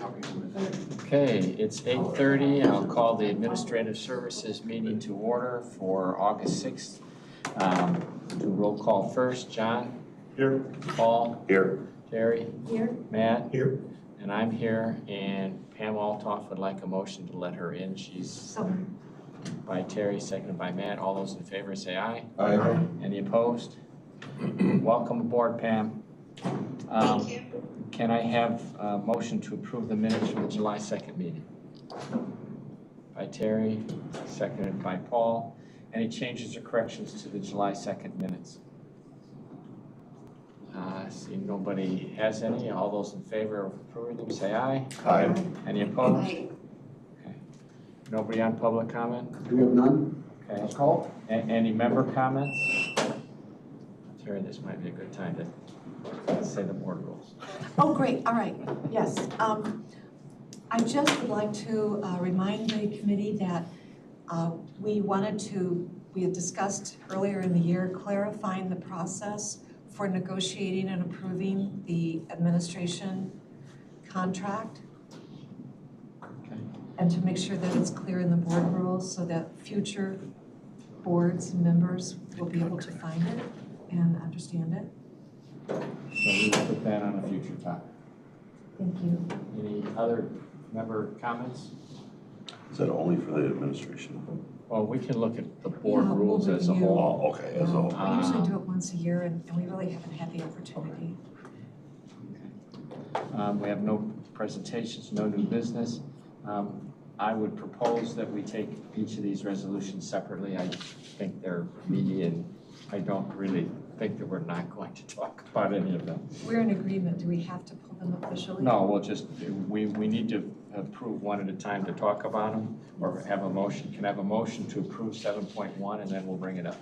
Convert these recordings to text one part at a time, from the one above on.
Okay, it's 8:30. I'll call the Administrative Services meeting to order for August 6th. Do roll call first. John? Here. Paul? Here. Terry? Here. Matt? Here. And I'm here, and Pam Altoff would like a motion to let her in. She's So, by Terry, seconded by Matt. All those in favor say aye. Aye. Any opposed? Welcome aboard, Pam. thank you. Can I have a motion to approve the minutes from the July 2nd meeting? By Terry, seconded by Paul. Any changes or corrections to the July 2nd minutes? See nobody has any. All those in favor of approving them say aye. Aye. Any opposed? Aye. Okay. Nobody on public comment? We have none. Okay. Let's call. Any member comments? Terry, this might be a good time to say the board rules. Oh, great, all right, yes. I just would like to remind the committee that we had discussed earlier in the year clarifying the process for negotiating and approving the administration contract. Okay. And to make sure that it's clear in the board rules so that future boards and members will be able to find it and understand it. So we will put that on a future topic. Thank you. Any other member comments? Is that only for the administration? Well, we can look at the board Yeah, we'll rules as a review. whole. Oh, okay, as a whole. We usually do it once a year and we really haven't had the opportunity. We have no presentations, no new business. I would propose that we take each of these resolutions separately. I think they're meaty and I don't really think that we're not going to talk about any of them. We're in agreement. Do we have to pull them officially? No, we'll just, we need to approve one at a time to talk about them or have a motion. Can I have a motion to approve 7.1 and then we'll bring it up?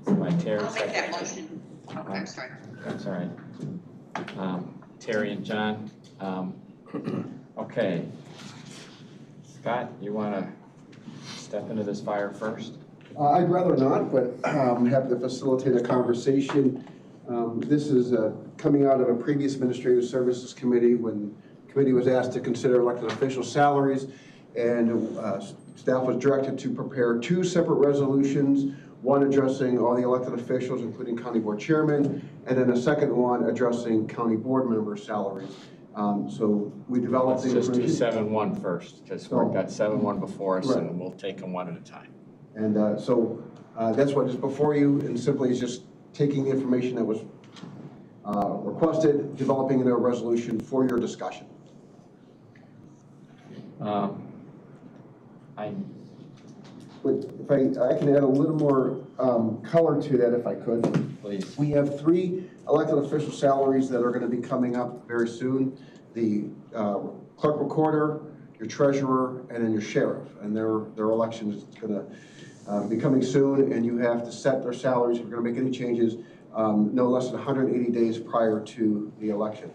By Terry. I'll make that motion. Okay, I'm sorry. That's all right. Terry and John. Okay. Scott, you want to step into this fire first? I'd rather not, but I'm happy to facilitate a conversation. This is coming out of a previous Administrative Services Committee when the committee was asked to consider elected official salaries, and staff was directed to prepare two separate resolutions, one addressing all the elected officials, including county board chairman, and then a second one addressing county board member salaries. So we developed Let's the just do information. 7.1 first, because we've got 7.1 before us, Right. and we'll take them one at a time. And so that's what is before you, and simply is just taking the information that was requested, developing a resolution for your discussion. But if I can add a little more color to that if I could. Please. We have three elected official salaries that are going to be coming up very soon. The clerk recorder, your treasurer, and then your sheriff. And their election is going to be coming soon, and you have to set their salaries. If you're going to make any changes, no less than 180 days prior to the election.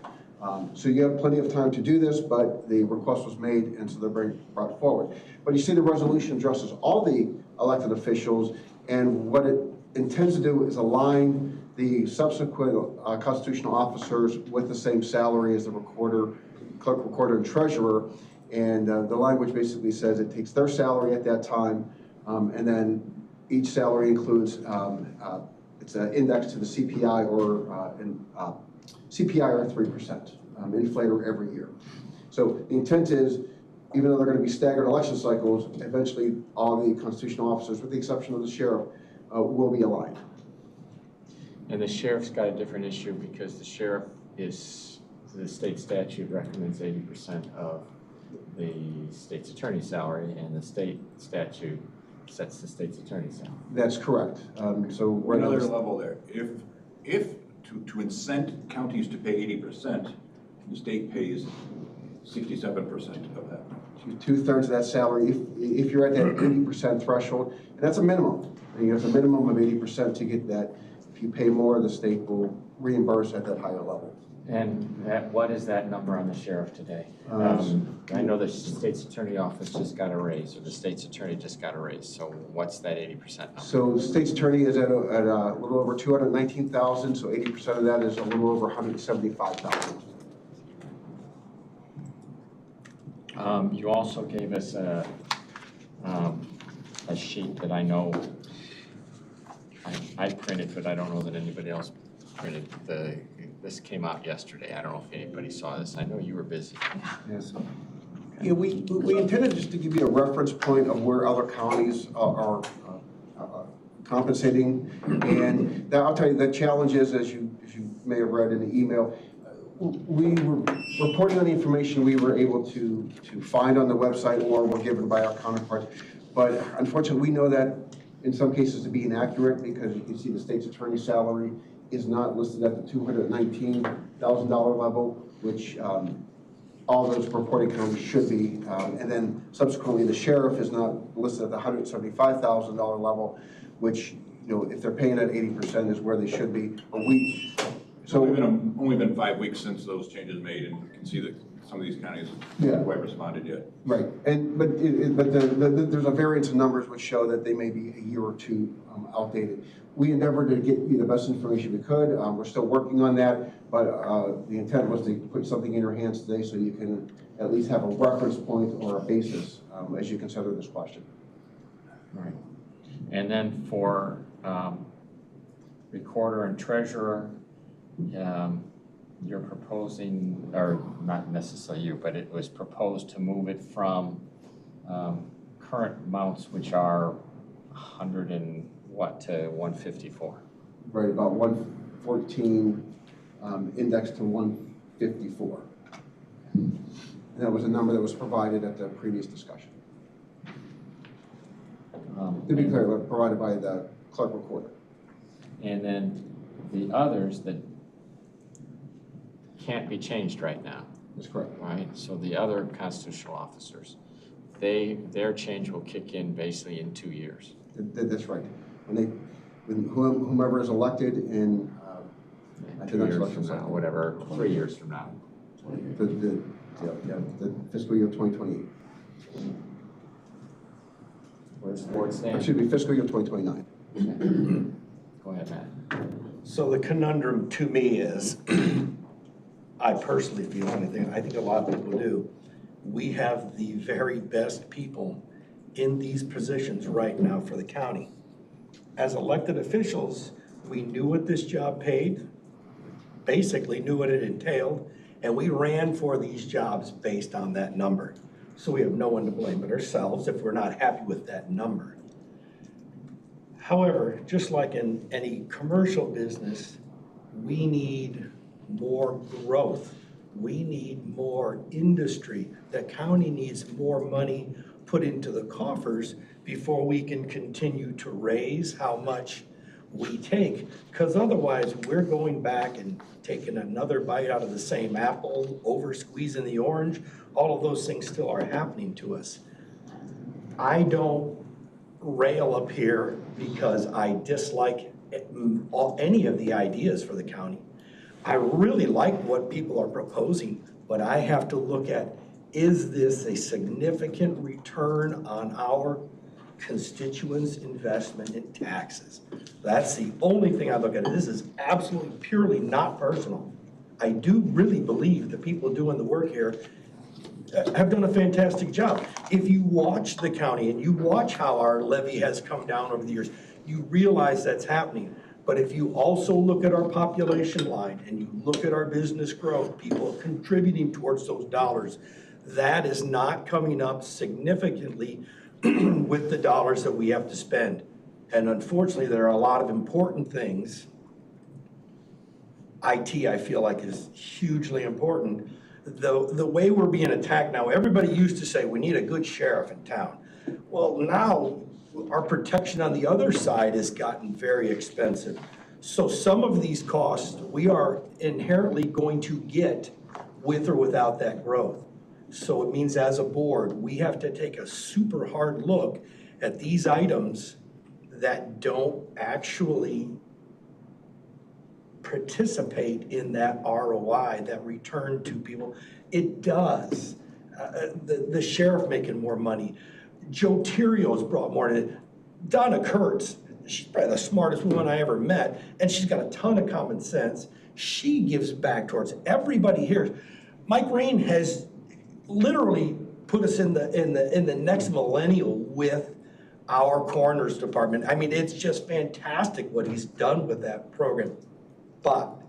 So you have plenty of time to do this, but the request was made, and so they're being brought forward. But you see the resolution addresses all the elected officials, and what it intends to do is align the subsequent constitutional officers with the same salary as the recorder, clerk recorder, and treasurer. And the language basically says it takes their salary at that time, and then each salary includes, it's an index to the CPI or CPI or 3%, inflator every year. So the intent is, even though they're going to be staggered election cycles, eventually all the constitutional officers, with the exception of the sheriff, will be aligned. And the sheriff's got a different issue because the sheriff is, the state statute recommends 80% of the state's attorney's salary, and the state statute sets the state's attorney's salary. That's correct. So right now, Another level there. If to incent counties to pay 80%, the state pays 67% of that. 2/3 of that salary, if you're at that 80% threshold, and that's a minimum. You have a minimum of 80% to get that. If you pay more, the state will reimburse at that higher level. And what is that number on the sheriff today? I know the state's attorney office just got a raise, or the state's attorney just got a raise. So what's that 80% number? So the state's attorney is at a little over 219,000. So 80% of that is a little over 175,000. You also gave us a sheet that I know I printed, but I don't know that anybody else printed. This came out yesterday. I don't know if anybody saw this. I know you were busy. Yes. Yeah, we intended just to give you a reference point of where other counties are compensating. And I'll tell you, the challenge is, as you may have read in the email, we were reporting on the information we were able to find on the website or were given by our counterparts. But unfortunately, we know that in some cases to be inaccurate, because you can see the state's attorney's salary is not listed at the $219,000 level, which all those reporting counties should be. And then subsequently, the sheriff is not listed at the $175,000 level, which, you know, if they're paying at 80% is where they should be. But It's only been 5 weeks since those changes made, and you can see that some of these counties haven't quite responded yet. Right, but there's a variance in numbers which show that they may be a year or two outdated. We endeavored to get you the best information we could. We're still working on that, but the intent was to put something in your hands today so you can at least have a reference point or a basis as you consider this question. Right. And then for recorder and treasurer, you're proposing, or not necessarily you, but it was proposed to move it from current amounts, which are 100 and what, to 154? Right, about 114 indexed to 154. And that was a number that was provided at the previous discussion. To be clear, provided by the clerk recorder. And then the others that can't be changed right now, That's correct. right? So the other constitutional officers, their change will kick in basically in 2 years. That's right. When whomever is elected in at the 2 next years election from now, cycle. whatever, 3 years from now. The fiscal year 2028. Where's the board stand? Excuse me, fiscal year 2029. Go ahead, Matt. So the conundrum to me is, I personally feel, and I think a lot of people do, we have the very best people in these positions right now for the county. As elected officials, we knew what this job paid, basically knew what it entailed, and we ran for these jobs based on that number. So we have no one to blame but ourselves if we're not happy with that number. However, just like in any commercial business, we need more growth. We need more industry. The county needs more money put into the coffers before we can continue to raise how much we take. Because otherwise, we're going back and taking another bite out of the same apple, over squeezing the orange. All of those things still are happening to us. I don't rail up here because I dislike any of the ideas for the county. I really like what people are proposing, but I have to look at, is this a significant return on our constituents' investment in taxes? That's the only thing I look at. This is absolutely purely not personal. I do really believe the people doing the work here have done a fantastic job. If you watch the county and you watch how our levy has come down over the years, you realize that's happening. But if you also look at our population line and you look at our business growth, people contributing towards those dollars, that is not coming up significantly with the dollars that we have to spend. And unfortunately, there are a lot of important things. IT, I feel like, is hugely important. The way we're being attacked now, everybody used to say we need a good sheriff in town. Well, now our protection on the other side has gotten very expensive. So some of these costs we are inherently going to get with or without that growth. So it means as a board, we have to take a super hard look at these items that don't actually participate in that ROI, that return to people. It does. The sheriff making more money. Joe Tirio's brought more in. Donna Kurtz, she's probably the smartest woman I ever met, and she's got a ton of common sense. She gives back towards everybody here. Mike Rain has literally put us in the next millennial with our coroner's department. I mean, it's just fantastic what he's done with that program. But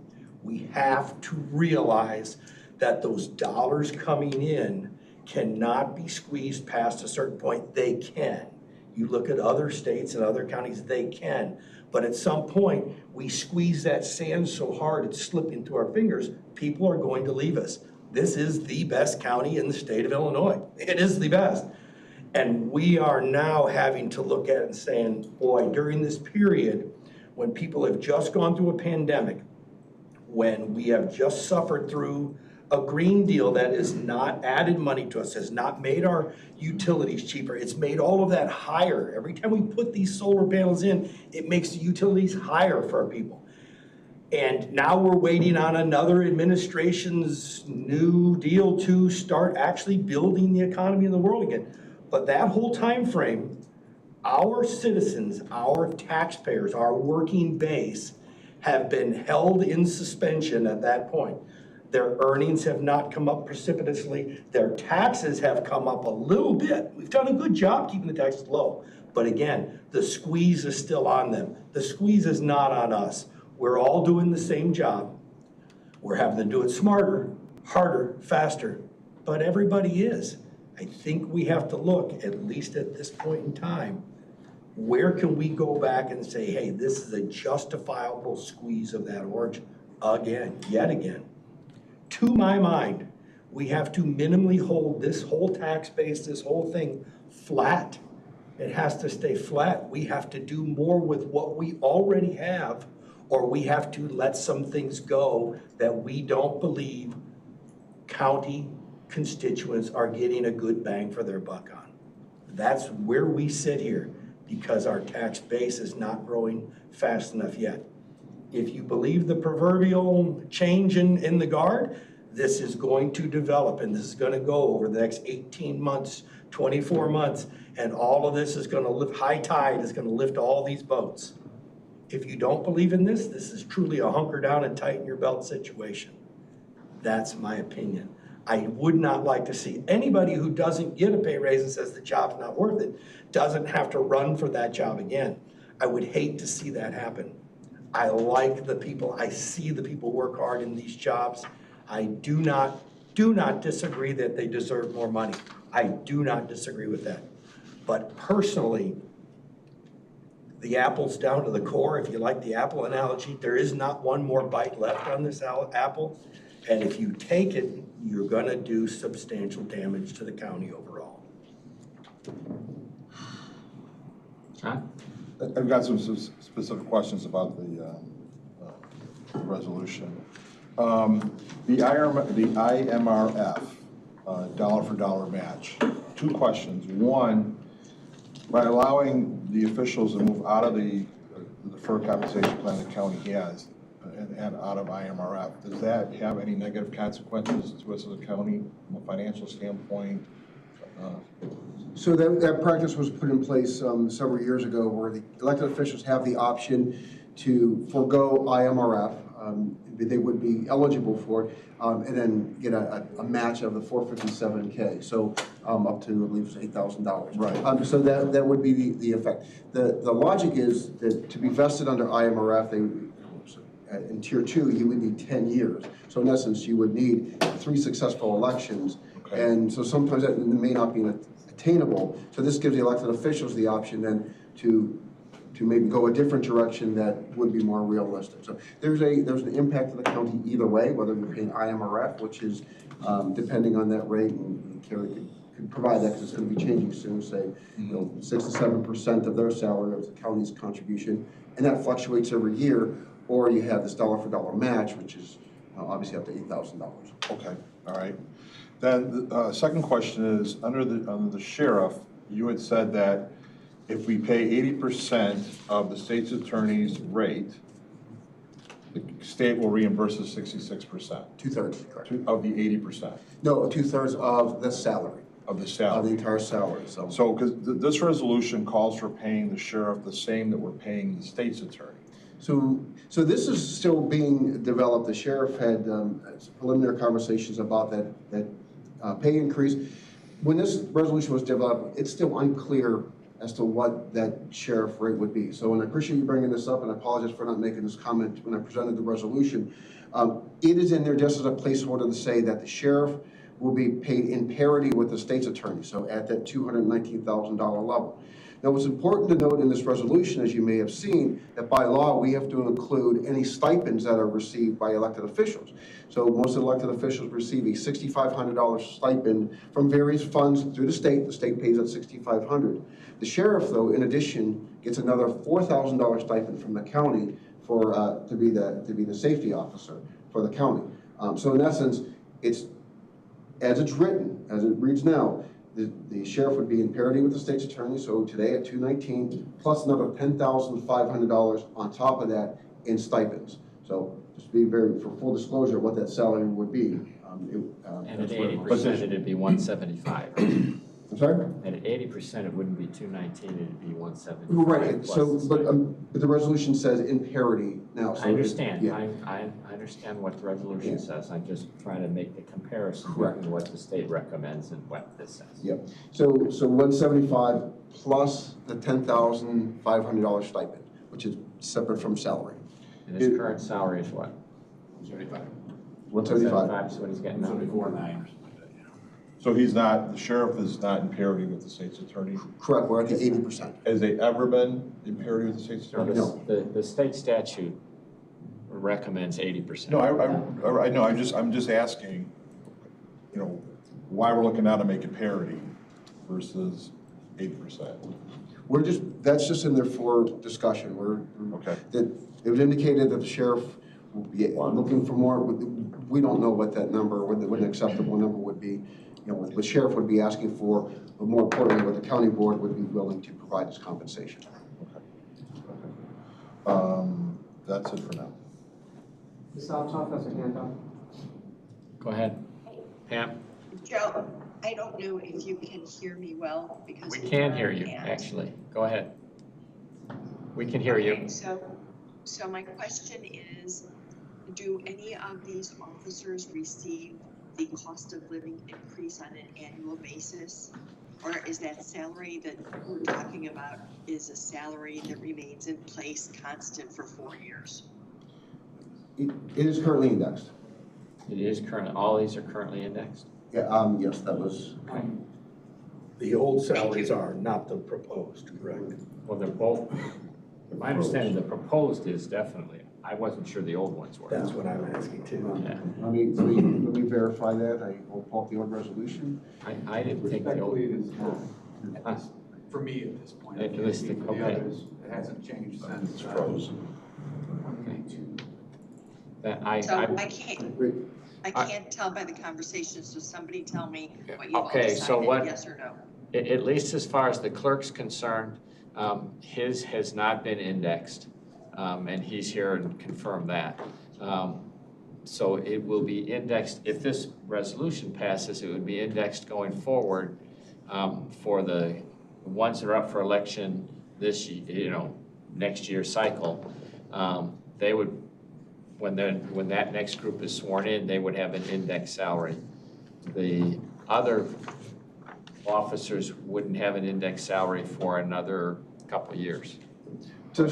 we have to realize that those dollars coming in cannot be squeezed past a certain point. They can. You look at other states and other counties, they can. But at some point, we squeeze that sand so hard it's slipping through our fingers, people are going to leave us. This is the best county in the state of Illinois. It is the best. And we are now having to look at it and saying, boy, during this period, when people have just gone through a pandemic, when we have just suffered through a Green Deal that has not added money to us, has not made our utilities cheaper, it's made all of that higher. Every time we put these solar panels in, it makes the utilities higher for our people. And now we're waiting on another administration's new deal to start actually building the economy in the world again. But that whole time frame, our citizens, our taxpayers, our working base have been held in suspension at that point. Their earnings have not come up precipitously. Their taxes have come up a little bit. We've done a good job keeping the taxes low. But again, the squeeze is still on them. The squeeze is not on us. We're all doing the same job. We're having to do it smarter, harder, faster, but everybody is. I think we have to look, at least at this point in time, where can we go back and say, hey, this is a justifiable squeeze of that orange again, yet again. To my mind, we have to minimally hold this whole tax base, this whole thing flat. It has to stay flat. We have to do more with what we already have, or we have to let some things go that we don't believe county constituents are getting a good bang for their buck on. That's where we sit here, because our tax base is not growing fast enough yet. If you believe the proverbial change in the guard, this is going to develop, and this is going to go over the next 18 months, 24 months, and all of this is going to lift, high tide is going to lift all these boats. If you don't believe in this, this is truly a hunker down and tighten your belt situation. That's my opinion. I would not like to see anybody who doesn't get a pay raise and says the job's not worth it, doesn't have to run for that job again. I would hate to see that happen. I like the people, I see the people work hard in these jobs. I do not disagree that they deserve more money. I do not disagree with that. But personally, the apple's down to the core. If you like the apple analogy, there is not one more bite left on this apple. And if you take it, you're gonna do substantial damage to the county overall. John? I've got some specific questions about the resolution. The IMRF, dollar for dollar match. Two questions. One, by allowing the officials to move out of the deferred compensation plan the county has and out of IMRF, does that have any negative consequences to us as a county from a financial standpoint? So that practice was put in place several years ago, where the elected officials have the option to forego IMRF. They would be eligible for it, and then get a match of the 457K. So up to, I believe it's $8,000. Right. So that would be the effect. The logic is that to be vested under IMRF, in tier 2, you would need 10 years. So in essence, you would need 3 successful elections. Okay. And so sometimes that may not be attainable. So this gives the elected officials the option then to maybe go a different direction that would be more realistic. So there's an impact to the county either way, whether you're paying IMRF, which is depending on that rate, and Carrie could provide that because it's going to be changing soon, say 6 to 7% of their salary of the county's contribution, and that fluctuates every year. Or you have this dollar for dollar match, which is obviously up to $8,000. Okay, all right. Then the second question is, under the sheriff, you had said that if we pay 80% of the state's attorney's rate, the state will reimburse us 66%. 2/3, correct. Of the 80%. No, 2/3 of the salary. Of the salary. Of the entire salary. So because this resolution calls for paying the sheriff the same that we're paying the state's attorney. So this is still being developed. The sheriff had preliminary conversations about that pay increase. when this resolution was developed, it's still unclear as to what that sheriff rate would be. So, and I appreciate you bringing this up, and I apologize for not making this comment when I presented the resolution. It is in there just as a placeholder to say that the sheriff will be paid in parity with the state's attorney, so at that $219,000 level. Now, what's important to note in this resolution, as you may have seen, that by law, we have to include any stipends that are received by elected officials. So most elected officials receive a $6,500 stipend from various funds through the state. The state pays at $6,500. The sheriff, though, in addition, gets another $4,000 stipend from the county for to be the safety officer for the county. So in essence, it's as it's written, as it reads now, the sheriff would be in parity with the state's attorney, so today at $219, plus another $10,500 on top of that in stipends. So just be for full disclosure, what that salary would be. And at 80%, it'd be 175. I'm sorry? And at 80%, it wouldn't be 219, it'd be 175. Right, so, but the resolution says in parity now. So I understand, yeah. I understand what the resolution says, I'm just trying to make the comparison Correct. between what the state recommends and what this says. Yep. So 175 plus the $10,500 stipend, which is separate from salary. And his current salary is what? 75. 175. Is what he's getting now? 74.9. So the sheriff is not in parity with the state's attorney? Correct, we're at the 80%. Has they ever been in parity with the state's attorney? No. The state statute recommends 80%. No, I know, I'm just asking, why we're looking now to make it parity versus 80%. That's just in there for discussion. Okay. It was indicated that the sheriff will be looking for more. We don't know what that number, what an acceptable number would be. What the sheriff would be asking for, but more importantly, what the county board would be willing to provide as compensation. That's it for now. Ms. Altoff has a hand up. Go ahead, Pam. Joe, I don't know if you can hear me well because. We can hear you, actually. Go ahead. We can hear you. Okay, so my question is, do any of these officers receive the cost of living increase on an annual basis? Or is that salary that we're talking about is a salary that remains in place constant for 4 years? It is currently indexed. It is current, all these are currently indexed? Yeah, yes, that was. The old salaries are, not the proposed, correct? Well, they're both, my understanding, the proposed is definitely, I wasn't sure the old ones were. That's what I'm asking too. Yeah. Let me verify that. I will pull up the old resolution. I didn't think the old. Respectfully, it is not, for me at this point. At least, The okay. others, it hasn't changed since. It's frozen. That So I I can't tell by the conversation, so somebody tell me what you've all Okay, so decided, what- yes or no. At least as far as the clerk's concerned, his has not been indexed, and he's here and confirmed that. So it will be indexed, if this resolution passes, it would be indexed going forward for the ones that are up for election this, next year's cycle. They would, when that next group is sworn in, they would have an indexed salary. The other officers wouldn't have an indexed salary for another couple of years. So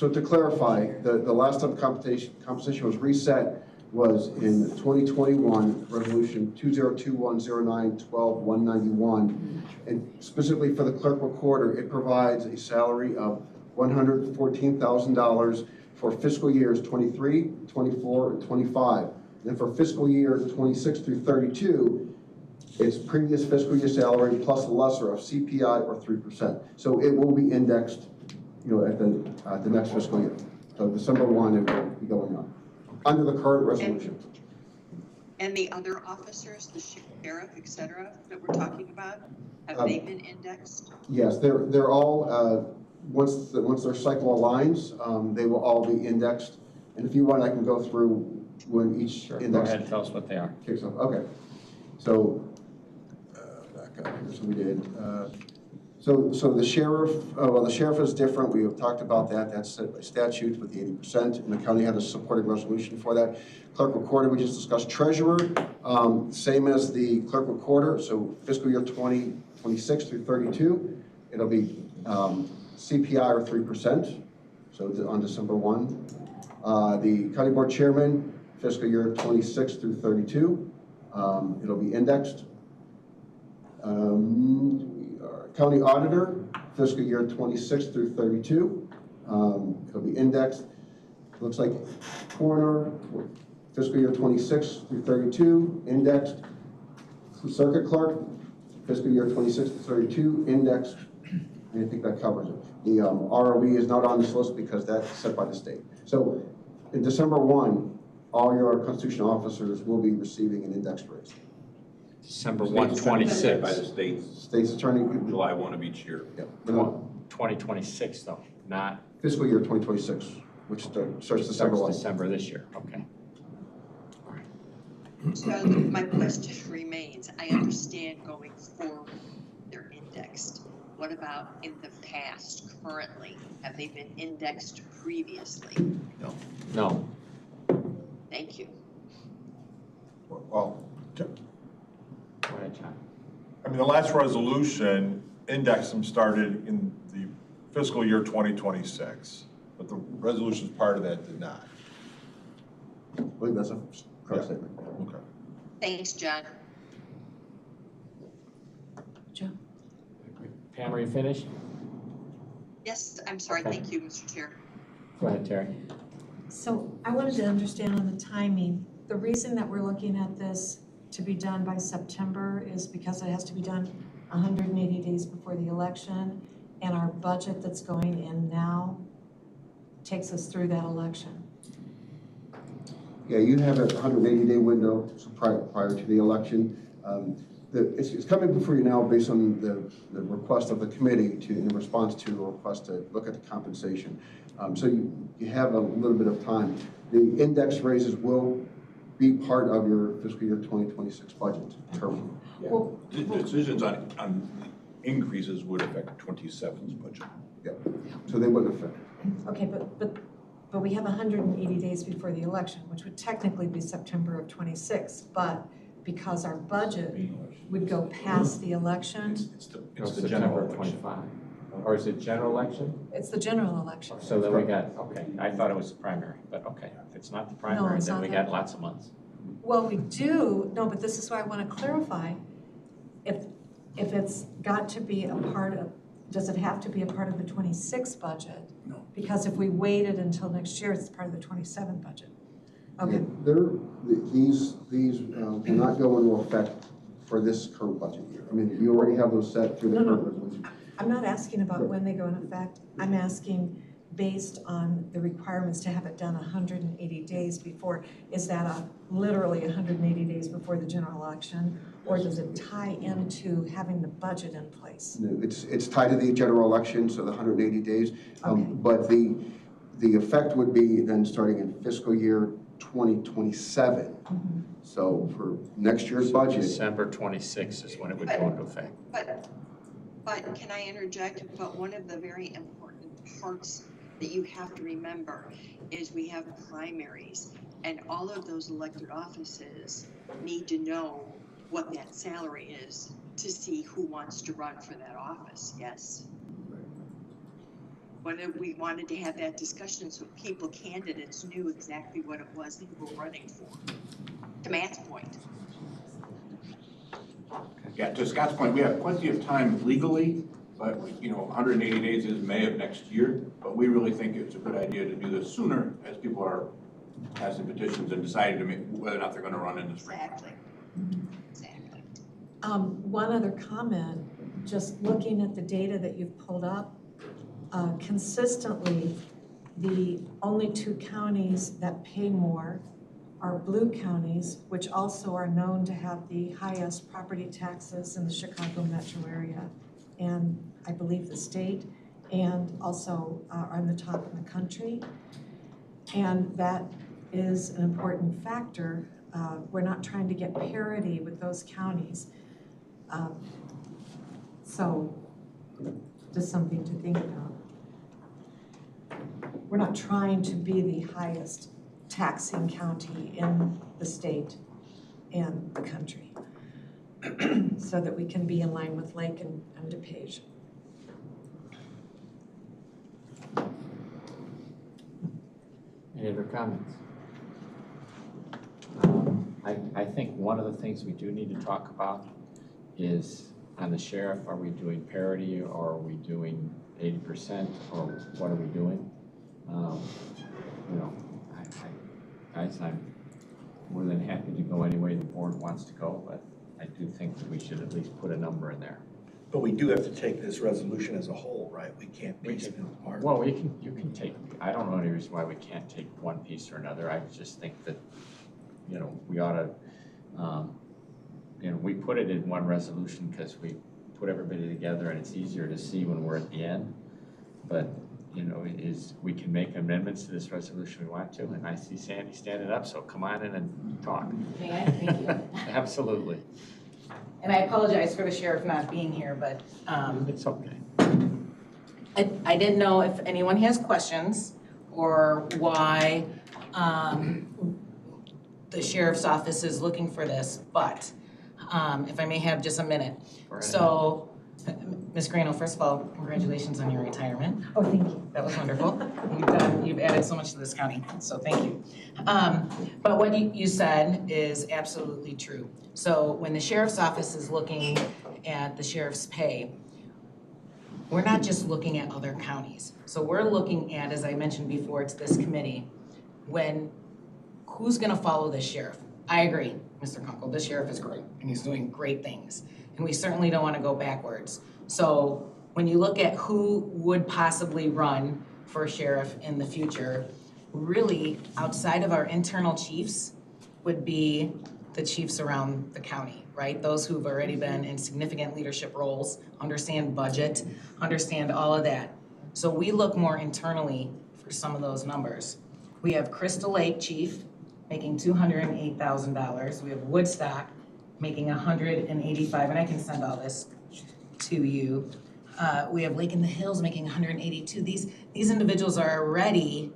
to clarify, the last time compensation was reset was in 2021, resolution 202109-12-191. And specifically for the clerk recorder, it provides a salary of $114,000 for fiscal years 23, 24, and 25. And for fiscal year 26 through 32, it's previous fiscal year salary plus a lesser of CPI or 3%. So it will be indexed, at the next fiscal year. So December 1, it will be going up under the current resolution. And the other officers, the sheriff, et cetera, that we're talking about, have they been indexed? Yes, they're all once their cycle aligns, they will all be indexed. And if you want, I can go through when each Go index ahead and tell us what they are. kicks off. Okay, so back up here. So we did So the sheriff, well, the sheriff is different. We have talked about that. That's set by statute with the 80%, and the county had a supporting resolution for that. Clerk recorder, we just discussed. Treasurer, same as the clerk recorder. So fiscal year 2026 through 32, it'll be CPI or 3%. So it's on December 1. The county board chairman, fiscal year 26 through 32, it'll be indexed. County auditor, fiscal year 26 through 32, it'll be indexed. Looks like coroner, fiscal year 26 through 32, indexed. Circuit clerk, fiscal year 26 to 32, indexed. And I think that covers it. The ROE is not on this list because that's set by the state. So in December 1, all your constitutional officers will be receiving an indexed raise. December 1, 26. By the State's attorney. July 1 of each year. Yep. 2026 though, not. Fiscal year 2026, which starts December 1. December this year, okay. So my question remains, I understand going forward, they're indexed. What about in the past, currently? Have they been indexed previously? No. Thank you. Well, Go ahead, John. I mean, the last resolution, indexing started in the fiscal year 2026, but the resolutions part of that did not. I believe that's a correct statement. Okay. Thanks, John. Joe? Pam, are you finished? Yes, I'm sorry. Okay. Thank you, Mr. Chair. Go ahead, Terry. So I wanted to understand on the timing, the reason that we're looking at this to be done by September is because it has to be done 180 days before the election, and our budget that's going in now takes us through that election. Yeah, you have a 180-day window so prior to the election. It's coming before you now based on the request of the committee in response to a request to look at the compensation. So you have a little bit of time. The index raises will be part of your fiscal year 2026 budget term. Yeah. Well, decisions on increases would affect 27's budget. Yep. So they wouldn't affect. Okay, but we have 180 days before the election, which would technically be September of 26, but because our budget would go past the election, It's the September general of election. 25. Or is it general election? it's the general election. So then we got, okay, I thought it was the primary, but okay, if it's not the primary, it's then not we that. got lots of months. Well, we do, no, but this is why I want to clarify. If it's got to be a part of, does it have to be a part of the 26 budget? No. Because if we waited until next year, it's part of the 27 budget. Okay. These will not go into effect for this current budget year. I mean, you already have those set through the No, no. current resolution. I'm not asking about when they go in effect. I'm asking based on the requirements to have it done 180 days before. Is that literally 180 days before the general election? Or does it tie into having the budget in place? No, it's tied to the general election, so the 180 days. Okay. But the effect would be then starting in fiscal year 2027. Mm-hmm. So for next year's budget. December 26 is when it would go into effect. But can I interject? But one of the very important parts that you have to remember is we have primaries, and all of those elected offices need to know what that salary is to see who wants to run for that office, yes? We wanted to have that discussion so candidates knew exactly what it was they were running for. To Matt's point. Yeah, to Scott's point, we have plenty of time legally, but, 180 days is May of next year. But we really think it's a good idea to do this sooner as people are passing petitions and deciding to make whether or not they're going to run in the spring. Exactly. One other comment, just looking at the data that you've pulled up, consistently, the only two counties that pay more are blue counties, which also are known to have the highest property taxes in the Chicago metro area, and I believe the state, and also are on the top in the country. And that is an important factor. We're not trying to get parity with those counties. So just something to think about. We're not trying to be the highest taxing county in the state and the country, so that we can be in line with Lake and DePage. Any other comments? I think one of the things we do need to talk about is on the sheriff, are we doing parity or are we doing 80% or what are we doing? You know, guys, I'm more than happy to go any way the board wants to go, but I do think that we should at least put a number in there. But we do have to take this resolution as a whole, right? We can't piece it apart. Well, you can take, I don't know any reason why we can't take one piece or another. I just think that, you know, we ought to, you know, we put it in one resolution because we put everybody together and it's easier to see when we're at the end. But, you know, we can make amendments to this resolution we want to, and I see Sandy standing up, so come on in and talk. May I? Thank you. Absolutely. And I apologize for the sheriff not being here, but It's okay. I didn't know if anyone has questions or why the sheriff's office is looking for this, but if I may have just a minute. So, Ms. Grano, first of all, congratulations on your retirement. Oh, thank you. That was wonderful. You've added so much to this county, so thank you. But what you said is absolutely true. So when the sheriff's office is looking at the sheriff's pay, we're not just looking at other counties. So we're looking at, as I mentioned before, to this committee, who's gonna follow the sheriff? I agree, Mr. Kunkel, the sheriff is great, and he's doing great things. And we certainly don't wanna go backwards. So when you look at who would possibly run for sheriff in the future, really, outside of our internal chiefs, would be the chiefs around the county, right? Those who've already been in significant leadership roles, understand budget, understand all of that. So we look more internally for some of those numbers. We have Crystal Lake chief making $208,000. We have Woodstock making $185,000, and I can send all this to you. We have Lake in the Hills making $182,000. These individuals are already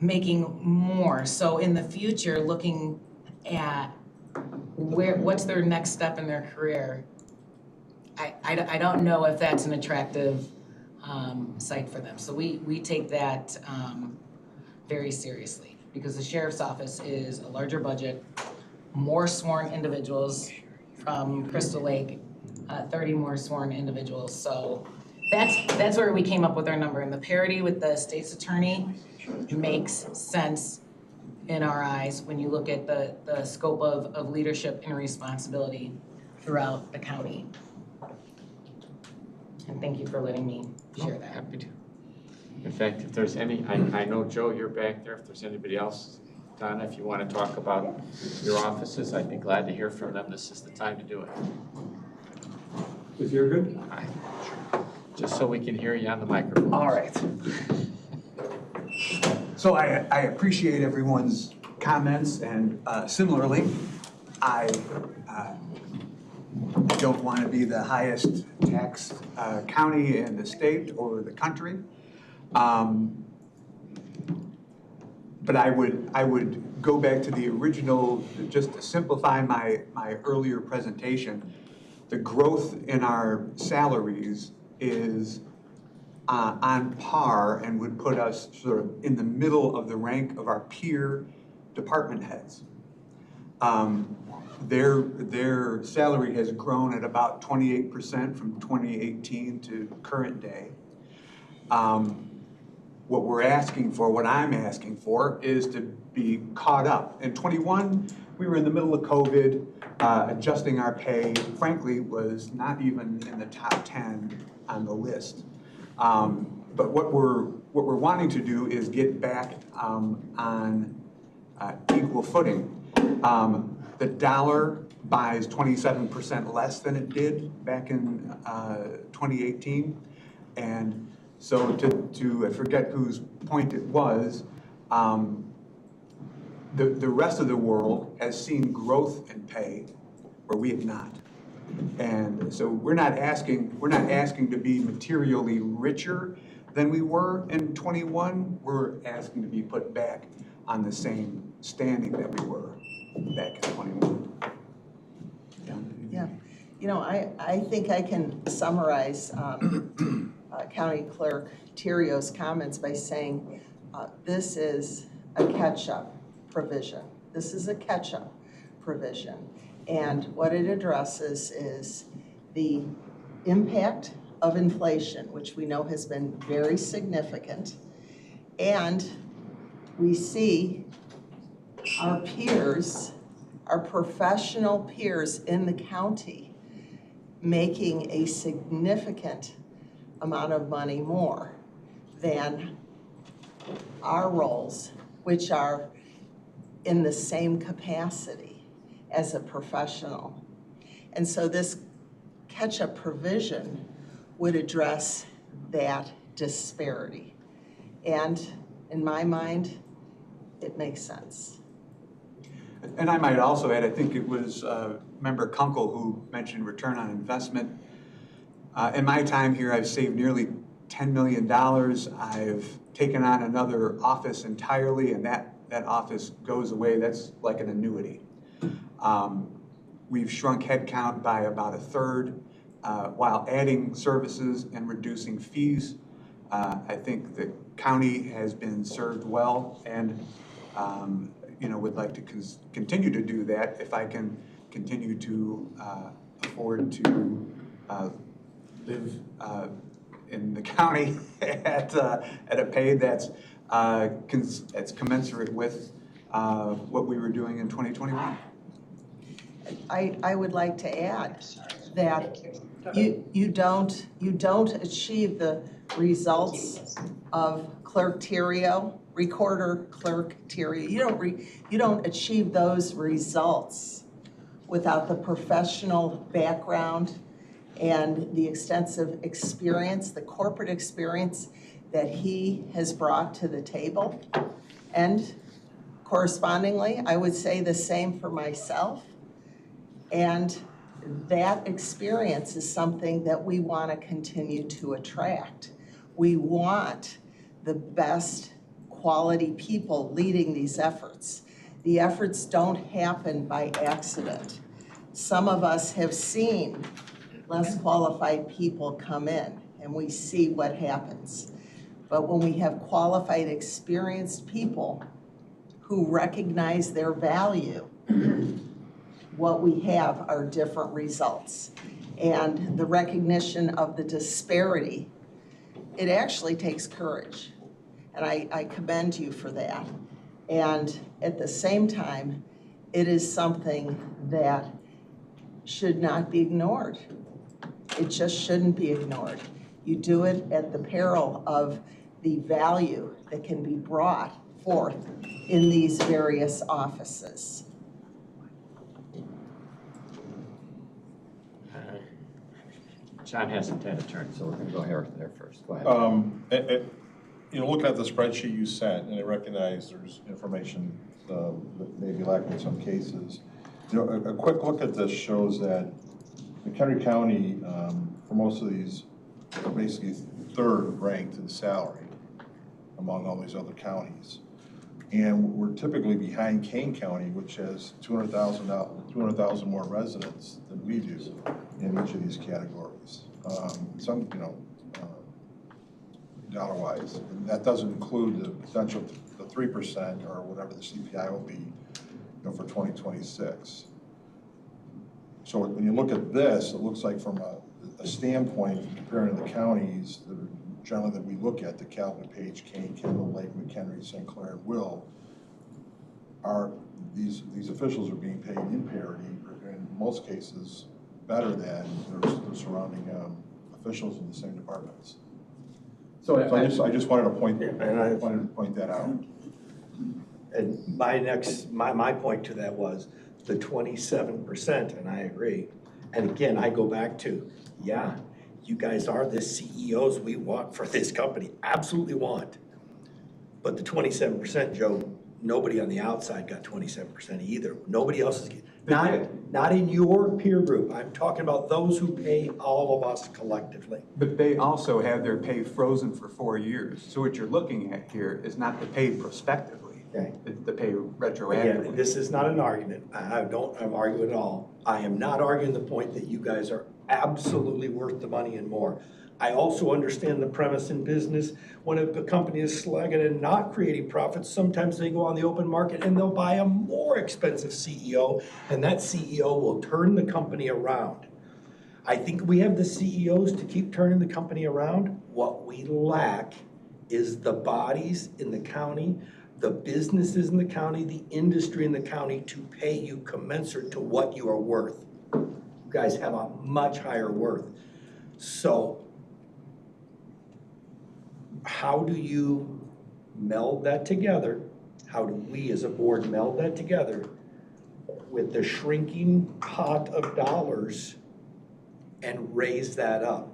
making more. So in the future, looking at what's their next step in their career, I don't know if that's an attractive site for them. So we take that very seriously, because the sheriff's office is a larger budget, more sworn individuals from Crystal Lake, 30 more sworn individuals. So that's where we came up with our number. And the parity with the state's attorney makes sense in our eyes when you look at the scope of leadership and responsibility throughout the county. And thank you for letting me share that. Happy to. In fact, if there's any, I know, Joe, you're back there. If there's anybody else, Donna, if you want to talk about your offices, I'd be glad to hear from them. This is the time to do it. If you're good? Just so we can hear you on the microphone. All right. So I appreciate everyone's comments, and similarly, I don't want to be the highest taxed county in the state or the country. But I would go back to the original, just to simplify my earlier presentation. The growth in our salaries is on par and would put us sort of in the middle of the rank of our peer department heads. Their salary has grown at about 28% from 2018 to current day. What we're asking for, what I'm asking for, is to be caught up. In 21, we were in the middle of COVID. Adjusting our pay, frankly, was not even in the top 10 on the list. But what we're wanting to do is get back on equal footing. The dollar buys 27% less than it did back in 2018, and so to I forget whose point it was. The rest of the world has seen growth in pay where we have not. And so we're not asking to be materially richer than we were in '21. We're asking to be put back on the same standing that we were back in '21. Yeah, you know, I think I can summarize County Clerk Terio's comments by saying this is a catch-up provision. This is a catch-up provision. And what it addresses is the impact of inflation, which we know has been very significant. And we see our peers, our professional peers in the county making a significant amount of money more than our roles, which are in the same capacity as a professional. And so this catch-up provision would address that disparity. And in my mind, it makes sense. And I might also add, I think it was Member Kunkel who mentioned return on investment. In my time here, I've saved nearly $10 million. I've taken on another office entirely, and that office goes away. That's like an annuity. We've shrunk headcount by about a third while adding services and reducing fees. I think the county has been served well, and would like to continue to do that if I can continue to afford to live in the county at a pay that's commensurate with what we were doing in 2021. I would like to add that you don't achieve the results of Clerk Terrio, Recorder Clerk Terrio. You don't achieve those results without the professional background and the extensive experience, the corporate experience that he has brought to the table. And correspondingly, I would say the same for myself. And that experience is something that we want to continue to attract. We want the best quality people leading these efforts. The efforts don't happen by accident. Some of us have seen less qualified people come in, and we see what happens. But when we have qualified, experienced people who recognize their value, what we have are different results. And the recognition of the disparity, it actually takes courage. And I commend you for that. And at the same time, it is something that should not be ignored. It just shouldn't be ignored. You do it at the peril of the value that can be brought forth in these various offices. John hasn't had a turn, so we're going to go here there first. Go ahead. Looking at the spreadsheet you sent, and I recognize there's information that may be lacking in some cases. A quick look at this shows that McHenry County, for most of these, are basically third ranked in salary among all these other counties. And we're typically behind Kane County, which has 200,000 more residents than we do in each of these categories. Some, dollar-wise. And that doesn't include the potential, the 3% or whatever the CPI will be, for 2026. So when you look at this, it looks like from a standpoint comparing the counties that are generally that we look at, the Calvin, Page, Kane, Kendall, Lake, McHenry, St. Clair, and Will, are these officials are being paid in parity, or in most cases better than their surrounding officials in the same departments. So I just wanted to point that out. And my point to that was the 27%, and I agree. And again, I go back to, yeah, you guys are the CEOs we want for this company, absolutely want. But the 27%, Joe, nobody on the outside got 27% either. Nobody else is getting, Not in your peer group. I'm talking about those who pay all of us collectively. But they also have their pay frozen for 4 years. So what you're looking at here is not the pay prospectively, Okay. it's the pay Again, retroactively. this is not an argument. I'm arguing at all. I am not arguing the point that you guys are absolutely worth the money and more. I also understand the premise in business. When a company is slugging and not creating profits, sometimes they go on the open market and they'll buy a more expensive CEO, and that CEO will turn the company around. I think we have the CEOs to keep turning the company around. What we lack is the bodies in the county, the businesses in the county, the industry in the county to pay you commensurate to what you are worth. You guys have a much higher worth. So how do you meld that together? How do we as a board meld that together with the shrinking pot of dollars and raise that up?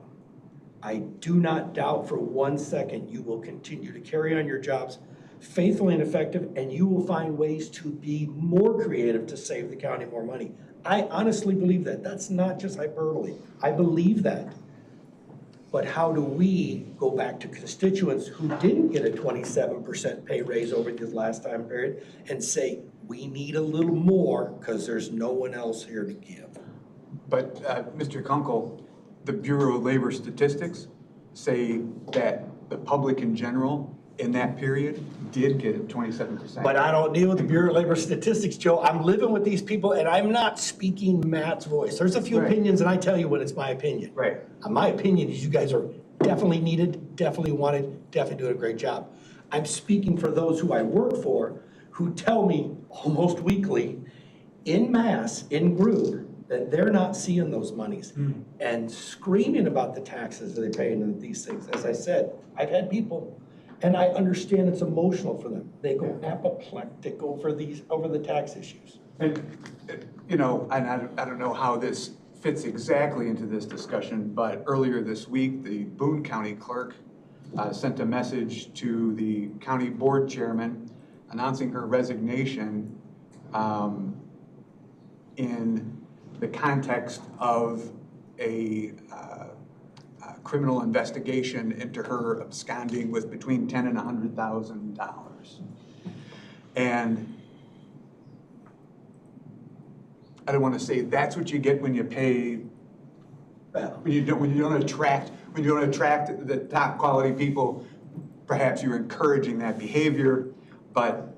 I do not doubt for 1 second you will continue to carry on your jobs faithfully and effective, and you will find ways to be more creative to save the county more money. I honestly believe that. That's not just hyperbole. I believe that. But how do we go back to constituents who didn't get a 27% pay raise over this last time period and say, we need a little more because there's no one else here to give? But Mr. Kunkel, the Bureau of Labor Statistics say that the public in general in that period did get 27%. But I don't deal with the Bureau of Labor Statistics, Joe. I'm living with these people and I'm not speaking Matt's voice. There's a few opinions and I tell you when it's my opinion. Right. My opinion is you guys are definitely needed, definitely wanted, definitely doing a great job. I'm speaking for those who I work for who tell me almost weekly in mass, in group, that they're not seeing those monies and screaming about the taxes that they pay into these things. As I said, I've had people, and I understand it's emotional for them. They go apoplectic over the tax issues. And, you know, and I don't know how this fits exactly into this discussion, but earlier this week, the Boone County Clerk sent a message to the county board chairman announcing her resignation in the context of a criminal investigation into her absconding with between $10,000 and $100,000. And I don't want to say that's what you get when you pay, when you don't attract the top quality people. Perhaps you're encouraging that behavior, but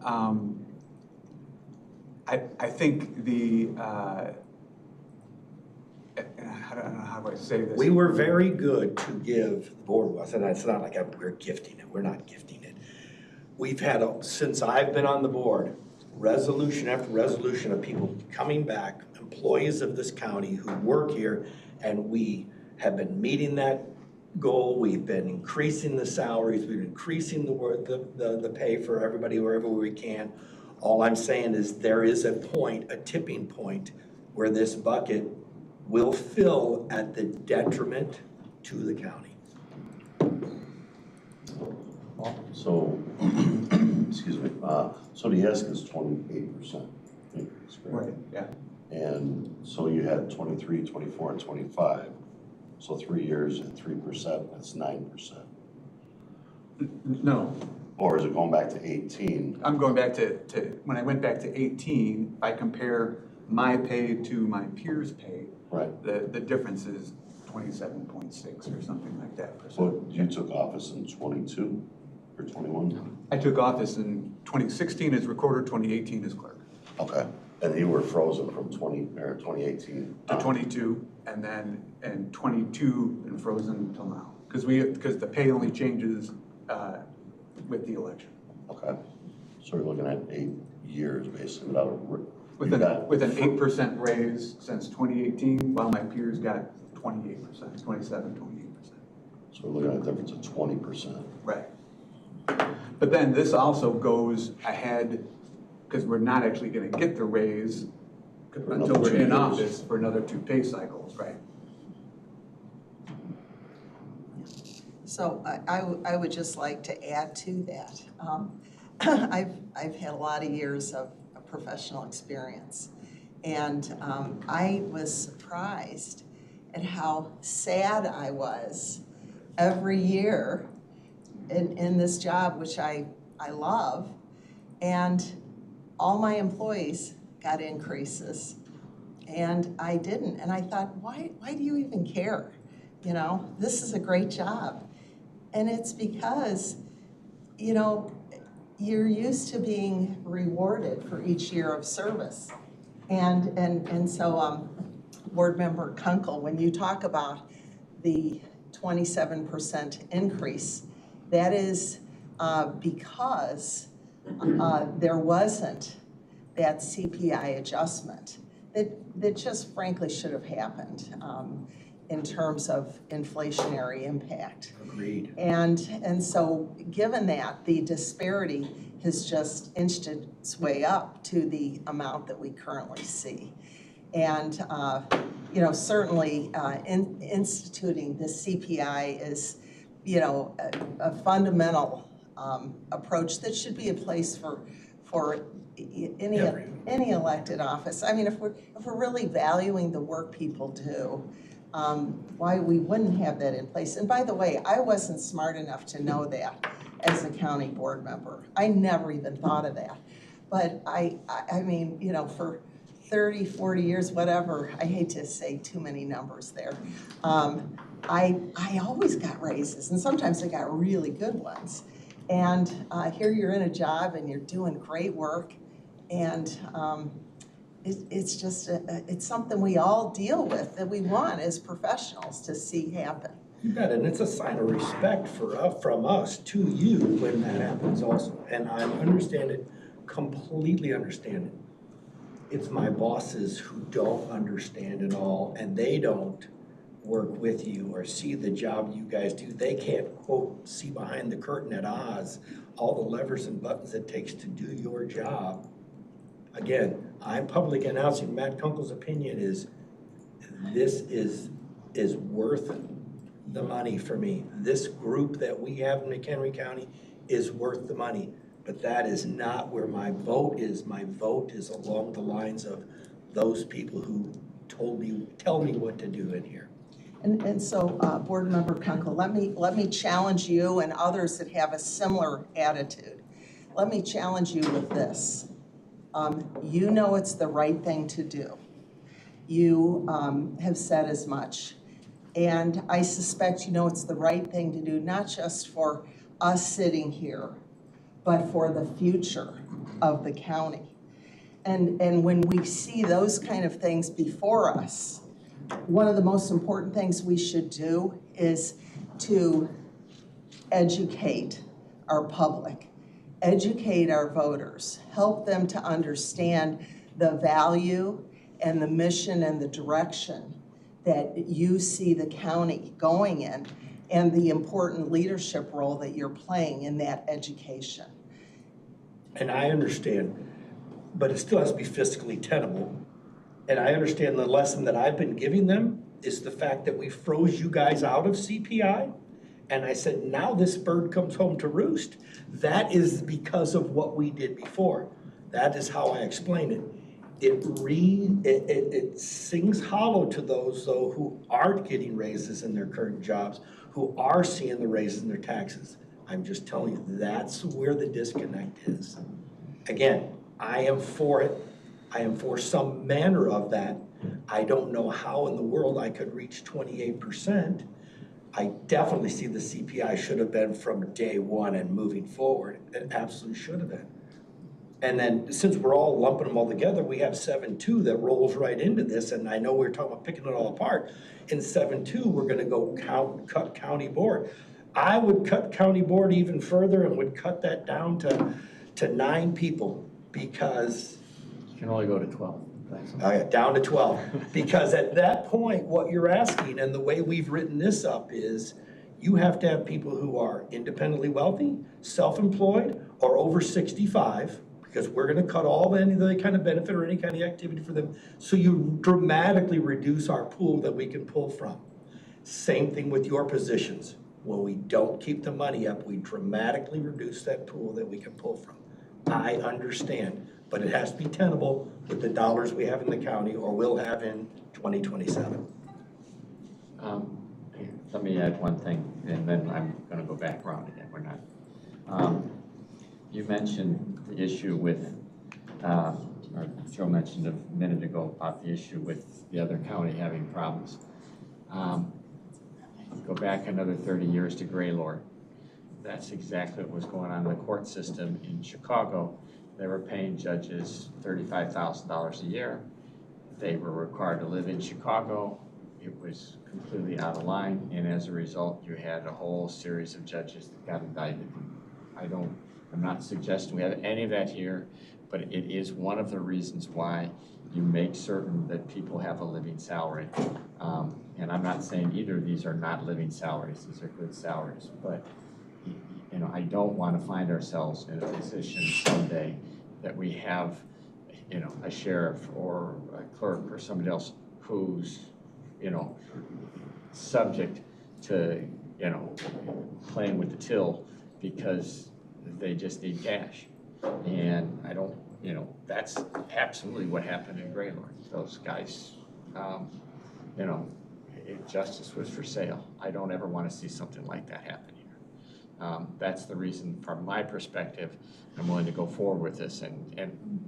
I think the I don't know how do I say this. We were very good to give, the board was, and it's not like we're gifting it, we're not gifting it. We've had, since I've been on the board, resolution after resolution of people coming back, employees of this county who work here, and we have been meeting that goal. We've been increasing the salaries, we've been increasing the pay for everybody wherever we can. All I'm saying is there is a point, a tipping point, where this bucket will fill at the detriment to the county. So, excuse me, so the ask is 28% increase, correct? Right, yeah. And so you had 23, 24, and 25. So 3 years at 3%, that's 9%. No, Or is it going back to 18? I'm going back to when I went back to 18, if I compare my pay to my peers' pay, Right. the difference is 27.6 or something like that %. So you took office in 22 or 21? I took office in 2016 as recorder, 2018 as clerk. Okay. And you were frozen from 2018 To 22, and then and 22 and frozen until now, because the pay only changes with the election. Okay. So we're looking at 8 years basically without a. With an 8% raise since 2018, while my peers got 28%, 27, 28%. So we're looking at a difference of 20%. Right. But then this also goes ahead, because we're not actually going to get the raise until we're in office for another 2 pay cycles, right? So I would just like to add to that. I've had a lot of years of professional experience. And I was surprised at how sad I was every year in this job, which I love. And all my employees got increases and I didn't. And I thought, why do you even care? You know, this is a great job. And it's because, you know, you're used to being rewarded for each year of service. And so, Board Member Kunkel, when you talk about the 27% increase, that is because there wasn't that CPI adjustment that just frankly should have happened in terms of inflationary impact. Agreed. And so given that, the disparity has just inched its way up to the amount that we currently see. And you know, certainly instituting the CPI is, you know, a fundamental approach that should be in place for any elected office. I mean, if we're really valuing the work people do, why we wouldn't have that in place. And by the way, I wasn't smart enough to know that as a county board member. I never even thought of that. But I mean, you know, for 30, 40 years, whatever, I hate to say too many numbers there. I always got raises, and sometimes I got really good ones. And here you're in a job and you're doing great work, and it's just, it's something we all deal with that we want as professionals to see happen. You bet, and it's a sign of respect from us to you when that happens also. And I understand it, completely understand it. It's my bosses who don't understand it all, and they don't work with you or see the job you guys do. They can't, quote, see behind the curtain at Oz, all the levers and buttons it takes to do your job. Again, I'm publicly announcing Matt Kunkel's opinion is this is worth the money for me. This group that we have in McHenry County is worth the money, but that is not where my vote is. My vote is along the lines of those people who tell me what to do in here. And so, Board Member Kunkel, let me challenge you and others that have a similar attitude. Let me challenge you with this. You know it's the right thing to do. You have said as much. And I suspect you know it's the right thing to do, not just for us sitting here, but for the future of the county. And when we see those kind of things before us, one of the most important things we should do is to educate our public, educate our voters, help them to understand the value and the mission and the direction that you see the county going in and the important leadership role that you're playing in that education. And I understand, but it still has to be fiscally tenable. And I understand the lesson that I've been giving them is the fact that we froze you guys out of CPI. And I said, now this bird comes home to roost. That is because of what we did before. That is how I explain it. It sings hollow to those, though, who aren't getting raises in their current jobs, who are seeing the raises in their taxes. I'm just telling you, that's where the disconnect is. Again, I am for it. I am for some manner of that. I don't know how in the world I could reach 28%. I definitely see the CPI should have been from day one and moving forward. It absolutely should have been. And then since we're all lumping them all together, we have 7.2 that rolls right into this. And I know we're talking about picking it all apart. In 7.2, we're going to go cut county board. I would cut county board even further and would cut that down to 9 people because You can only go to 12. down to 12. Because at that point, what you're asking and the way we've written this up is you have to have people who are independently wealthy, self-employed, or over 65, because we're going to cut all any kind of benefit or any kind of activity for them. So you dramatically reduce our pool that we can pull from. Same thing with your positions. When we don't keep the money up, we dramatically reduce that pool that we can pull from. I understand. but it has to be tenable with the dollars we have in the county or will have in 2027. Let me add one thing, and then I'm going to go back around again. We're not. You mentioned the issue with, or Joe mentioned a minute ago about the issue with the other county having problems. Go back another 30 years to Greylord. That's exactly what was going on in the court system in Chicago. They were paying judges $35,000 a year. They were required to live in Chicago. It was completely out of line, and as a result, you had a whole series of judges that got indicted. I'm not suggesting we have any of that here, but it is one of the reasons why you make certain that people have a living salary. And I'm not saying either of these are not living salaries, these are good salaries, but you know, I don't want to find ourselves in a position someday that we have, you know, a sheriff or a clerk or somebody else who's, you know, subject to, you know, playing with the till because they just need cash. And I don't, you know, that's absolutely what happened in Greylord. Those guys, you know, justice was for sale. I don't ever want to see something like that happen here. That's the reason, from my perspective, I'm willing to go forward with this. And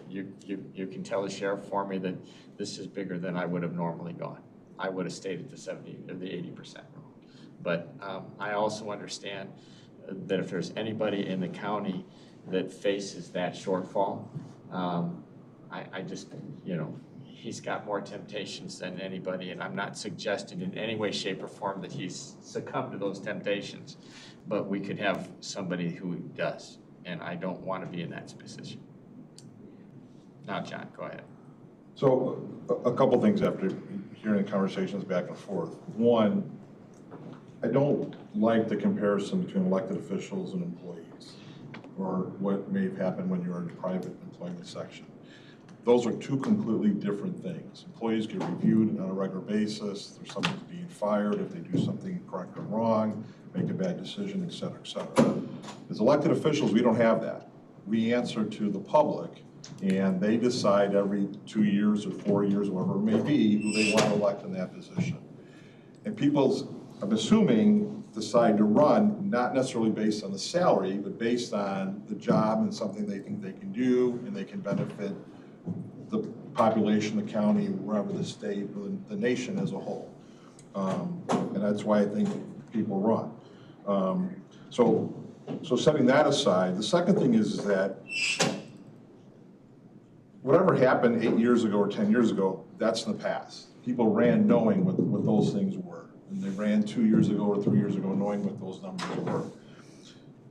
you can tell the sheriff for me that this is bigger than I would have normally gone. I would have stayed at the 70 or the 80% rule. But I also understand that if there's anybody in the county that faces that shortfall, I just, you know, he's got more temptations than anybody, and I'm not suggesting in any way, shape, or form that he's succumbed to those temptations, but we could have somebody who does, and I don't want to be in that position. Now, John, go ahead. So a couple things after hearing the conversations back and forth. One, I don't like the comparison between elected officials and employees, or what may have happened when you're in the private employment section. Those are two completely different things. Employees get reviewed on a regular basis. There's somebody being fired if they do something correct or wrong, make a bad decision, et cetera, et cetera. As elected officials, we don't have that. We answer to the public, and they decide every 2 years or 4 years, whatever it may be, who they want to elect in that position. And people, I'm assuming, decide to run not necessarily based on the salary, but based on the job and something they think they can do, and they can benefit the population, the county, wherever the state, or the nation as a whole. And that's why I think people run. So setting that aside, the second thing is that whatever happened 8 years ago or 10 years ago, that's in the past. People ran knowing what those things were. And they ran 2 years ago or 3 years ago knowing what those numbers were.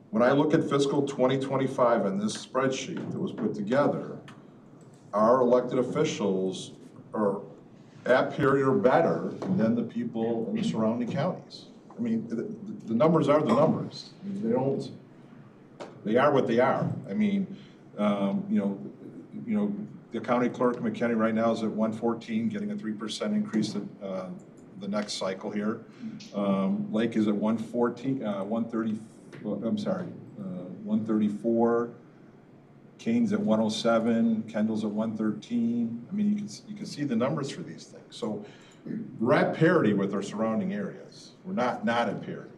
When I look at fiscal 2025 on this spreadsheet that was put together, our elected officials are at parity or better than the people in the surrounding counties. I mean, the numbers are the numbers. I mean, they are what they are. I mean, you know, the county clerk, McHenry, right now is at 114, getting a 3% increase at the next cycle here. Lake is at 114, 130. I'm sorry, 134. Kane's at 107, Kendall's at 113. I mean, you can see the numbers for these things. So we're at parity with our surrounding areas. We're not at parity.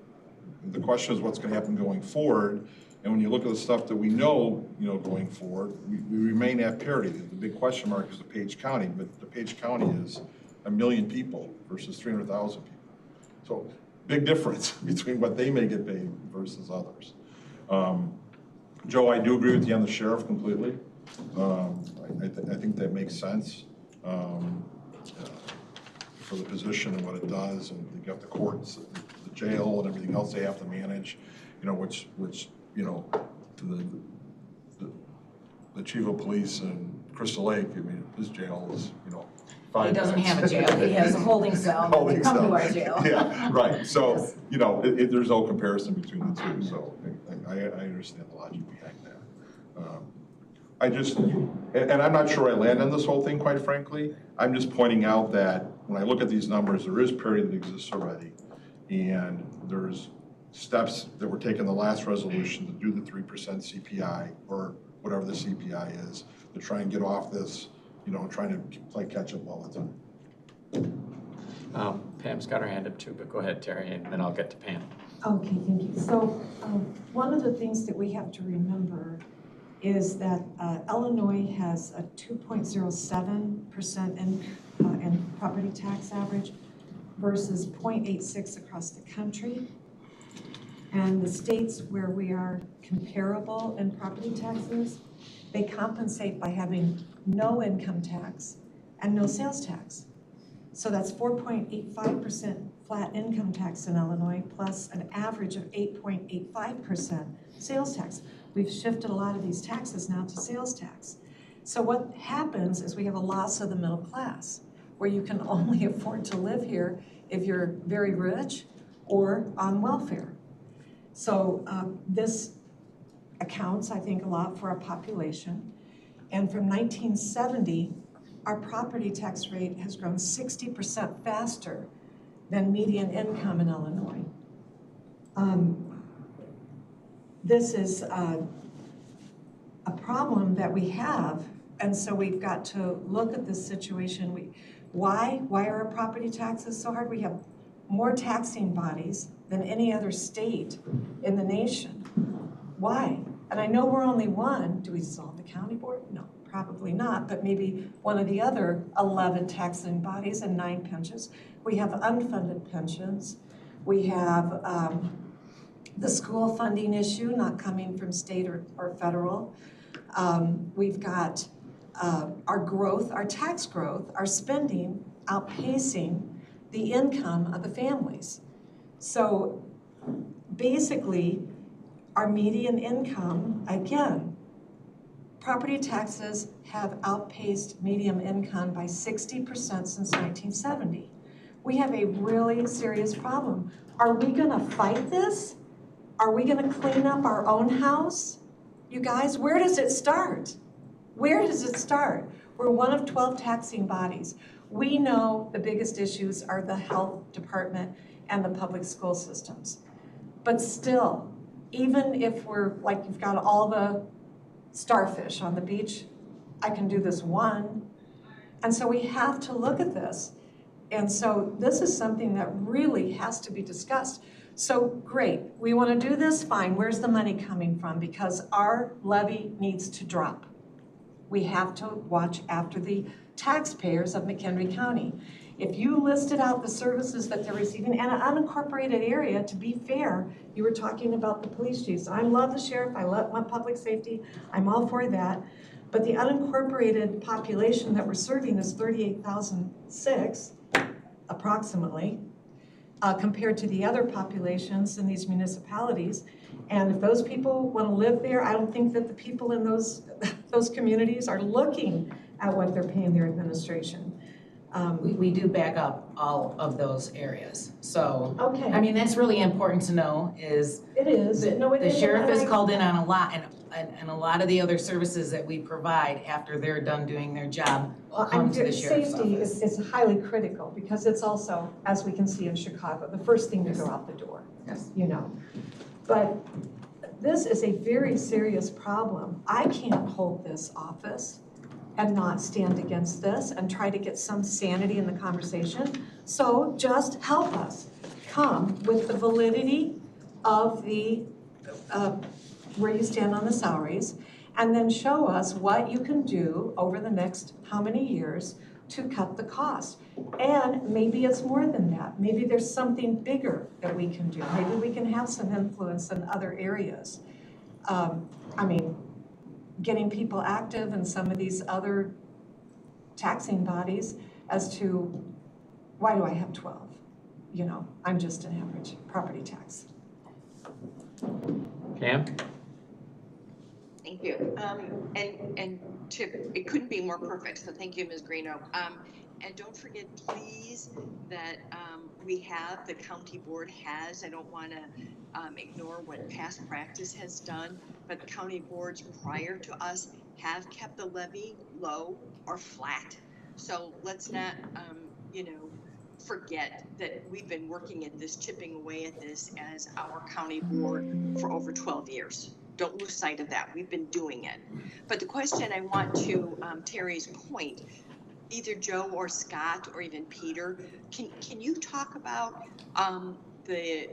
The question is what's going to happen going forward. And when you look at the stuff that we know, going forward, we remain at parity. The big question mark is DuPage County, but DuPage County is 1 million people versus 300,000 people. So big difference between what they may get paid versus others. Joe, I do agree with you on the sheriff completely. I think that makes sense for the position and what it does, and you got the courts, the jail, and everything else they have to manage. Which the chief of police in Crystal Lake, I mean, his jail is 5 He doesn't beds. have a jail, he has a holding cell, they come to our jail. Yeah, right, so, there's no comparison between the two, so I understand the logic behind that. I just, and I'm not sure I land on this whole thing, quite frankly. I'm just pointing out that when I look at these numbers, there is parity that exists already, and there's steps that were taken in the last resolution to do the 3% CPI, or whatever the CPI is, to try and get off this, trying to play catch up all the time. Pam's got her hand up too, but go ahead, Terry, and then I'll get to Pam. Okay, thank you. So one of the things that we have to remember is that Illinois has a 2.07% in property tax average versus 0.86 across the country. And the states where we are comparable in property taxes, they compensate by having no income tax and no sales tax. So that's 4.85% flat income tax in Illinois plus an average of 8.85% sales tax. We've shifted a lot of these taxes now to sales tax. So what happens is we have a loss of the middle class, where you can only afford to live here if you're very rich or on welfare. So this accounts, I think, a lot for our population. And from 1970, our property tax rate has grown 60% faster than median income in Illinois. This is a problem that we have, and so we've got to look at this situation. Why are our property taxes so hard? We have more taxing bodies than any other state in the nation. Why? And I know we're only one. Do we dissolve the county board? No, probably not, but maybe one of the other 11 taxing bodies and 9 pensions. We have unfunded pensions. We have the school funding issue not coming from state or federal. We've got our growth, our tax growth, our spending outpacing the income of the families. So basically, our median income, again, property taxes have outpaced median income by 60% since 1970. We have a really serious problem. Are we gonna fight this? Are we gonna clean up our own house? You guys, where does it start? Where does it start? We're one of 12 taxing bodies. We know the biggest issues are the health department and the public school systems. But still, even if we're like, you've got all the starfish on the beach, I can do this one. And so we have to look at this. And so this is something that really has to be discussed. So great, we want to do this, fine. Where's the money coming from? Because our levy needs to drop. We have to watch after the taxpayers of McHenry County. If you listed out the services that they're receiving, and an unincorporated area, to be fair, you were talking about the police chiefs. I love the sheriff, I love my public safety, I'm all for that. But the unincorporated population that we're serving is 38,006, approximately, compared to the other populations in these municipalities. And if those people want to live there, I don't think that the people in those communities are looking at what they're paying their administration. We do back up all of those areas. So, Okay. I mean, that's really important to know is It is. the sheriff is called in on a lot, and a lot of the other services that we provide after they're done doing their job come to the sheriff's Safety office. is highly critical because it's also, as we can see in Chicago, the first thing to go out the door. Yes. You know. But this is a very serious problem. I can't hold this office and not stand against this and try to get some sanity in the conversation. So just help us come with the validity of the, where you stand on the salaries, and then show us what you can do over the next how many years to cut the cost. And maybe it's more than that. Maybe there's something bigger that we can do. Maybe we can have some influence in other areas. I mean, getting people active in some of these other taxing bodies as to why do I have 12? You know, I'm just an average property tax. Pam? Thank you. And Chip, it couldn't be more perfect, so thank you, Ms. Greeno. And don't forget, please, that we have, the county board has, I don't want to ignore what past practice has done, but the county boards prior to us have kept the levy low or flat. So let's not, forget that we've been working at this, chipping away at this as our county board for over 12 years. don't lose sight of that. We've been doing it. But the question I want to, Terry's point, either Joe or Scott or even Peter, can you talk about the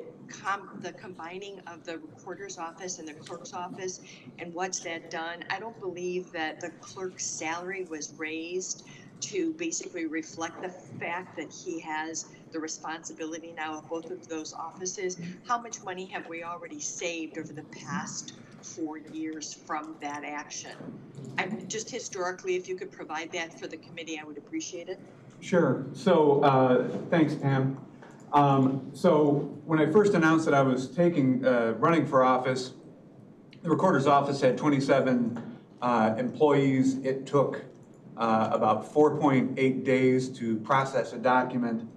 combining of the recorder's office and the clerk's office, and what's that done? I don't believe that the clerk's salary was raised to basically reflect the fact that he has the responsibility now of both of those offices. How much money have we already saved over the past 4 years from that action? Just historically, if you could provide that for the committee, I would appreciate it. Sure. So thanks, Pam. So when I first announced that I was running for office, the recorder's office had 27 employees. It took about 4.8 days to process a document.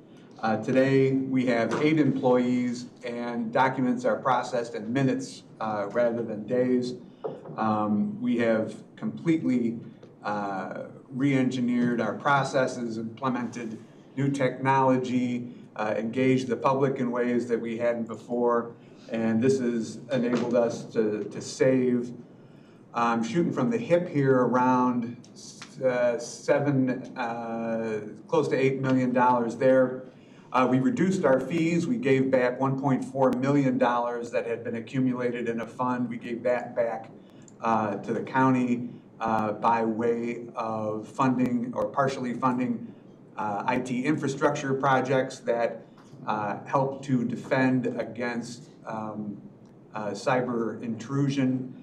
Today, we have 8 employees, and documents are processed in minutes rather than days. We have completely re-engineered our processes, implemented new technology, engaged the public in ways that we hadn't before, and this has enabled us to save, shooting from the hip here, around close to $8 million there. We reduced our fees. We gave back $1.4 million that had been accumulated in a fund. We gave that back to the county by way of funding or partially funding IT infrastructure projects that help to defend against cyber intrusion.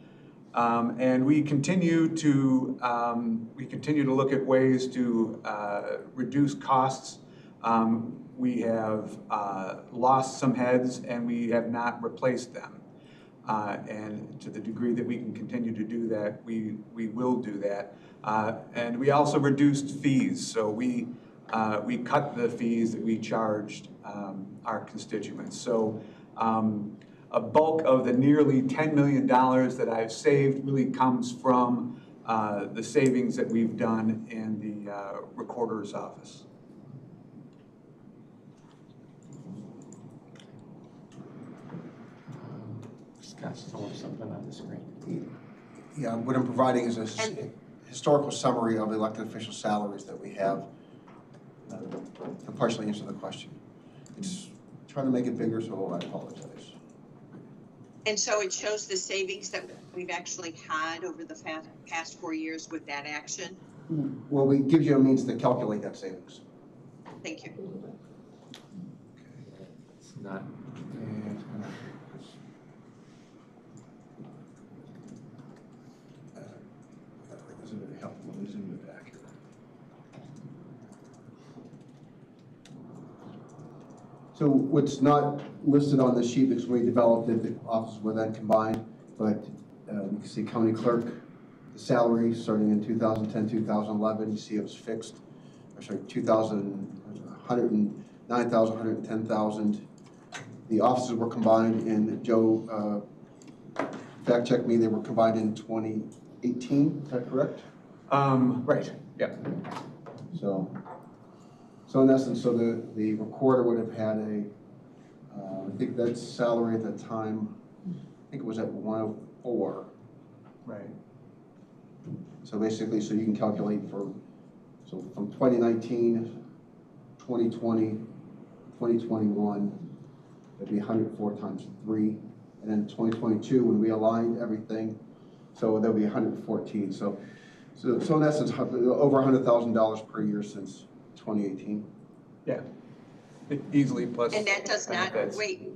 And we continue to look at ways to reduce costs. We have lost some heads, and we have not replaced them. And to the degree that we can continue to do that, we will do that. And we also reduced fees. So we cut the fees that we charged our constituents. So a bulk of the nearly $10 million that I've saved really comes from the savings that we've done in the recorder's office. Scott's throwing something on the screen. Yeah, what I'm providing is a historical summary of elected official salaries that we have to partially answer the question. It's trying to make it bigger, so I apologize. And so it shows the savings that we've actually had over the past 4 years with that action? Well, it gives you a means to calculate that savings. Thank you. It's not. So what's not listed on the sheet because we developed it, the offices were then combined, but you can see county clerk, the salary starting in 2010, 2011, you see it was fixed. Or sorry, 109,000, 110,000. The offices were combined in, Joe, fact check me, they were combined in 2018, is that correct? Right, yeah. So in essence, so the recorder would have had I think that salary at the time, I think it was at 104. Right. So basically, so you can calculate from 2019, 2020, 2021, it'd be 104 times 3. And then 2022, when we aligned everything, so there'll be 114. So in essence, over $100,000 per year since 2018. Yeah, easily plus. And that does not, benefits. wait,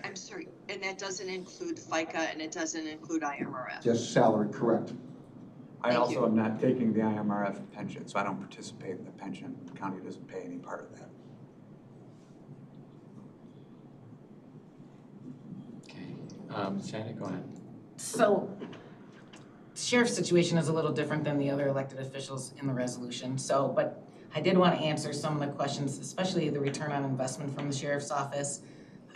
I'm sorry, and that doesn't include FICA and it doesn't include IMRF? Just salary, correct. I Thank also you. am not taking the IMRF pension, so I don't participate in the pension. The county doesn't pay any part of that. Okay, Shannon, go ahead. So sheriff's situation is a little different than the other elected officials in the resolution. So, but I did want to answer some of the questions, especially the return on investment from the sheriff's office.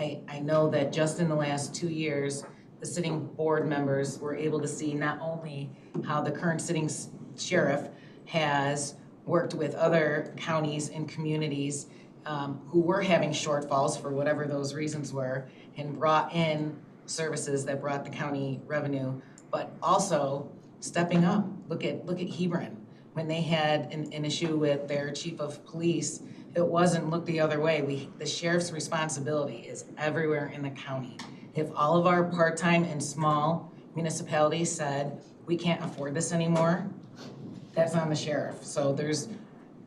I know that just in the last 2 years, the sitting board members were able to see not only how the current sitting sheriff has worked with other counties and communities who were having shortfalls for whatever those reasons were, and brought in services that brought the county revenue, but also stepping up. Look at Hebron. When they had an issue with their chief of police, it wasn't look the other way. The sheriff's responsibility is everywhere in the county. If all of our part-time and small municipalities said, we can't afford this anymore, that's on the sheriff. So there's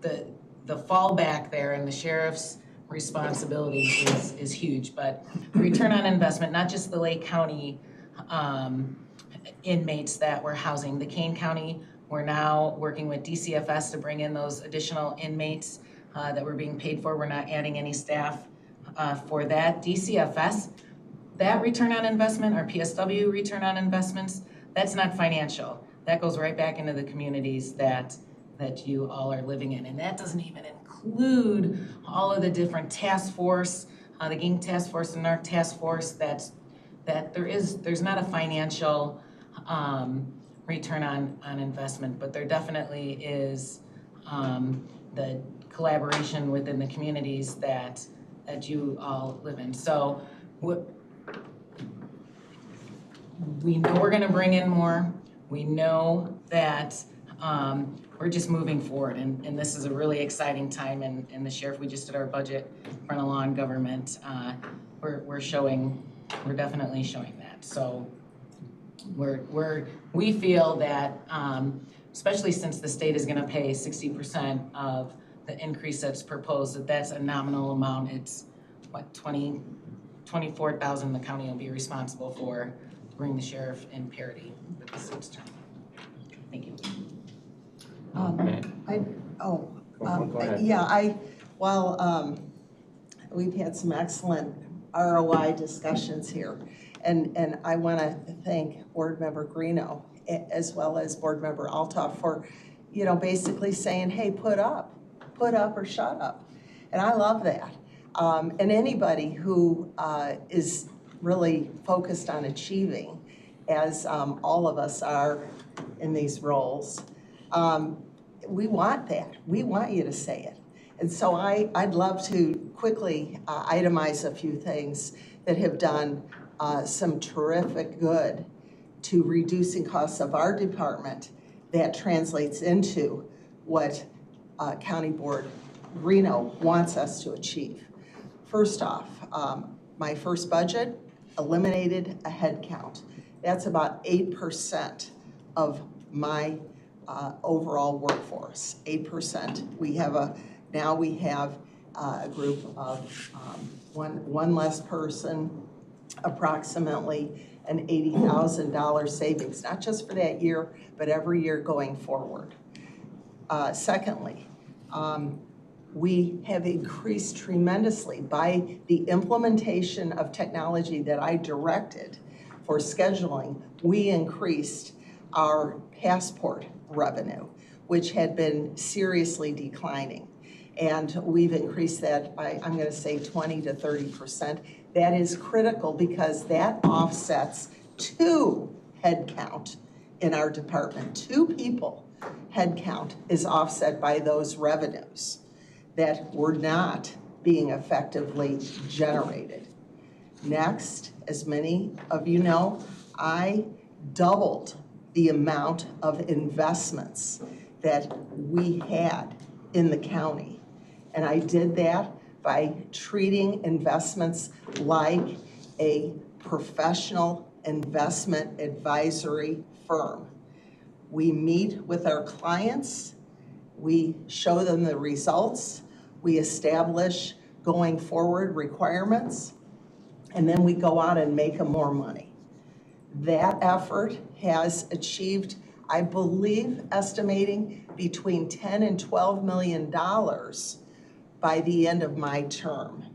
the fallback there, and the sheriff's responsibility is huge. But return on investment, not just the Lake County inmates that we're housing. The Kane County, we're now working with DCFS to bring in those additional inmates that we're being paid for. We're not adding any staff for that. DCFS, that return on investment, our PSW return on investments, that's not financial. That goes right back into the communities that you all are living in. And that doesn't even include all of the different task force, the gang task force and narc task force, that there's not a financial return on investment, but there definitely is the collaboration within the communities that you all live in. So we know we're gonna bring in more. We know that we're just moving forward, and this is a really exciting time. And the sheriff, we just did our budget front of law and government. We're definitely showing that. So we feel that, especially since the state is going to pay 60% of the increase that's proposed, that's a nominal amount. It's what, $24,000 the county will be responsible for to bring the sheriff in parity with the state's term. Thank you. We've had some excellent ROI discussions here, and I want to thank Board Member Greeno as well as Board Member Altoff for, basically saying, hey, put up or shut up, and I love that. And anybody who is really focused on achieving, as all of us are in these roles, we want that. We want you to say it. And so I'd love to quickly itemize a few things that have done some terrific good to reducing costs of our department that translates into what County Board Greeno wants us to achieve. First off, my first budget eliminated a head count. That's about 8% of my overall workforce, 8%. Now we have a group of one less person, approximately an $80,000 savings, not just for that year, but every year going forward. Secondly, we have increased tremendously by the implementation of technology that I directed for scheduling. We increased our passport revenue, which had been seriously declining. And we've increased that by, I'm going to say 20 to 30%. That is critical because that offsets 2 headcount in our department. 2 people headcount is offset by those revenues that were not being effectively generated. Next, as many of you know, I doubled the amount of investments that we had in the county. And I did that by treating investments like a professional investment advisory firm. We meet with our clients, we show them the results, we establish going forward requirements, and then we go out and make them more money. That effort has achieved, I believe, estimating between $10 and $12 million by the end of my term.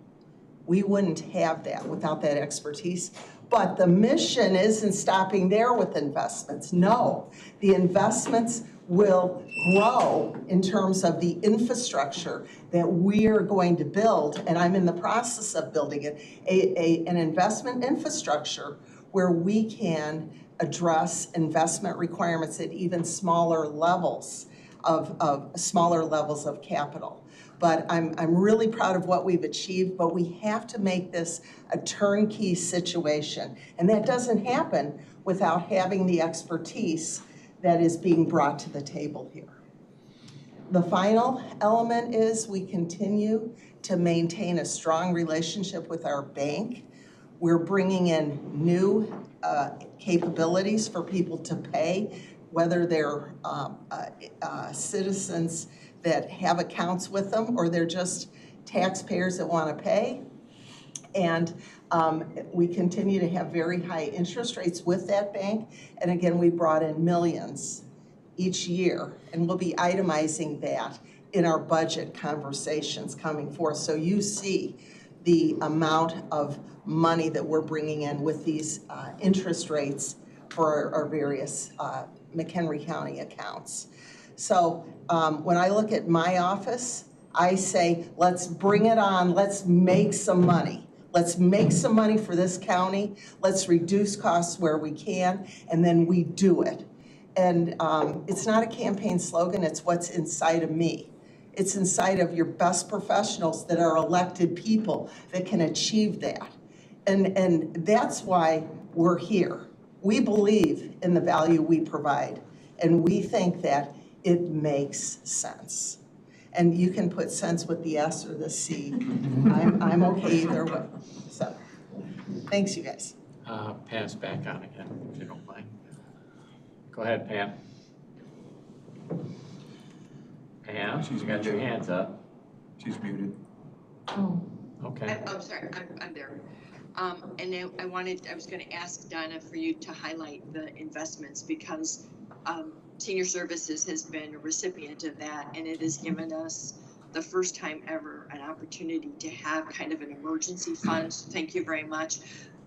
We wouldn't have that without that expertise. But the mission isn't stopping there with investments. No, the investments will grow in terms of the infrastructure that we're going to build, and I'm in the process of building it, an investment infrastructure where we can address investment requirements at even smaller levels of capital. but I'm really proud of what we've achieved, but we have to make this a turnkey situation. And that doesn't happen without having the expertise that is being brought to the table here. The final element is we continue to maintain a strong relationship with our bank. We're bringing in new capabilities for people to pay, whether they're citizens that have accounts with them or they're just taxpayers that want to pay. And we continue to have very high interest rates with that bank. And again, we brought in millions each year, and we'll be itemizing that in our budget conversations coming forth. So you see the amount of money that we're bringing in with these interest rates for our various McHenry County accounts. So when I look at my office, I say, let's bring it on, let's make some money. Let's make some money for this county, let's reduce costs where we can, and then we do it. And it's not a campaign slogan, it's what's inside of me. It's inside of your best professionals that are elected people that can achieve that. And that's why we're here. We believe in the value we provide, and we think that it makes sense. And you can put sense with the S or the C. I'm okay either way. So, thanks you guys. Pam's back on again, if you don't mind. Go ahead, Pam. Pam, you got your hands up. She's muted. Oh. Okay. I'm sorry, I'm there. And then I was gonna ask Donna for you to highlight the investments because Senior Services has been a recipient of that, and it has given us the first time ever an opportunity to have kind of an emergency fund. So thank you very much.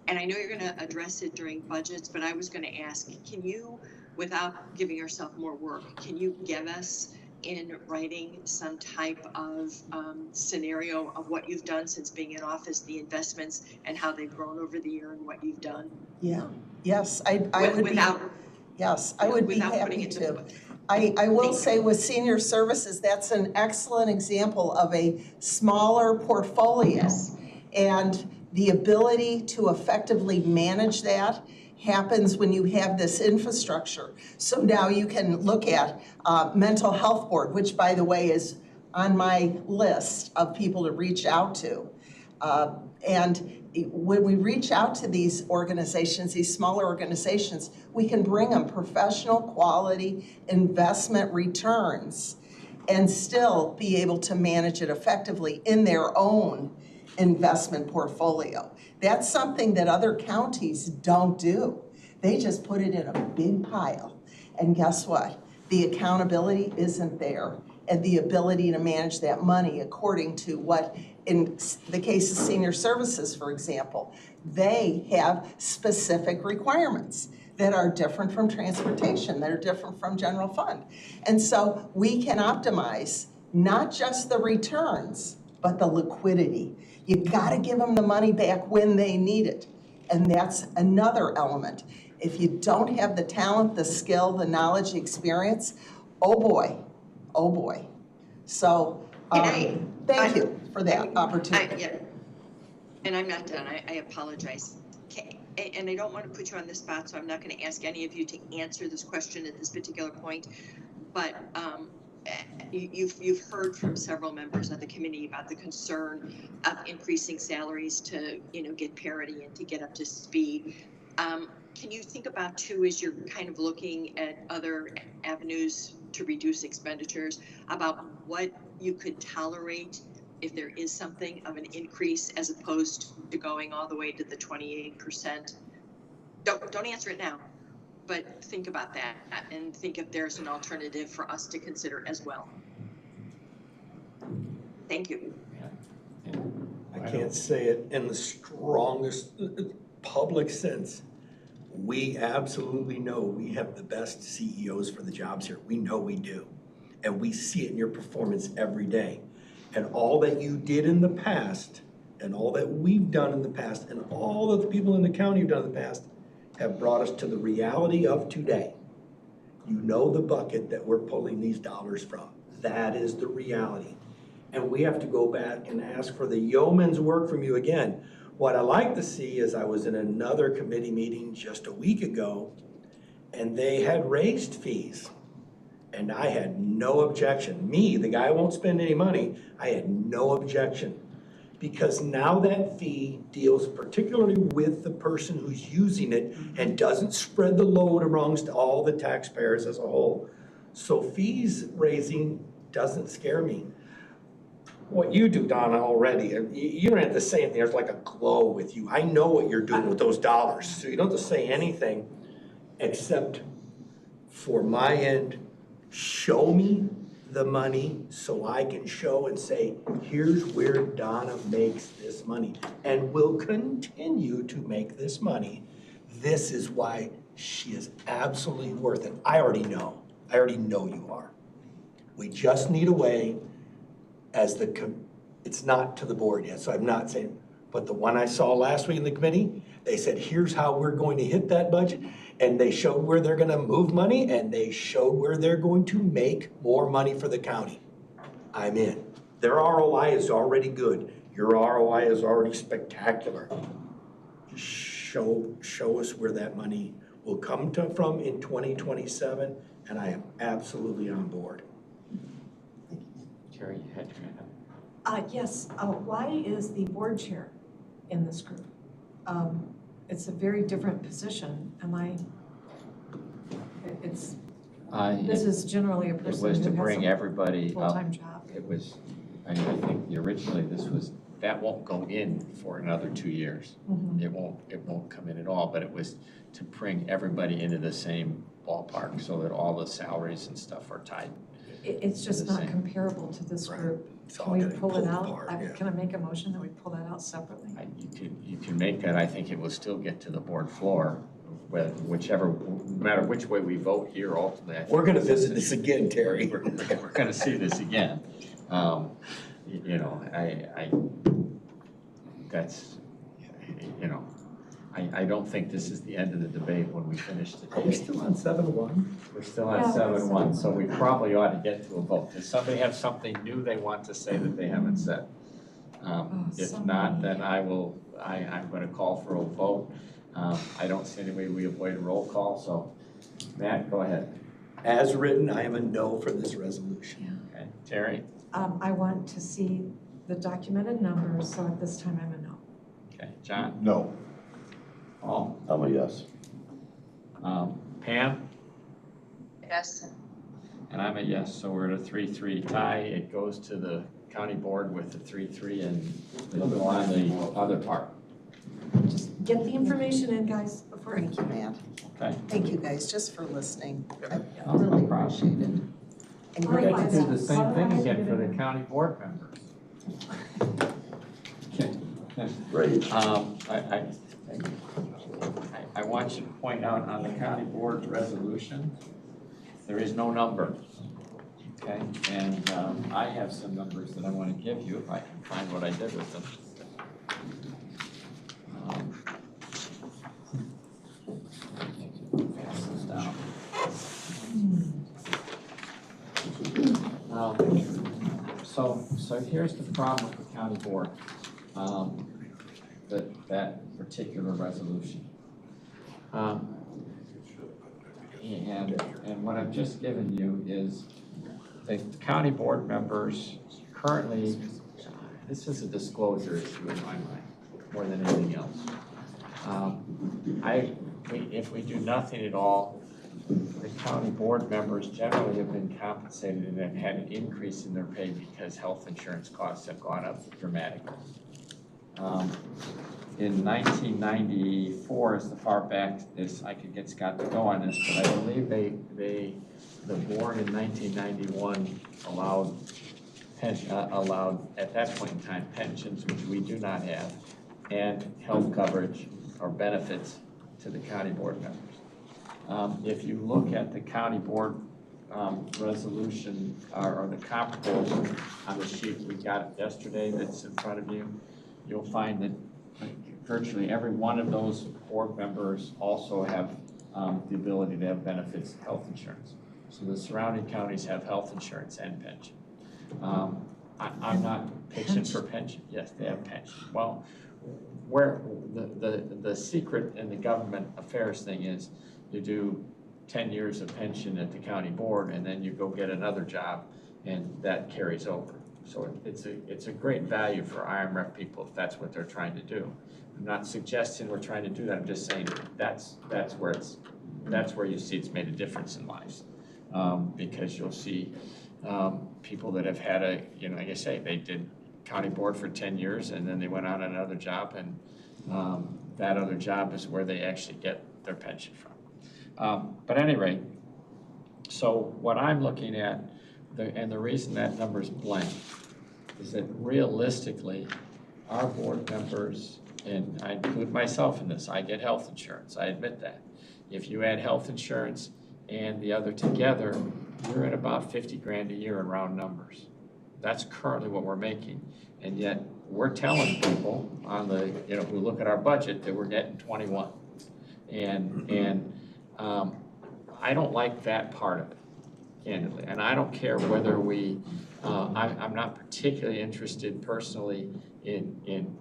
And I know you're gonna address it during budgets, but I was gonna ask, can you, without giving yourself more work, can you give us in writing some type of scenario of what you've done since being in office, the investments and how they've grown over the year and what you've done? Yeah, yes, I would Without, be, yes, I would be without putting happy it to. I will say with Senior Services, that's an excellent example of a smaller portfolio. Yes. And the ability to effectively manage that happens when you have this infrastructure. So now you can look at mental health board, which by the way is on my list of people to reach out to. And when we reach out to these organizations, these smaller organizations, we can bring them professional quality investment returns and still be able to manage it effectively in their own investment portfolio. That's something that other counties don't do. They just put it in a big pile. And guess what? The accountability isn't there, and the ability to manage that money according to what, in the case of Senior Services, for example, they have specific requirements that are different from transportation, that are different from general fund. And so we can optimize not just the returns, but the liquidity. You gotta give them the money back when they need it. And that's another element. If you don't have the talent, the skill, the knowledge, the experience, oh boy. So, thank you for that opportunity. Yeah. And I'm not done, I apologize. And I don't want to put you on the spot, so I'm not going to ask any of you to answer this question at this particular point. But you've heard from several members of the committee about the concern of increasing salaries to get parity and to get up to speed. Can you think about too, as you're kind of looking at other avenues to reduce expenditures, about what you could tolerate if there is something of an increase as opposed to going all the way to the 28%? Don't answer it now, but think about that and think if there's an alternative for us to consider as well. Thank you. I can't say it in the strongest public sense. We absolutely know we have the best CEOs for the jobs here. We know we do. And we see it in your performance every day. And all that you did in the past, and all that we've done in the past, and all that the people in the county have done in the past, have brought us to the reality of today. You know the bucket that we're pulling these dollars from. That is the reality. and we have to go back and ask for the yeoman's work from you again. What I like to see is I was in another committee meeting just a week ago, and they had raised fees. And I had no objection. Me, the guy who won't spend any money, I had no objection. Because now that fee deals particularly with the person who's using it and doesn't spread the load amongst all the taxpayers as a whole. So fees raising doesn't scare me. What you do, Donna, already, you don't have to say anything, there's like a glow with you. I know what you're doing with those dollars, so you don't have to say anything except for my end, show me the money so I can show and say, here's where Donna makes this money and will continue to make this money. This is why she is absolutely worth it. I already know you are. We just need a way as it's not to the board yet, so I'm not saying, but the one I saw last week in the committee, they said, here's how we're going to hit that budget. And they showed where they're gonna move money, and they showed where they're going to make more money for the county. I'm in. Their ROI is already good. Your ROI is already spectacular. Just show us where that money will come from in 2027, and I am absolutely on board. Terry, you had your hand up. Yes, why is the board chair in this group? It's a very different position. This is generally a person who has It was to bring a everybody up. full-time job. It was, I think originally that won't go in for another 2 years. It won't come in at all, but it was to bring everybody into the same ballpark so that all the salaries and stuff are tied. It's just not comparable to this group. Can we pull it out? Can I make a motion that we pull that out separately? You can make that. I think it will still get to the board floor, no matter which way we vote here ultimately. I think We're gonna visit this again, Terry. We're gonna see this again. I don't think this is the end of the debate when we finish today. Are we still on 7-1? We're still on 7-1, so we probably ought to get to a vote. Does somebody have something new they want to say that they haven't said? If not, then I'm gonna call for a vote. I don't see any way we avoid a roll call, so Matt, go ahead. As written, I am a no for this resolution. Okay, Terry? I want to see the documented numbers, so at this time I'm a no. Okay, John? No. Paul? I'm a yes. Pam? Yes. And I'm a yes, so we're at a 3-3 tie. It goes to the county board with the 3-3 and it'll go on the other part. Just get the information in, guys, before. Thank you, Matt. Okay. Thank you, guys, just for listening. I No really problem. appreciate it. And We great get to to do the same thing again for the county board members. Great. I want you to point out on the county board resolution, there is no number. Okay, and I have some numbers that I want to give you if I can find what I did with them. Pass this down. So here's the problem with the county board, that particular resolution. And what I've just given you is the county board members currently, this is a disclosure issue in my mind, more than anything else. If we do nothing at all, the county board members generally have been compensated and have had an increase in their pay because health insurance costs have gone up dramatically. In 1994, as far back as I could get Scott to go on this, but I believe the board in 1991 allowed at that point in time pensions, which we do not have, and health coverage or benefits to the county board members. If you look at the county board resolution or the comparables on the sheet we got yesterday that's in front of you, you'll find that virtually every one of those board members also have the ability to have benefits of health insurance. So the surrounding counties have health insurance and pension. I'm not pitching for pension, yes, they have pension. Well, where, the secret in the government affairs thing is, you do 10 years of pension at the county board, and then you go get another job, and that carries over. So it's a great value for IMRF people if that's what they're trying to do. I'm not suggesting we're trying to do that, I'm just saying that's where you see it's made a difference in lives. Because you'll see people that have had like I say, they did county board for 10 years and then they went on another job, and that other job is where they actually get their pension from. But at any rate, so what I'm looking at, and the reason that number's blank, is that realistically, our board members, and I include myself in this, I get health insurance, I admit that. If you add health insurance and the other together, you're at about 50 grand a year in round numbers. That's currently what we're making. And yet we're telling people on the, who look at our budget that we're getting 21. And I don't like that part of it, candidly. And I don't care whether I'm not particularly interested personally in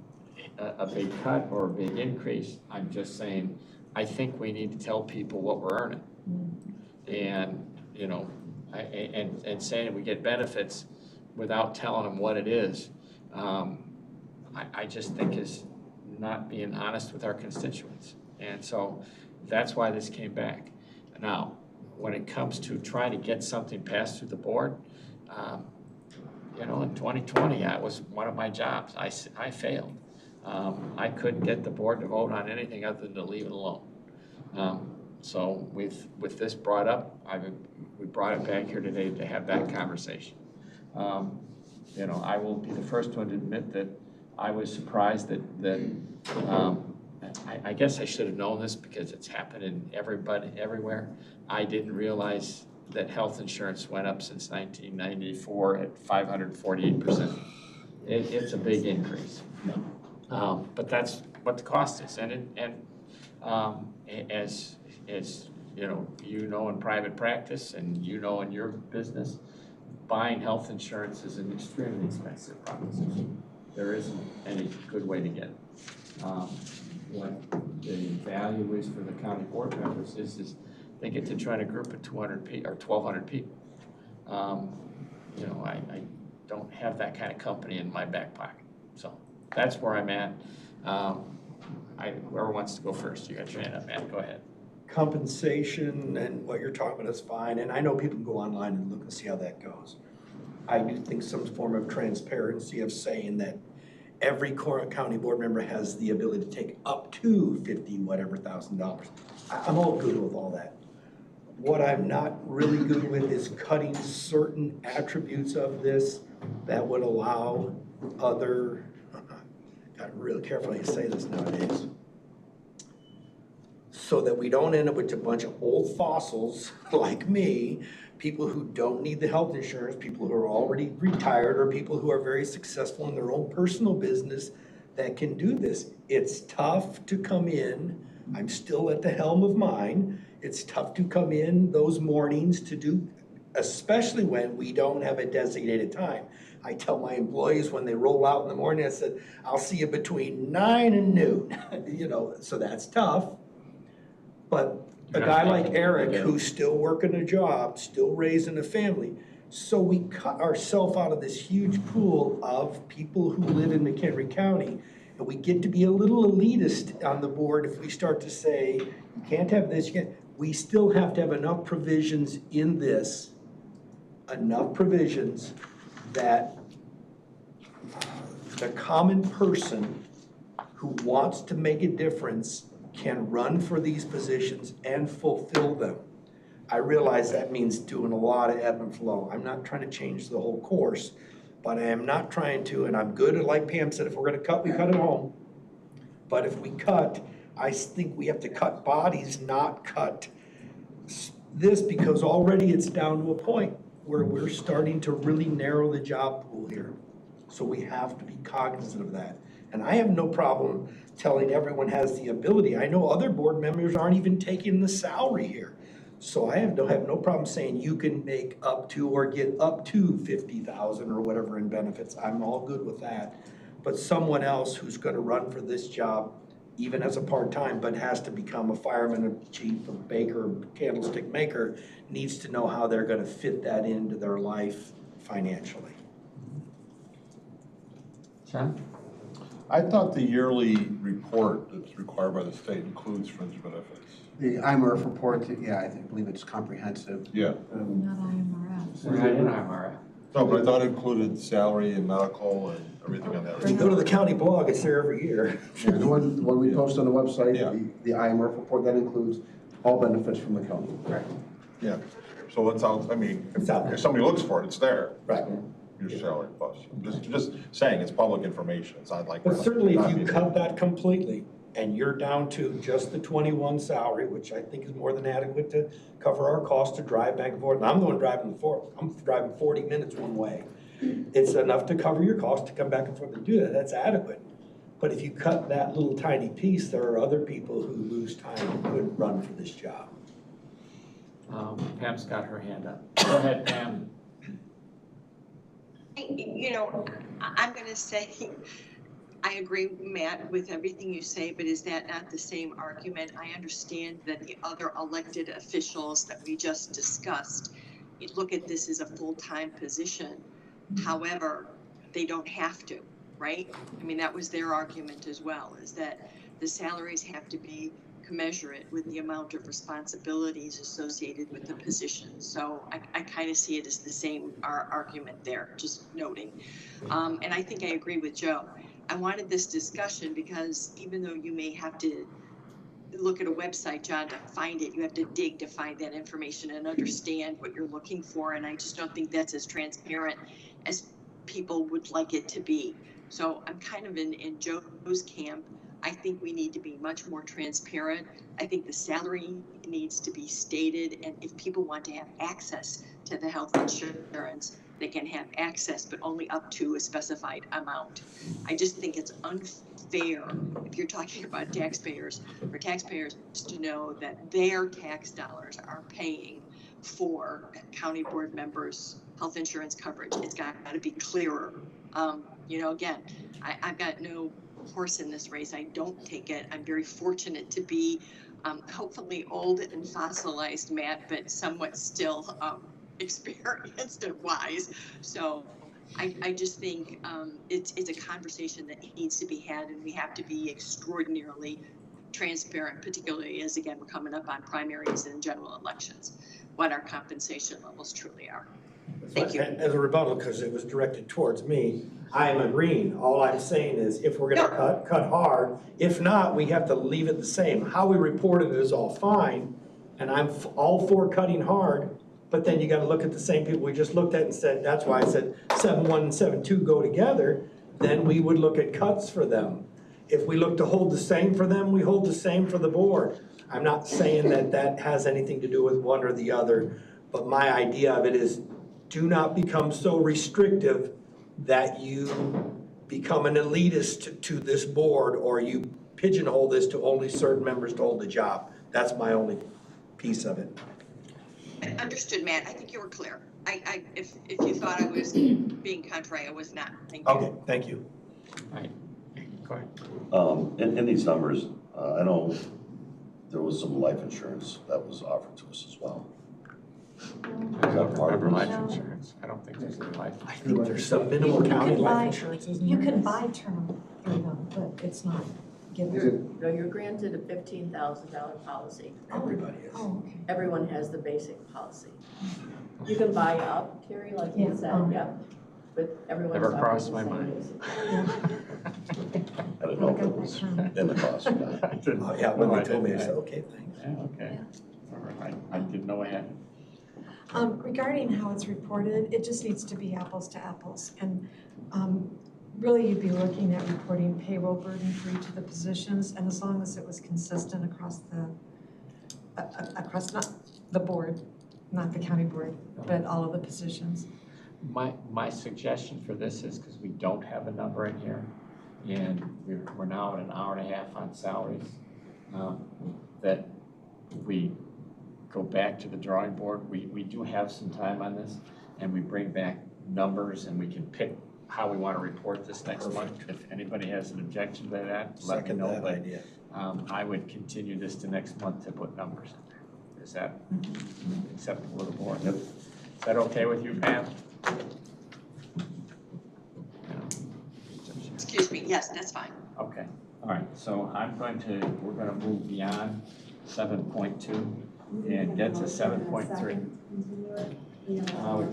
a big cut or a big increase. I'm just saying, I think we need to tell people what we're earning. And, and saying that we get benefits without telling them what it is, I just think is not being honest with our constituents. And so that's why this came back. Now, when it comes to trying to get something passed through the board, in 2020, that was one of my jobs. I failed. I couldn't get the board to vote on anything other than to leave it alone. So with this brought up, we brought it back here today to have that conversation. I will be the first one to admit that I was surprised that I guess I should have known this because it's happening everywhere. I didn't realize that health insurance went up since 1994 at 548%. It's a big increase. But that's what the cost is. And as in private practice and in your business, buying health insurance is an extremely expensive proposition. There isn't any good way to get it. What the value is for the county board members is they get to try to group of 200 people or 1,200 people. I don't have that kind of company in my back pocket. So that's where I'm at. Whoever wants to go first, you got your hand up, Matt, go ahead. Compensation and what you're talking about is fine, and I know people can go online and look and see how that goes. I do think some form of transparency of saying that every county board member has the ability to take up to $50,000. I'm all good with all that. What I'm not really good with is cutting certain attributes of this that would allow other, got really careful how you say this nowadays, so that we don't end up with a bunch of old fossils like me, people who don't need the health insurance, people who are already retired, or people who are very successful in their own personal business that can do this. It's tough to come in. I'm still at the helm of mine. It's tough to come in those mornings to do, especially when we don't have a designated time. I tell my employees when they roll out in the morning, I said, I'll see you between 9 and noon, so that's tough. But a guy like Eric, who's still working a job, still raising a family, so we cut ourselves out of this huge pool of people who live in McHenry County, and we get to be a little elitist on the board if we start to say, you can't have this, you can't. We still have to have enough provisions in this, enough provisions that the common person who wants to make a difference can run for these positions and fulfill them. I realize that means doing a lot of ebb and flow. I'm not trying to change the whole course, but I am not trying to, and I'm good at, like Pam said, if we're gonna cut, we cut at home. But if we cut, I think we have to cut bodies, not cut this, because already it's down to a point where we're starting to really narrow the job pool here. So we have to be cognizant of that. And I have no problem telling everyone has the ability. I know other board members aren't even taking the salary here. So I have no problem saying you can make up to or get up to 50,000 or whatever in benefits. I'm all good with that. But someone else who's gonna run for this job, even as a part-time, but has to become a fireman, a chief, a baker, candlestick maker, needs to know how they're gonna fit that into their life financially. John? I thought the yearly report that's required by the state includes fringe benefits. The IMRF report, yeah, I believe it's comprehensive. Yeah. Not IMRF. We're not in IMRF. No, but I thought it included salary and medical and everything on that. If you go to the county blog, it's there every year. Yeah, the one we post on the website, Yeah. the IMRF report, that includes all benefits from the county. Right. Yeah, so it's out, I mean, It's out there. if somebody looks for it, it's there, Right. your salary plus. Just saying, it's public information, it's not like. But certainly if not you being- cut that completely and you're down to just the 21 salary, which I think is more than adequate to cover our cost to drive back and forth. And I'm the one driving I'm driving 40 minutes one way. It's enough to cover your cost to come back and forth and do that. That's adequate. But if you cut that little tiny piece, there are other people who lose time and couldn't run for this job. Pam's got her hand up. Go ahead, Pam. You know, I'm gonna say, I agree, Matt, with everything you say, but is that not the same argument? I understand that the other elected officials that we just discussed, you look at this as a full-time position. However, they don't have to, right? I mean, that was their argument as well, is that the salaries have to be commensurate with the amount of responsibilities associated with the position. So I kind of see it as the same argument there, just noting. And I think I agree with Joe. I wanted this discussion because even though you may have to look at a website, John, to find it, you have to dig to find that information and understand what you're looking for. And I just don't think that's as transparent as people would like it to be. So I'm kind of in Joe's camp. I think we need to be much more transparent. I think the salary needs to be stated, and if people want to have access to the health insurance, they can have access, but only up to a specified amount. I just think it's unfair if you're talking about taxpayers, for taxpayers to know that their tax dollars are paying for county board members' health insurance coverage. It's got to be clearer. You know, again, I've got no horse in this race. I don't take it. I'm very fortunate to be hopefully old and fossilized, Matt, but somewhat still experienced and wise. So I just think it's a conversation that needs to be had, and we have to be extraordinarily transparent, particularly as, again, we're coming up on primaries and general elections, what our compensation levels truly are. Thank you. As a rebuttal, because it was directed towards me, I am agreeing. All I'm saying is if we're gonna cut hard. If not, we have to leave it the same. How we report it is all fine, and I'm all for cutting hard, but then you gotta look at the same people we just looked at and said, that's why I said 7-1 and 7-2 go together, then we would look at cuts for them. If we look to hold the same for them, we hold the same for the board. I'm not saying that that has anything to do with one or the other, but my idea of it is do not become so restrictive that you become an elitist to this board, or you pigeonhole this to only certain members to hold the job. That's my only piece of it. Understood, Matt. I think you were clear. If you thought I was being contrary, I was not. Thank you. Okay, thank you. All right, go ahead. In these numbers, I know there was some life insurance that was offered to us as well. I don't remember life insurance. I don't think there's any life. I think there's some minimal county life insurance, isn't You there? can buy term, but it's not given. No, you're granted a $15,000 policy. Everybody is. Oh, okay. Everyone has the basic policy. You can buy up, Terry, like you said, yeah, but everyone's Never offered crossed the my same mind. basic. I don't know if it was in the cost or not. Oh, yeah, when they told me, I said, okay, thanks. Yeah, okay. All right, I didn't know what happened. Regarding how it's reported, it just needs to be apples to apples. And really, you'd be looking at reporting payroll burden for each of the positions, and as long as it was consistent across not the board, not the county board, but all of the positions. My suggestion for this is, because we don't have a number in here, and we're now at an hour and a half on salaries, that we go back to the drawing board. We do have some time on this, and we bring back numbers, and we can pick how we want to report this next month. If anybody has an objection to that, let me Second know. that But idea. I would continue this to next month to put numbers in there. Is that acceptable to the board? Yep. Is that okay with you, Pam? Excuse me, yes, that's fine. Okay, all right, so we're gonna move beyond 7.2 and get to 7.3. We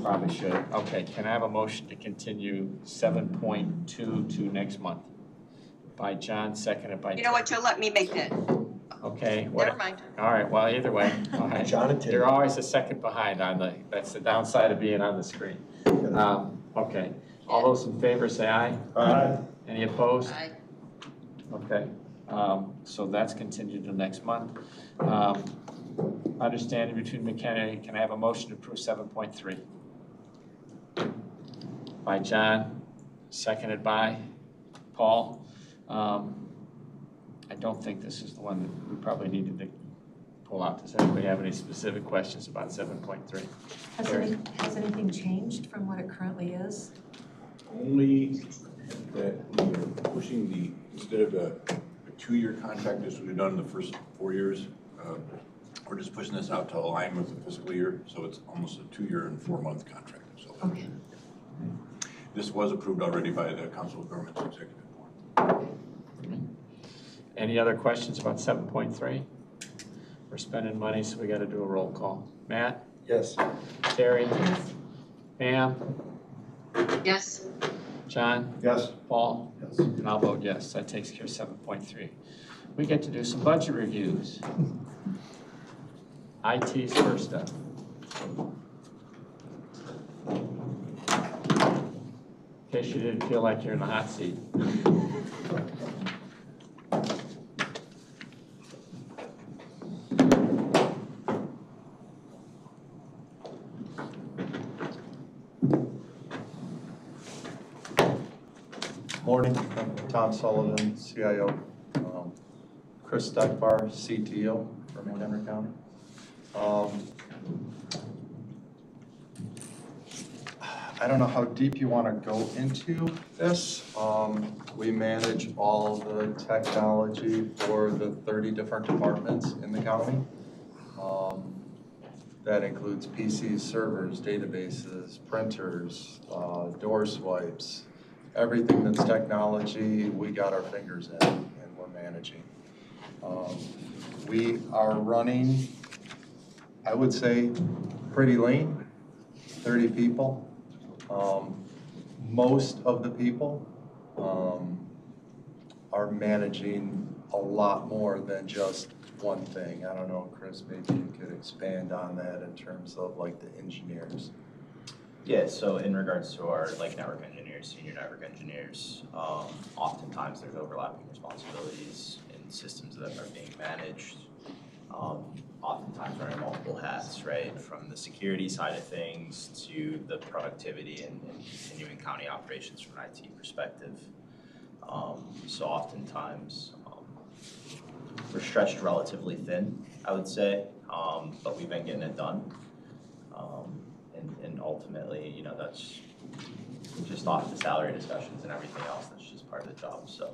probably should. Okay, can I have a motion to continue 7.2 to next month? By John, seconded by. You know what, you'll let me make that. Okay. Never mind. All right, well, either way, all right. Jonathan. You're always a second behind that's the downside of being on the screen. Okay, all those in favor say aye. Aye. Any opposed? Aye. Okay, so that's continued to next month. Understanding between McHenry, can I have a motion to approve 7.3? By John, seconded by Paul. I don't think this is the one that we probably needed to pull out. Does anybody have any specific questions about 7.3? Has anything changed from what it currently is? Only that we're pushing instead of a 2-year contract, as we've done the first 4 years, we're just pushing this out to align with the fiscal year, so it's almost a 2-year and 4-month contract. So Okay. this was approved already by the Council of Governments Executive Board. Any other questions about 7.3? We're spending money, so we got to do a roll call. Matt? Yes. Terry? Pam? Yes, John? Yes. Paul? Yes. And I'll vote yes. That takes care of 7.3. We get to do some budget reviews. IT's first up. In case you didn't feel like you're in the hot seat. Morning, I'm Tom Sullivan, CIO. Chris Steckbar, CTO for McHenry County. I don't know how deep you want to go into this. We manage all the technology for the 30 different departments in the county. That includes PCs, servers, databases, printers, door swipes, everything that's technology, we got our fingers in and we're managing. We are running, I would say, pretty lean, 30 people. Most of the people are managing a lot more than just one thing. I don't know, Chris, maybe you could expand on that in terms of like the engineers. Yeah, so in regards to our network engineers, senior network engineers, oftentimes there's overlapping responsibilities in systems that are being managed. Oftentimes wearing multiple hats, right? From the security side of things to the productivity and continuing county operations from an IT perspective. So oftentimes we're stretched relatively thin, I would say, but we've been getting it done. And ultimately, you know, that's just off the salary discussions and everything else. That's just part of the job, so.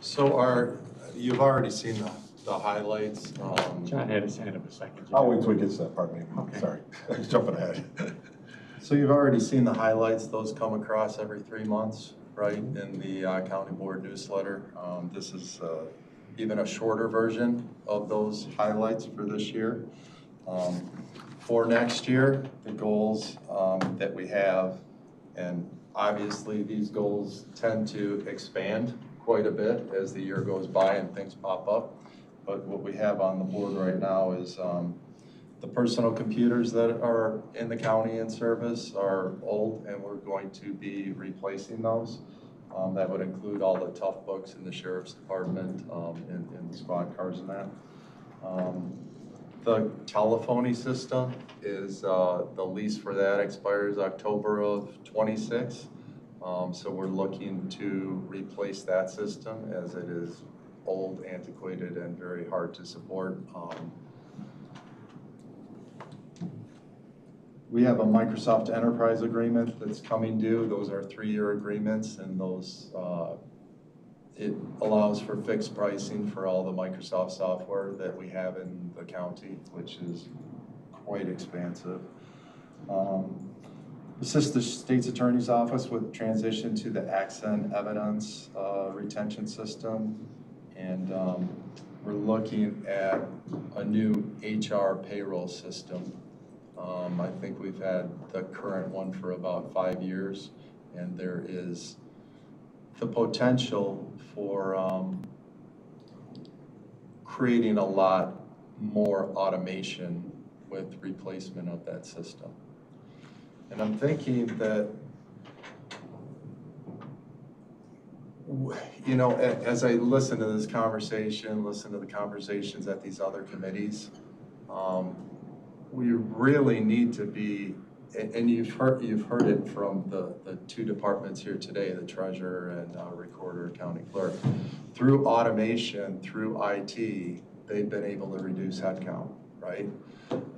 So you've already seen the highlights. John had his hand up a second. I'll wait till we get to that part, maybe. Okay. Sorry, I was jumping ahead. So you've already seen the highlights. Those come across every 3 months, right, in the county board newsletter. This is even a shorter version of those highlights for this year. For next year, the goals that we have, and obviously these goals tend to expand quite a bit as the year goes by and things pop up. But what we have on the board right now is the personal computers that are in the county in service are old, and we're going to be replacing those. That would include all the tough books in the sheriff's department and the squad cars and that. The telephony system is, the lease for that expires October of '26. So we're looking to replace that system as it is old, antiquated, and very hard to support. We have a Microsoft Enterprise agreement that's coming due. Those are 3-year agreements, and those it allows for fixed pricing for all the Microsoft software that we have in the county, which is quite expansive. Assist the state's attorney's office with transition to the Accent evidence retention system, and we're looking at a new HR payroll system. I think we've had the current one for about 5 years, and there is the potential for creating a lot more automation with replacement of that system. And I'm thinking that, you know, as I listen to this conversation, listen to the conversations at these other committees, we really need to be, and you've heard it from the 2 departments here today, the treasurer and recorder, county clerk. Through automation, through IT, they've been able to reduce headcount, right?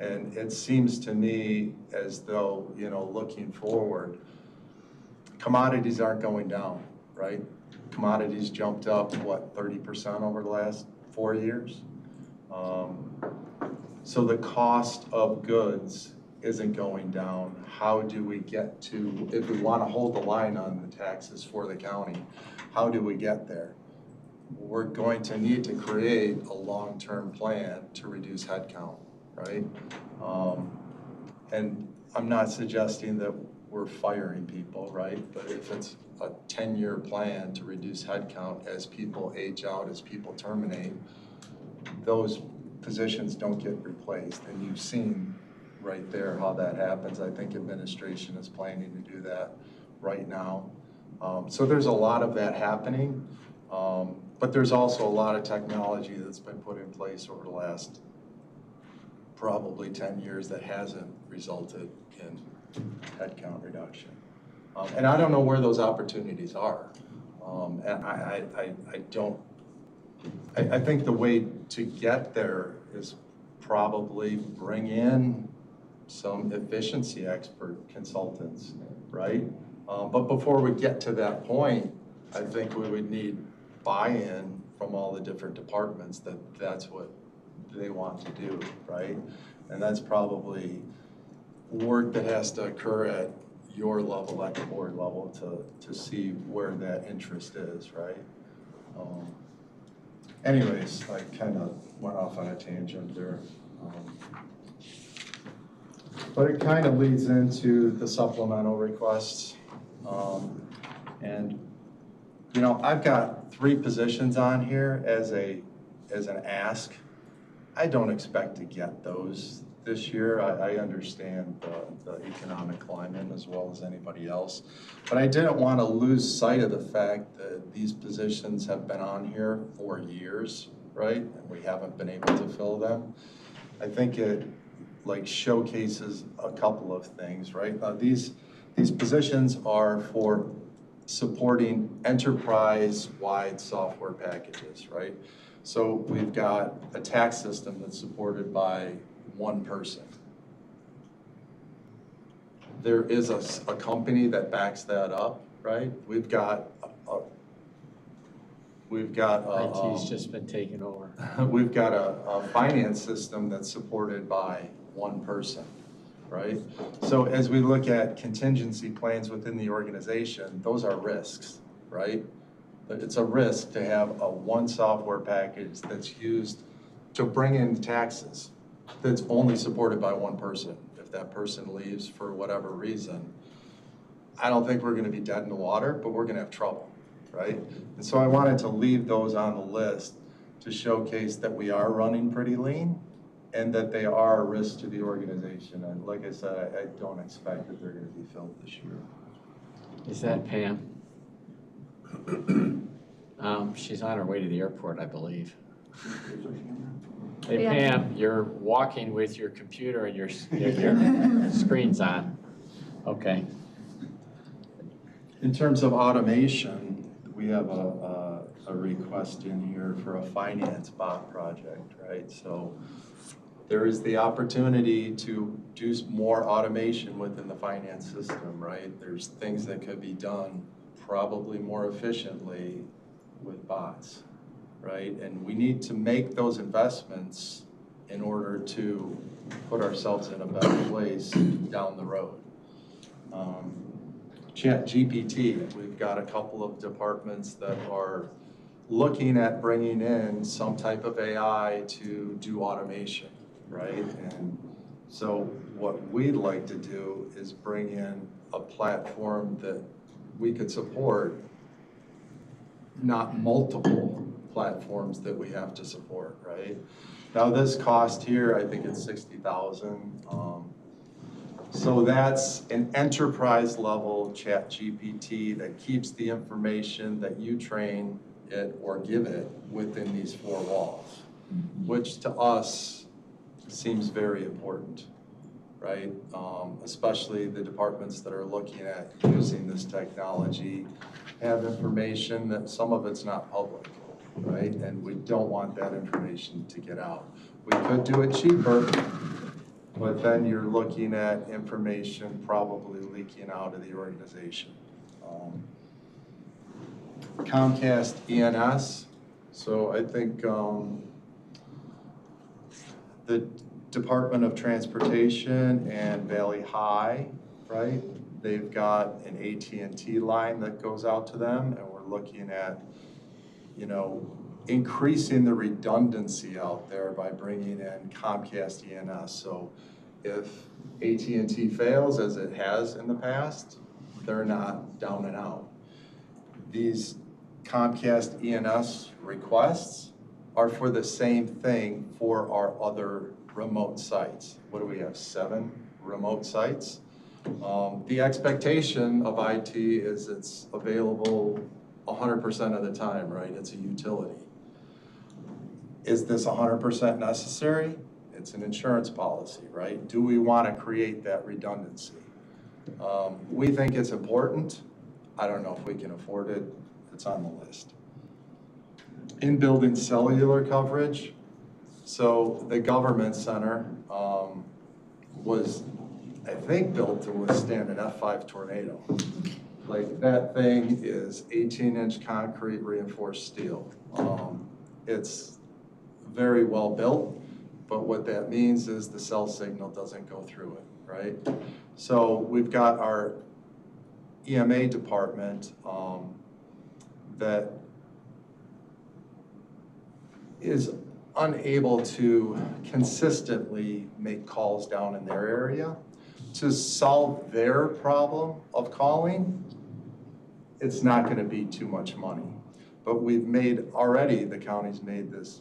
And it seems to me as though, you know, looking forward, commodities aren't going down, right? Commodities jumped up, what, 30% over the last 4 years? So the cost of goods isn't going down. How do we get to, if we want to hold the line on the taxes for the county, how do we get there? We're going to need to create a long-term plan to reduce headcount, right? And I'm not suggesting that we're firing people, right? But if it's a 10-year plan to reduce headcount as people age out, as people terminate, those positions don't get replaced. And you've seen right there how that happens. I think administration is planning to do that right now. So there's a lot of that happening, but there's also a lot of technology that's been put in place over the last probably 10 years that hasn't resulted in headcount reduction. And I don't know where those opportunities are. And I think the way to get there is probably bring in some efficiency expert consultants, right? But before we get to that point, I think we would need buy-in from all the different departments that that's what they want to do, right? And that's probably work that has to occur at your level, at the board level, to see where that interest is, right? Anyways, I kind of went off on a tangent there. But it kind of leads into the supplemental requests. And, you know, I've got 3 positions on here as an ask. I don't expect to get those this year. I understand the economic climate as well as anybody else. But I didn't want to lose sight of the fact that these positions have been on here for years, right? And we haven't been able to fill them. I think it like showcases a couple of things, right? These positions are for supporting enterprise-wide software packages, right? So we've got a tax system that's supported by one person. There is a company that backs that up, right? We've got IT's just been taken over. We've got a finance system that's supported by one person, right? So as we look at contingency plans within the organization, those are risks, right? But it's a risk to have a one software package that's used to bring in taxes that's only supported by one person. If that person leaves for whatever reason, I don't think we're gonna be dead in the water, but we're gonna have trouble, right? And so I wanted to leave those on the list to showcase that we are running pretty lean and that they are a risk to the organization. And like I said, I don't expect that they're gonna be filled this year. Is that Pam? She's on her way to the airport, I believe. Hey Pam, you're walking with your computer and your screen's on. Okay. In terms of automation, we have a a request in here for a finance bot project, right? So there is the opportunity to do more automation within the finance system, right? There's things that could be done probably more efficiently with bots, right? And we need to make those investments in order to put ourselves in a better place down the road. ChatGPT, we've got a couple of departments that are looking at bringing in some type of AI to do automation, right? And so what we'd like to do is bring in a platform that we could support, not multiple platforms that we have to support, right? Now this cost here, I think it's $60,000. So that's an enterprise level ChatGPT that keeps the information that you train it or give it within these four walls, which to us seems very important, right? Especially the departments that are looking at using this technology have information that some of it's not public, right? And we don't want that information to get out. We could do it cheaper, but then you're looking at information probably leaking out of the organization. Comcast ENS, so I think the Department of Transportation and Valley High, right? They've got an AT&T line that goes out to them, and we're looking at, you know, increasing the redundancy out there by bringing in Comcast ENS. So if AT&T fails, as it has in the past, they're not down and out. These Comcast ENS requests are for the same thing for our other remote sites. What do we have, 7 remote sites? The expectation of IT is it's available 100% of the time, right? It's a utility. Is this 100% necessary? It's an insurance policy, right? Do we want to create that redundancy? We think it's important. I don't know if we can afford it. It's on the list. In-building cellular coverage. So the government center was, I think, built to withstand an F5 tornado. Like, that thing is 18-inch concrete reinforced steel. It's very well built, but what that means is the cell signal doesn't go through it, right? So we've got our EMA department that is unable to consistently make calls down in their area. To solve their problem of calling, it's not going to be too much money. But we've made already, the county's made this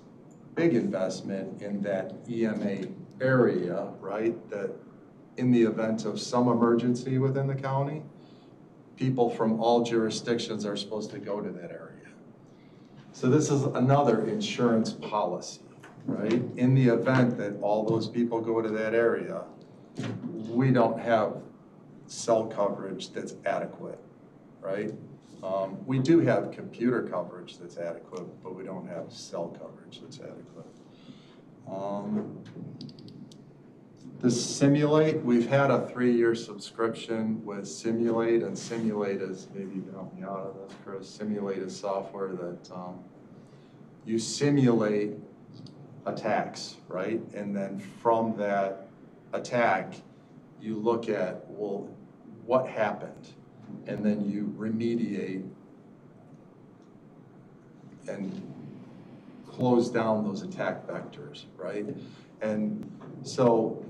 big investment in that EMA area, right? That in the event of some emergency within the county, people from all jurisdictions are supposed to go to that area. So this is another insurance policy, right? In the event that all those people go to that area, we don't have cell coverage that's adequate, right? We do have computer coverage that's adequate, but we don't have cell coverage that's adequate. The Simulate, we've had a 3-year subscription with Simulate, and Simulate is, maybe you can help me out on this, Chris. Simulate is software that you simulate attacks, right? And then from that attack, you look at, well, what happened? And then you remediate and close down those attack vectors, right? And so,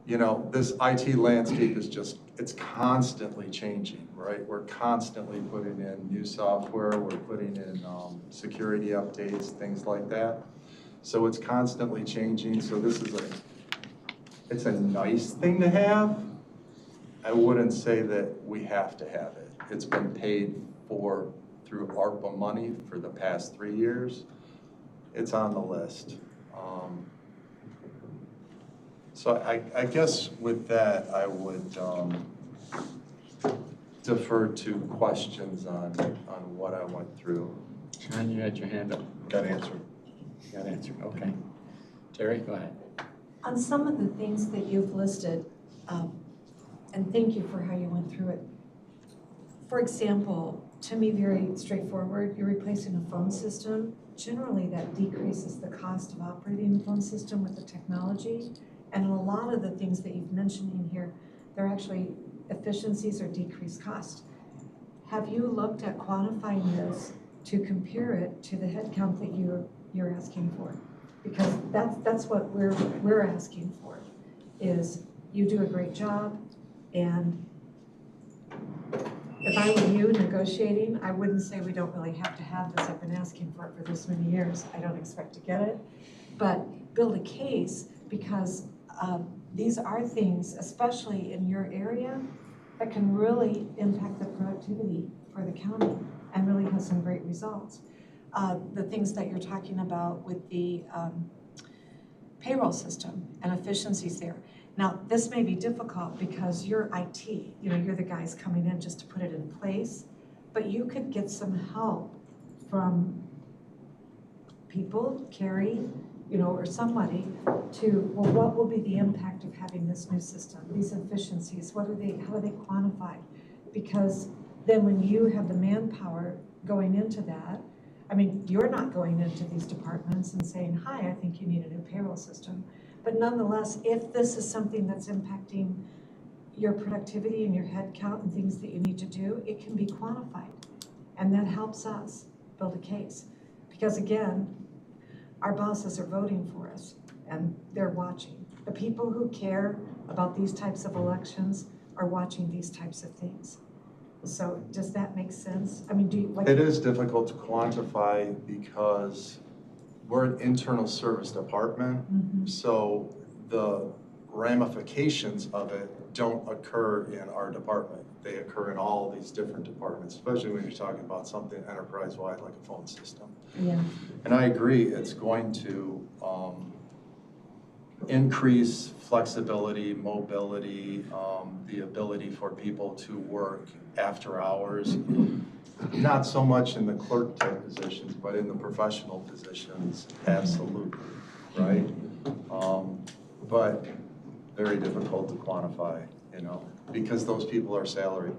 you know, this IT landscape is just, it's constantly changing, right? We're constantly putting in new software, we're putting in security updates, things like that. So it's constantly changing, so this is it's a nice thing to have. I wouldn't say that we have to have it. It's been paid for through ARPA money for the past 3 years. It's on the list. So I guess with that, I would defer to questions on what I went through. John, you had your hand up. Got answered. Got answered, okay. Terry, go ahead. On some of the things that you've listed, and thank you for how you went through it. For example, to me, very straightforward, you're replacing a phone system. Generally, that decreases the cost of operating the phone system with the technology. And a lot of the things that you've mentioned in here, they're actually efficiencies or decreased cost. Have you looked at quantifying this to compare it to the headcount that you're asking for? Because that's what we're asking for, is you do a great job, and if I were you negotiating, I wouldn't say we don't really have to have this. I've been asking for it for this many years. I don't expect to get it. But build a case, because these are things, especially in your area, that can really impact the productivity for the county and really have some great results. The things that you're talking about with the payroll system and efficiencies there. Now, this may be difficult because you're IT, you're the guys coming in just to put it in place, but you could get some help from people, Carrie, or somebody to, well, what will be the impact of having this new system, these efficiencies, how are they quantified? Because then when you have the manpower going into that, I mean, you're not going into these departments and saying, hi, I think you need a new payroll system. But nonetheless, if this is something that's impacting your productivity and your head count and things that you need to do, it can be quantified. And that helps us build a case. Because again, our bosses are voting for us and they're watching. The people who care about these types of elections are watching these types of things. So does that make sense? I mean, It is difficult to quantify because we're an internal service department, so the ramifications of it don't occur in our department. They occur in all these different departments, especially when you're talking about something enterprise-wide like a phone system. Yeah. And I agree, it's going to increase flexibility, mobility, the ability for people to work after hours. Not so much in the clerk type positions, but in the professional positions, absolutely, right? But very difficult to quantify, because those people are salaried.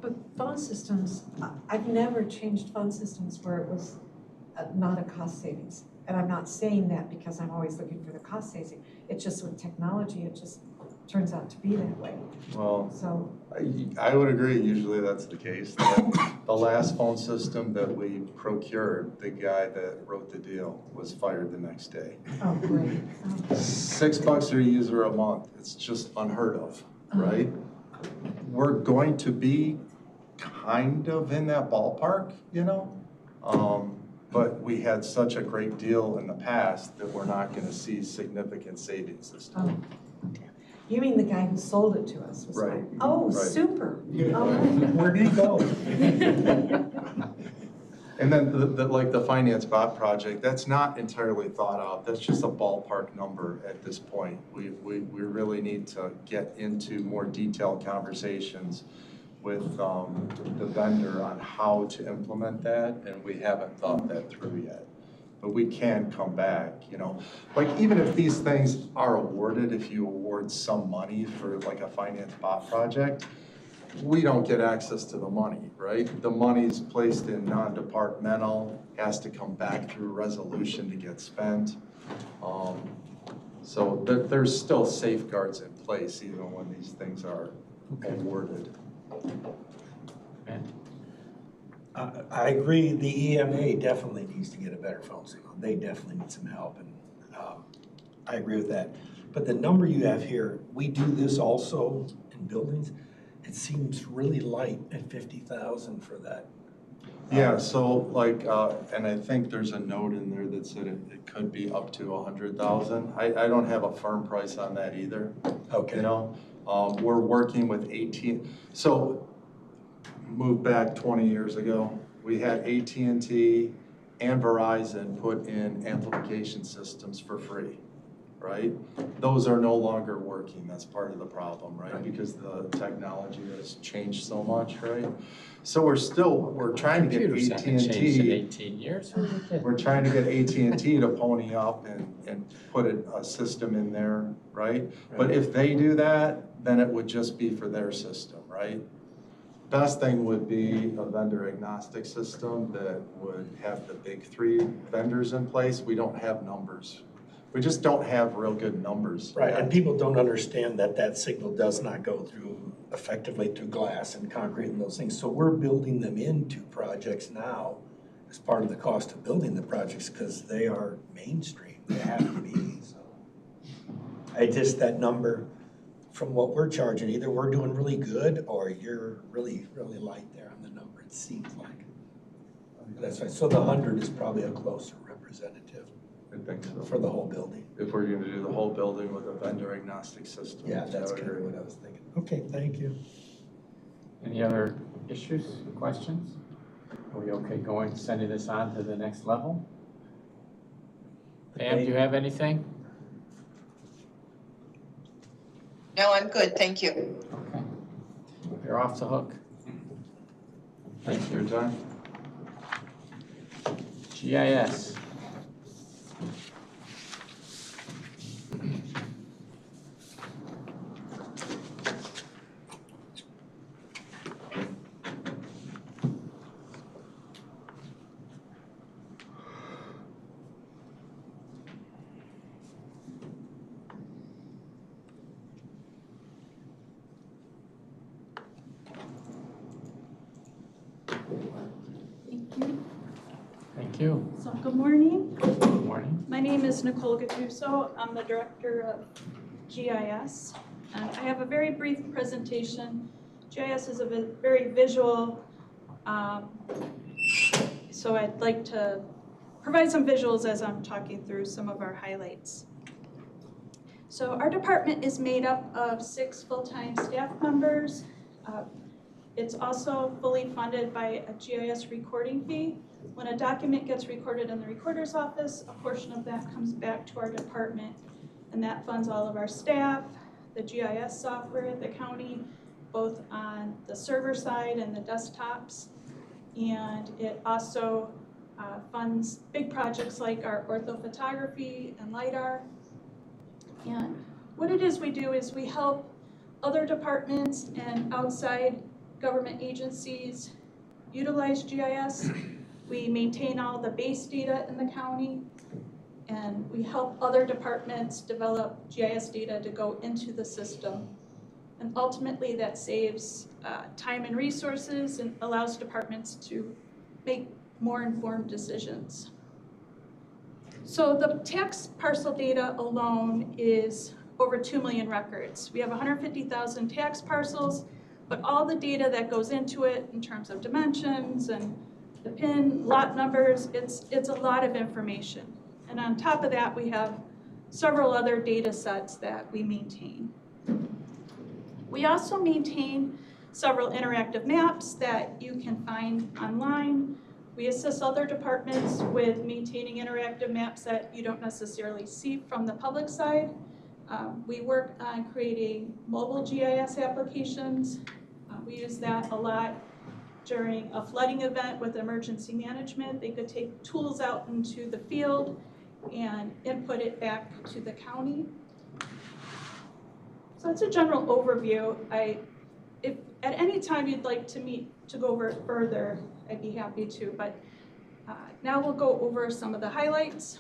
But phone systems, I've never changed phone systems where it was not a cost savings. And I'm not saying that because I'm always looking for the cost savings. It's just with technology, it just turns out to be that way. Well, so I would agree, usually that's the case. The last phone system that we procured, the guy that wrote the deal was fired the next day. Oh, great. Oh. $6 a user a month, it's just unheard of, right? We're going to be kind of in that ballpark, but we had such a great deal in the past that we're not going to see significant savings this time. You mean the guy who sold it to us was right? Oh, right. super. All right. Where did he go? And then the finance bot project, that's not entirely thought out. That's just a ballpark number at this point. We really need to get into more detailed conversations with the vendor on how to implement that, and we haven't thought that through yet. But we can come back, Like even if these things are awarded, if you award some money for like a finance bot project, we don't get access to the money, right? The money's placed in non-departmental, has to come back through resolution to get spent. So there's still safeguards in place even when these things are awarded. I agree, the EMA definitely needs to get a better phone signal. They definitely need some help, and I agree with that. But the number you have here, we do this also in buildings. It seems really light at 50,000 for that. Yeah, so and I think there's a note in there that said it could be up to 100,000. I don't have a firm price on that either. Okay. We're working with so move back 20 years ago, we had AT&T and Verizon put in amplification systems for free, right? Those are no longer working, that's part of the problem, right? Because the technology has changed so much, right? So we're trying to get Computers haven't changed in AT&T, 18 years. Who are you kidding? we're trying to get AT&T to pony up and put a system in there, right? But if they do that, then it would just be for their system, right? Best thing would be a vendor agnostic system that would have the big three vendors in place. We don't have numbers. We just don't have real good numbers. Right, and people don't understand that that signal does not go effectively through glass and concrete and those things. So we're building them into projects now as part of the cost of building the projects because they are mainstream. They have to be. So that number from what we're charging, either we're doing really good or you're really, really light there on the number, it seems like. That's right. So the 100 is probably a closer representative. I think so. For the whole building. If we're gonna do the whole building with a vendor agnostic system. Yeah, that's kind of what I was thinking. Okay, thank you. Any other issues, questions? Are we okay sending this on to the next level? Pam, do you have anything? No, I'm good, thank you. Okay. You're off the hook. Thanks for your time. GIS. Thank you. So good morning. Good morning. My name is Nicole Gattuso. I'm the director of GIS. And I have a very brief presentation. GIS is a very visual, so I'd like to provide some visuals as I'm talking through some of our highlights. So our department is made up of 6 full-time staff members. It's also fully funded by a GIS recording fee. When a document gets recorded in the recorder's office, a portion of that comes back to our department, and that funds all of our staff, the GIS software at the county, both on the server side and the desktops. And it also funds big projects like our orthophotography and LiDAR. And what it is we do is we help other departments and outside government agencies utilize GIS. We maintain all the base data in the county, and we help other departments develop GIS data to go into the system. And ultimately that saves time and resources and allows departments to make more informed decisions. So the tax parcel data alone is over 2 million records. We have 150,000 tax parcels, but all the data that goes into it in terms of dimensions and the PIN, lot numbers, it's a lot of information. And on top of that, we have several other data sets that we maintain. We also maintain several interactive maps that you can find online. We assist other departments with maintaining interactive maps that you don't necessarily see from the public side. We work on creating mobile GIS applications. We use that a lot during a flooding event with emergency management. They could take tools out into the field and input it back to the county. So that's a general overview. If at any time you'd like to meet to go over it further, I'd be happy to, but now we'll go over some of the highlights.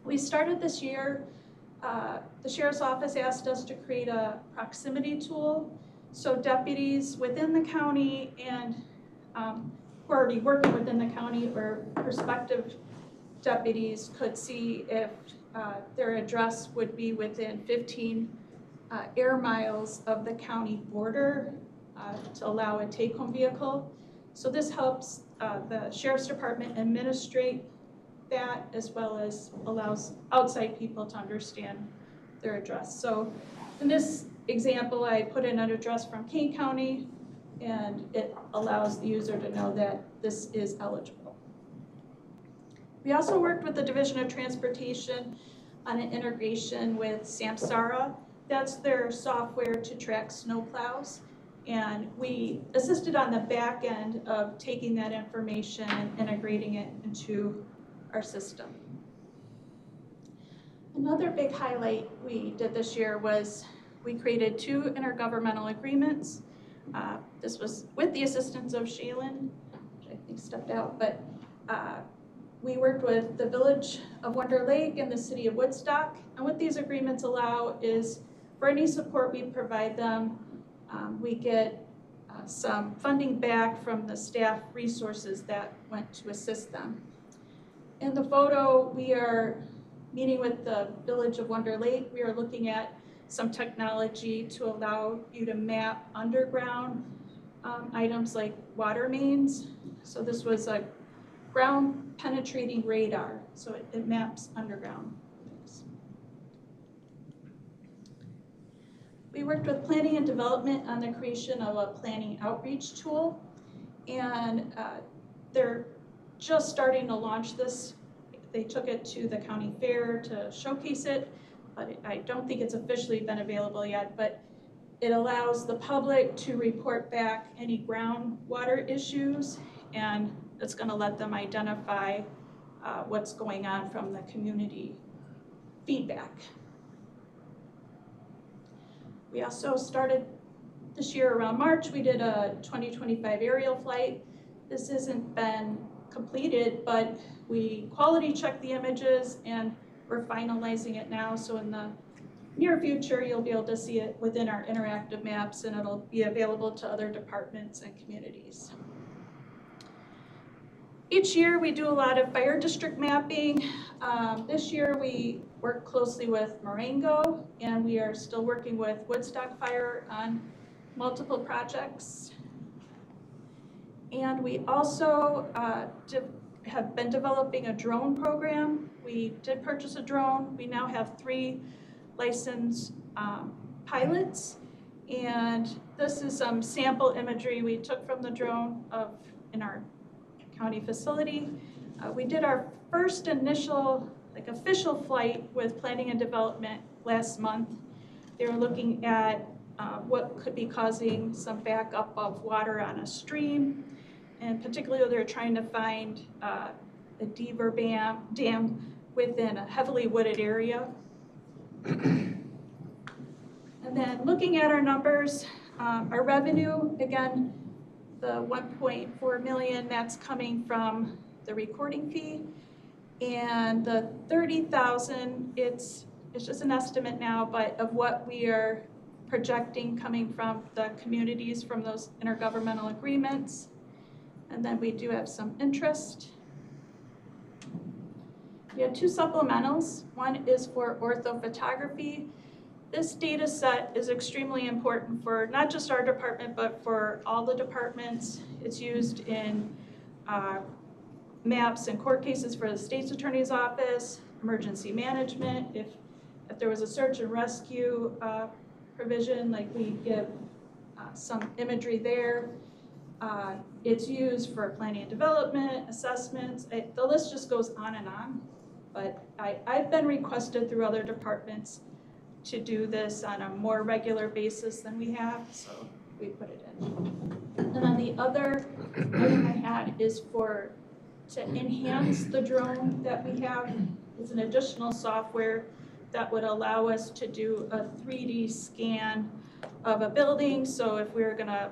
We started this year, the Sheriff's Office asked us to create a proximity tool, so deputies within the county and who are already working within the county or prospective deputies could see if their address would be within 15 air miles of the county border to allow a take-home vehicle. So this helps the Sheriff's Department administrate that, as well as allows outside people to understand their address. So in this example, I put in an address from Kane County, and it allows the user to know that this is eligible. We also worked with the Division of Transportation on an integration with Samsara. That's their software to track snowplows. And we assisted on the back end of taking that information and integrating it into our system. Another big highlight we did this year was we created 2 intergovernmental agreements. This was with the assistance of Shaylin, which I think stepped out, but we worked with the Village of Wonder Lake and the City of Woodstock. And what these agreements allow is for any support we provide them, we get some funding back from the staff resources that went to assist them. In the photo, we are meeting with the Village of Wonder Lake. We are looking at some technology to allow you to map underground items like water mains. So this was a ground penetrating radar, so it maps underground things. We worked with planning and development on the creation of a planning outreach tool, and they're just starting to launch this. They took it to the county fair to showcase it, but I don't think it's officially been available yet, but it allows the public to report back any groundwater issues, and it's gonna let them identify what's going on from the community feedback. We also started this year around March, we did a 2025 aerial flight. This hasn't been completed, but we quality checked the images and we're finalizing it now. So in the near future, you'll be able to see it within our interactive maps and it'll be available to other departments and communities. Each year we do a lot of fire district mapping. This year we work closely with Marengo and we are still working with Woodstock Fire on multiple projects. And we also have been developing a drone program. We did purchase a drone. We now have 3 licensed pilots. And this is some sample imagery we took from the drone in our county facility. We did our first initial official flight with planning and development last month. They were looking at what could be causing some backup of water on a stream. And particularly they're trying to find a Deaver Dam within a heavily wooded area. And then looking at our numbers, our revenue, again, the 1.4 million, that's coming from the recording fee. And the 30,000, it's just an estimate now, but of what we are projecting coming from the communities from those intergovernmental agreements. And then we do have some interest. We have 2 supplementals. One is for orthophotography. This data set is extremely important for not just our department, but for all the departments. It's used in maps and court cases for the state's attorney's office, emergency management. If there was a search and rescue provision, like we give some imagery there. It's used for planning and development, assessments. The list just goes on and on. But I've been requested through other departments to do this on a more regular basis than we have, so we put it in. And then the other item I had is to enhance the drone that we have. It's an additional software that would allow us to do a 3D scan of a building. So if we were gonna,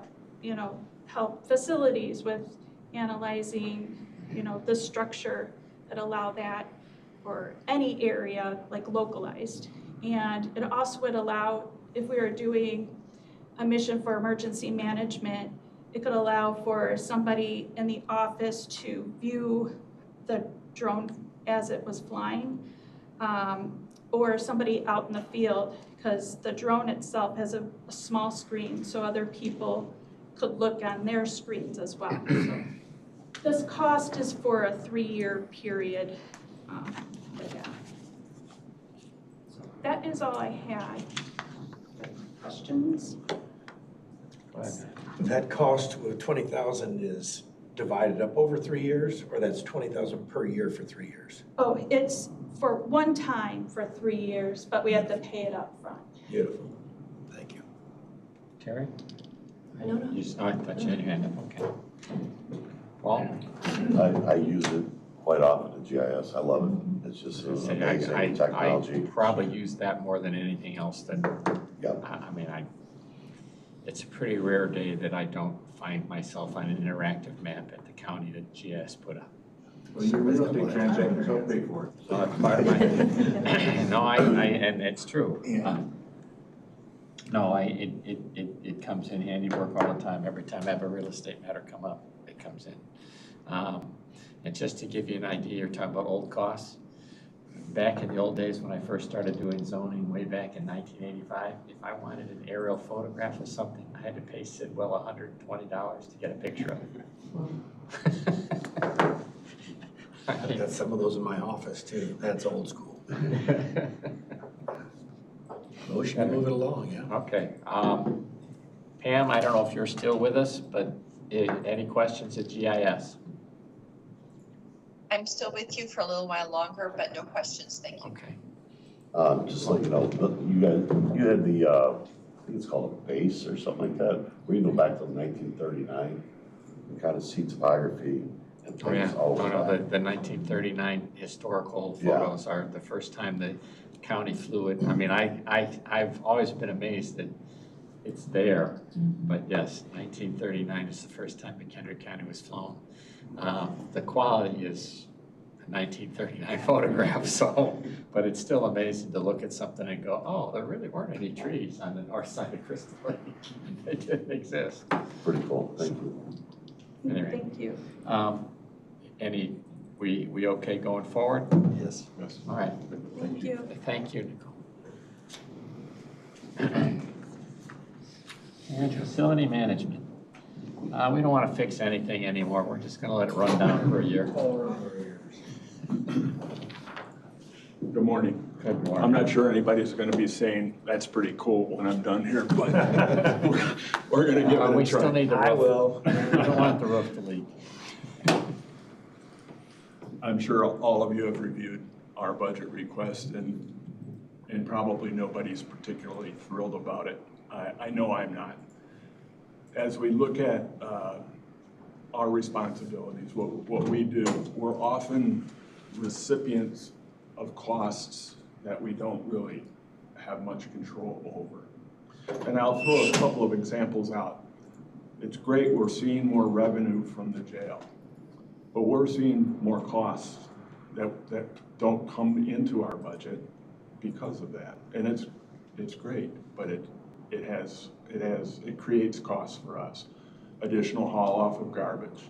help facilities with analyzing, the structure, that allow that for any area, like localized. And it also would allow, if we were doing a mission for emergency management, it could allow for somebody in the office to view the drone as it was flying, or somebody out in the field, because the drone itself has a small screen, so other people could look on their screens as well. So this cost is for a 3-year period. So that is all I had. Questions? That cost of 20,000 is divided up over 3 years, or that's 20,000 per year for 3 years? Oh, it's for one time for 3 years, but we have to pay it up front. Beautiful. Thank you. Terry? No, no. I thought you had your hand up, okay. Paul? I use it quite often in GIS. I love it. It's just amazing technology. I probably use that more than anything else that, Yeah. I mean, it's a pretty rare day that I don't find myself on an interactive map at the county that GIS put up. Well, your real estate transactions don't pay for it. So it's part of my, no, and it's true. No, it comes in handy work all the time. Every time I have a real estate matter come up, it comes in. And just to give you an idea, you're talking about old costs. Back in the old days when I first started doing zoning, way back in 1985, if I wanted an aerial photograph of something, I had to pay Sidwell $120 to get a picture of it. I've got some of those in my office too. That's old school. Motion to move it along, yeah. Okay. Pam, I don't know if you're still with us, but any questions at GIS? I'm still with you for a little while longer, but no questions, thank you. Okay. Just like, you know, you had the, I think it's called a base or something like that, where you go back to 1939, you kind of see topography and Oh, yeah. things all the time. The 1939 historical photos are the first time the county flew it. I mean, I've always been amazed that it's there, but yes, 1939 is the first time McHenry County was flown. The quality is a 1939 photograph, so, but it's still amazing to look at something and go, oh, there really weren't any trees on the north side of Crystal Lake. They didn't exist. Pretty cool, thank you. Anyway, Thank you. We okay going forward? Yes. All right. Thank you. Thank you, Nicole. And facility management. We don't want to fix anything anymore. We're just going to let it run down for a year. Good morning. Good morning. I'm not sure anybody's going to be saying, that's pretty cool when I'm done here, but we're going to give it a try. We still need the roof. I will. We don't want the roof to leak. I'm sure all of you have reviewed our budget request and probably nobody's particularly thrilled about it. I know I'm not. As we look at our responsibilities, what we do, we're often recipients of costs that we don't really have much control over. And I'll throw a couple of examples out. It's great we're seeing more revenue from the jail, but we're seeing more costs that don't come into our budget because of that. And it's great, but it creates costs for us. Additional haul off of garbage,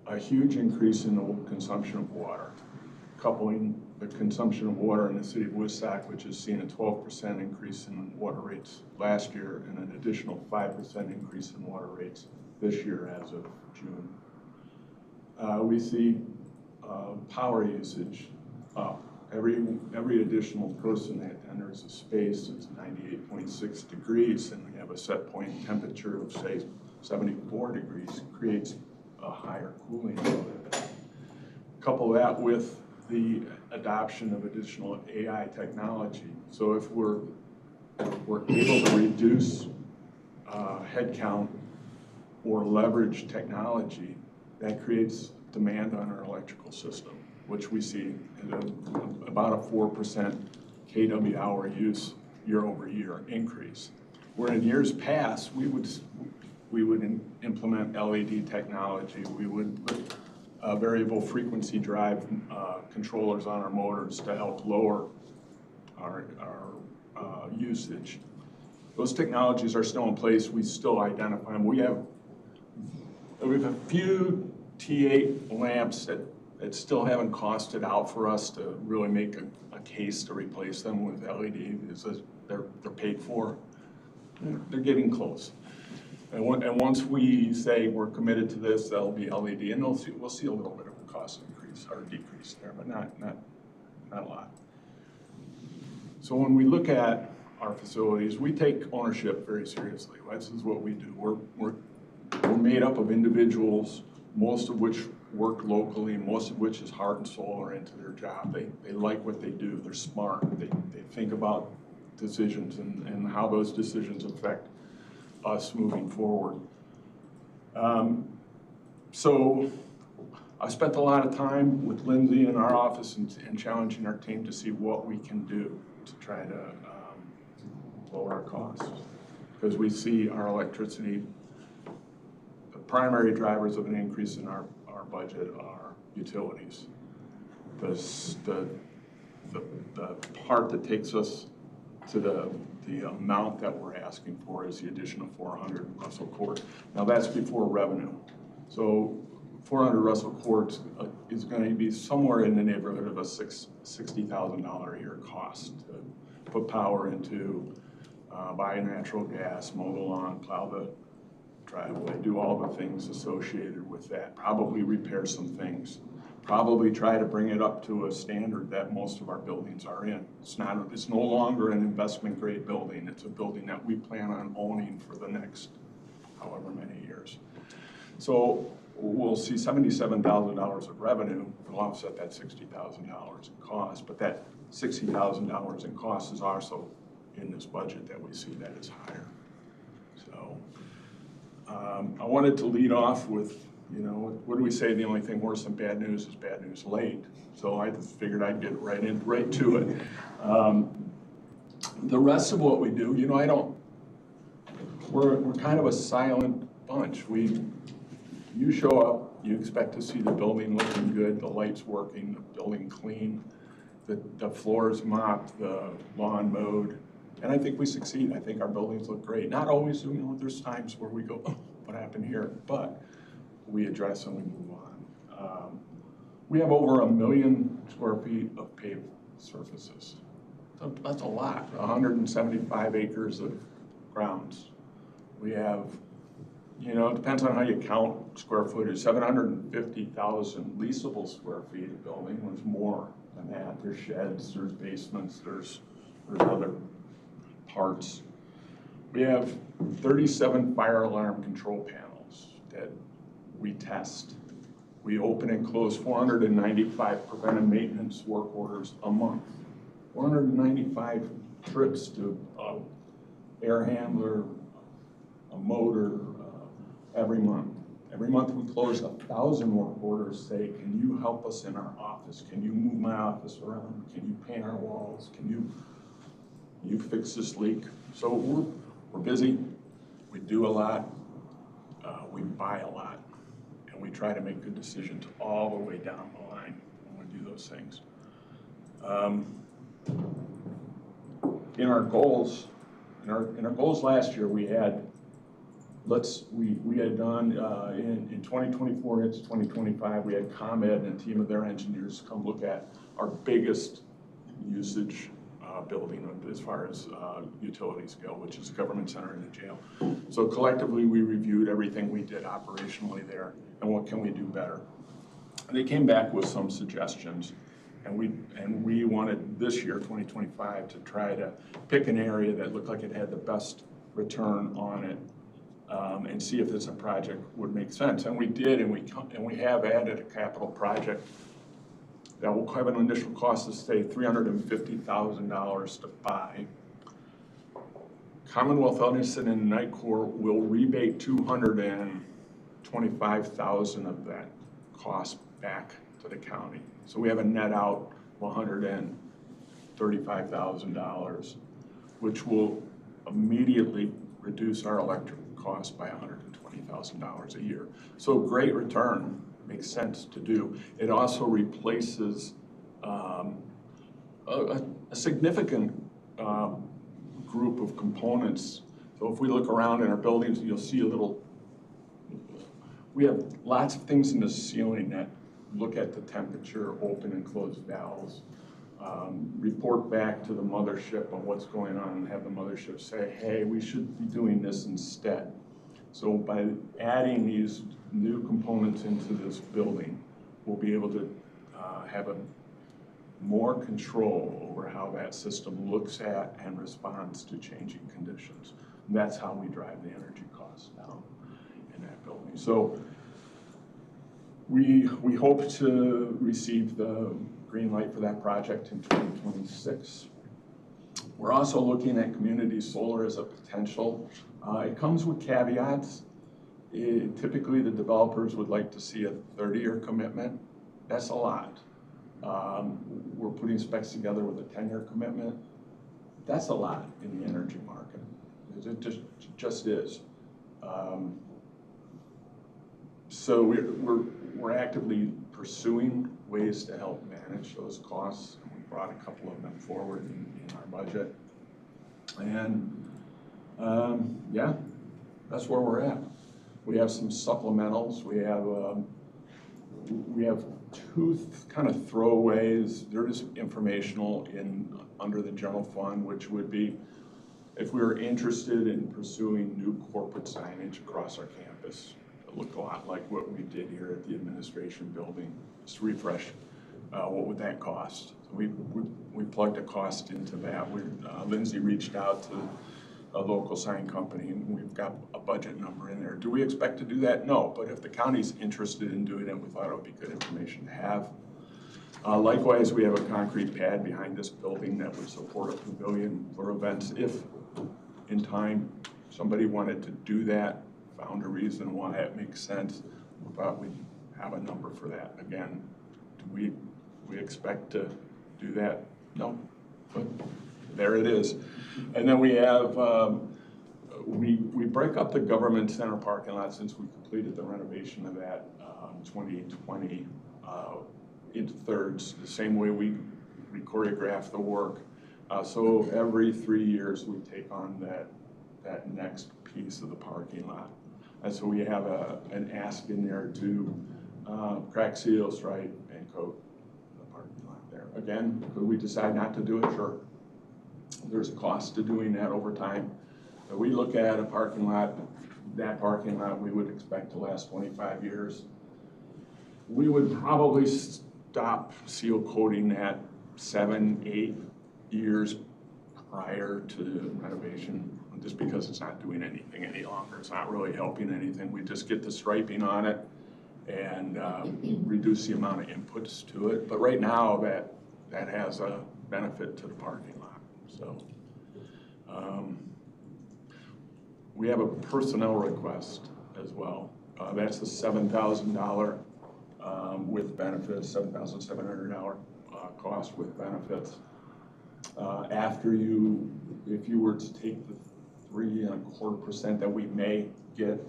a huge increase in the consumption of water, coupling the consumption of water in the city of Woodstock, which has seen a 12% increase in water rates last year and an additional 5% increase in water rates this year as of June. We see power usage up. Every additional person that enters a space is 98.6 degrees, and we have a set point temperature of, say, 74 degrees, creates a higher cooling load. Couple that with the adoption of additional AI technology. So if we're able to reduce headcount or leverage technology, that creates demand on our electrical system, which we see about a 4% kW hour use year over year increase. Where in years past, we would implement LED technology. We would put variable frequency drive controllers on our motors to help lower our usage. Those technologies are still in place. We still identify them. We have a few T8 lamps that still haven't costed out for us to really make a case to replace them with LED because they're paid for. They're getting close. And once we say we're committed to this, that'll be LED, and we'll see a little bit of a cost increase or decrease there, but not a lot. So when we look at our facilities, we take ownership very seriously. This is what we do. We're made up of individuals most of which work locally, most of which is heart and soul are into their job. They like what they do, they're smart, they think about decisions and how those decisions affect us moving forward. So I spent a lot of time with Lindsay in our office and challenging our team to see what we can do to try to lower our costs. Because we see our electricity, the primary drivers of an increase in our budget are utilities. The part that takes us to the amount that we're asking for is the additional 400 Russell Court. Now that's before revenue. So 400 Russell Court is going to be somewhere in the neighborhood of a $60,000 a year cost to put power into, buy natural gas, mow the lawn, plow the driveway, do all the things associated with that, probably repair some things, probably try to bring it up to a standard that most of our buildings are in. It's no longer an investment grade building. It's a building that we plan on owning for the next however many years. So we'll see $77,000 of revenue to offset that $60,000 in cost, but that $60,000 in cost is also in this budget that we see that is higher. So I wanted to lead off with, you know, what do we say? The only thing worse than bad news is bad news late. So I just figured I'd get right to it. The rest of what we do, you know, we're kind of a silent bunch. You show up, you expect to see the building looking good, the lights working, the building clean, the floors mopped, the lawn mowed, and I think we succeed. I think our buildings look great. Not always, you know, there's times where we go, oh, what happened here? But we address and we move on. We have over 1 million square feet of paved surfaces. So that's a lot, 175 acres of grounds. We have, you know, it depends on how you count square footage, 750,000 leasable square feet of building. There's more than that. There's sheds, there's basements, there's other parts. We have 37 fire alarm control panels that we test. We open and close 495 preventive maintenance work orders a month. 495 trips to air handler, a motor, every month. Every month we close 1,000 work orders, say, can you help us in our office? Can you move my office around? Can you paint our walls? Can you fix this leak? So we're busy, we do a lot, we buy a lot, and we try to make good decisions all the way down the line when we do those things. In our goals last year, we had done in 2024 into 2025, we had ComEd and a team of their engineers come look at our biggest usage building as far as utilities go, which is the government center and the jail. So collectively, we reviewed everything we did operationally there and what can we do better. And they came back with some suggestions, and we wanted this year, 2025, to try to pick an area that looked like it had the best return on it. And see if this a project would make sense, and we did, and we have added a capital project that will have an initial cost of, say, $350,000 to buy. Commonwealth Edison and Nightcore will rebate $225,000 of that cost back to the county. So we have a net out of $135,000, which will immediately reduce our electric cost by $120,000 a year. So great return, makes sense to do. It also replaces a significant group of components. So if we look around in our buildings, you'll see we have lots of things in the ceiling that look at the temperature, open and close valves, report back to the mothership on what's going on and have the mothership say, hey, we should be doing this instead. So by adding these new components into this building, we'll be able to have more control over how that system looks at and responds to changing conditions. And that's how we drive the energy costs down in that building. So We hope to receive the green light for that project in 2026. We're also looking at community solar as a potential. It comes with caveats. Typically, the developers would like to see a 30-year commitment. That's a lot. We're putting specs together with a 10-year commitment. That's a lot in the energy market. It just is. So we're actively pursuing ways to help manage those costs. We brought a couple of them forward in our budget. And yeah, that's where we're at. We have some supplementals. We have two kind of throwaways. There is informational under the general fund, which would be if we were interested in pursuing new corporate signage across our campus. It looked a lot like what we did here at the administration building. Just to refresh, what would that cost? So we plugged a cost into that. Lindsay reached out to a local sign company, and we've got a budget number in there. Do we expect to do that? No, but if the county's interested in doing it, we thought it would be good information to have. Likewise, we have a concrete pad behind this building that would support a pavilion for events. If in time somebody wanted to do that, found a reason why it makes sense, we thought we'd have a number for that. Again, do we expect to do that? No, but there it is. And then we have, we break up the government center parking lot since we completed the renovation of that 2020 into thirds, the same way we choreograph the work. So every 3 years we take on that next piece of the parking lot. And so we have an ask in there to crack seal, stripe, and coat the parking lot there. Again, could we decide not to do it? Sure. There's a cost to doing that over time. But we look at a parking lot, that parking lot we would expect to last 25 years. We would probably stop seal coating that 7-8 years prior to renovation, just because it's not doing anything any longer. It's not really helping anything. We just get the striping on it and reduce the amount of inputs to it. But right now that has a benefit to the parking lot. So we have a personnel request as well. That's the $7,000 with benefits, $7,700 cost with benefits. If you were to take the 3.25% that we may get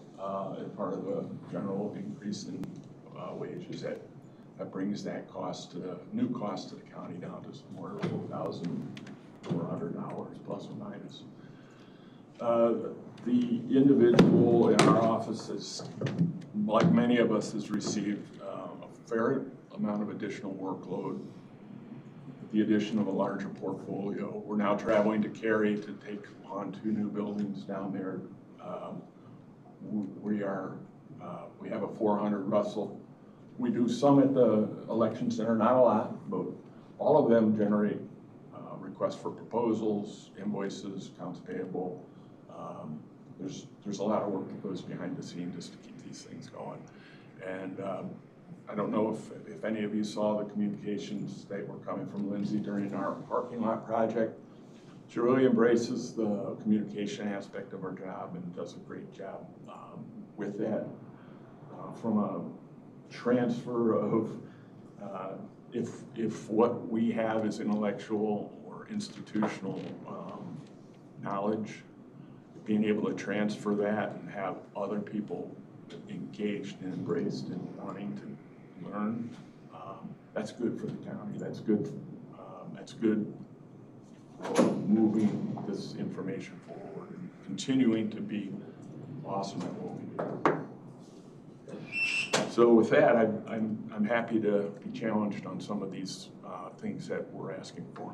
as part of the general increase in wages, that brings that cost to the new cost to the county down to somewhere $4,400 plus or minus. The individual in our office, like many of us, has received a fair amount of additional workload. The addition of a larger portfolio. We're now traveling to Cary to take on 2 new buildings down there. We have a 400 Russell. We do some at the election center, not a lot, but all of them generate requests for proposals, invoices, accounts payable. There's a lot of work that goes behind the scenes just to keep these things going. And I don't know if any of you saw the communications that were coming from Lindsay during our parking lot project. She really embraces the communication aspect of our job and does a great job with that. From a transfer of, if what we have is intellectual or institutional knowledge, being able to transfer that and have other people engaged and embraced and wanting to learn, that's good for the county. That's good. That's good for moving this information forward and continuing to be awesome at what we do. So with that, I'm happy to be challenged on some of these things that we're asking for.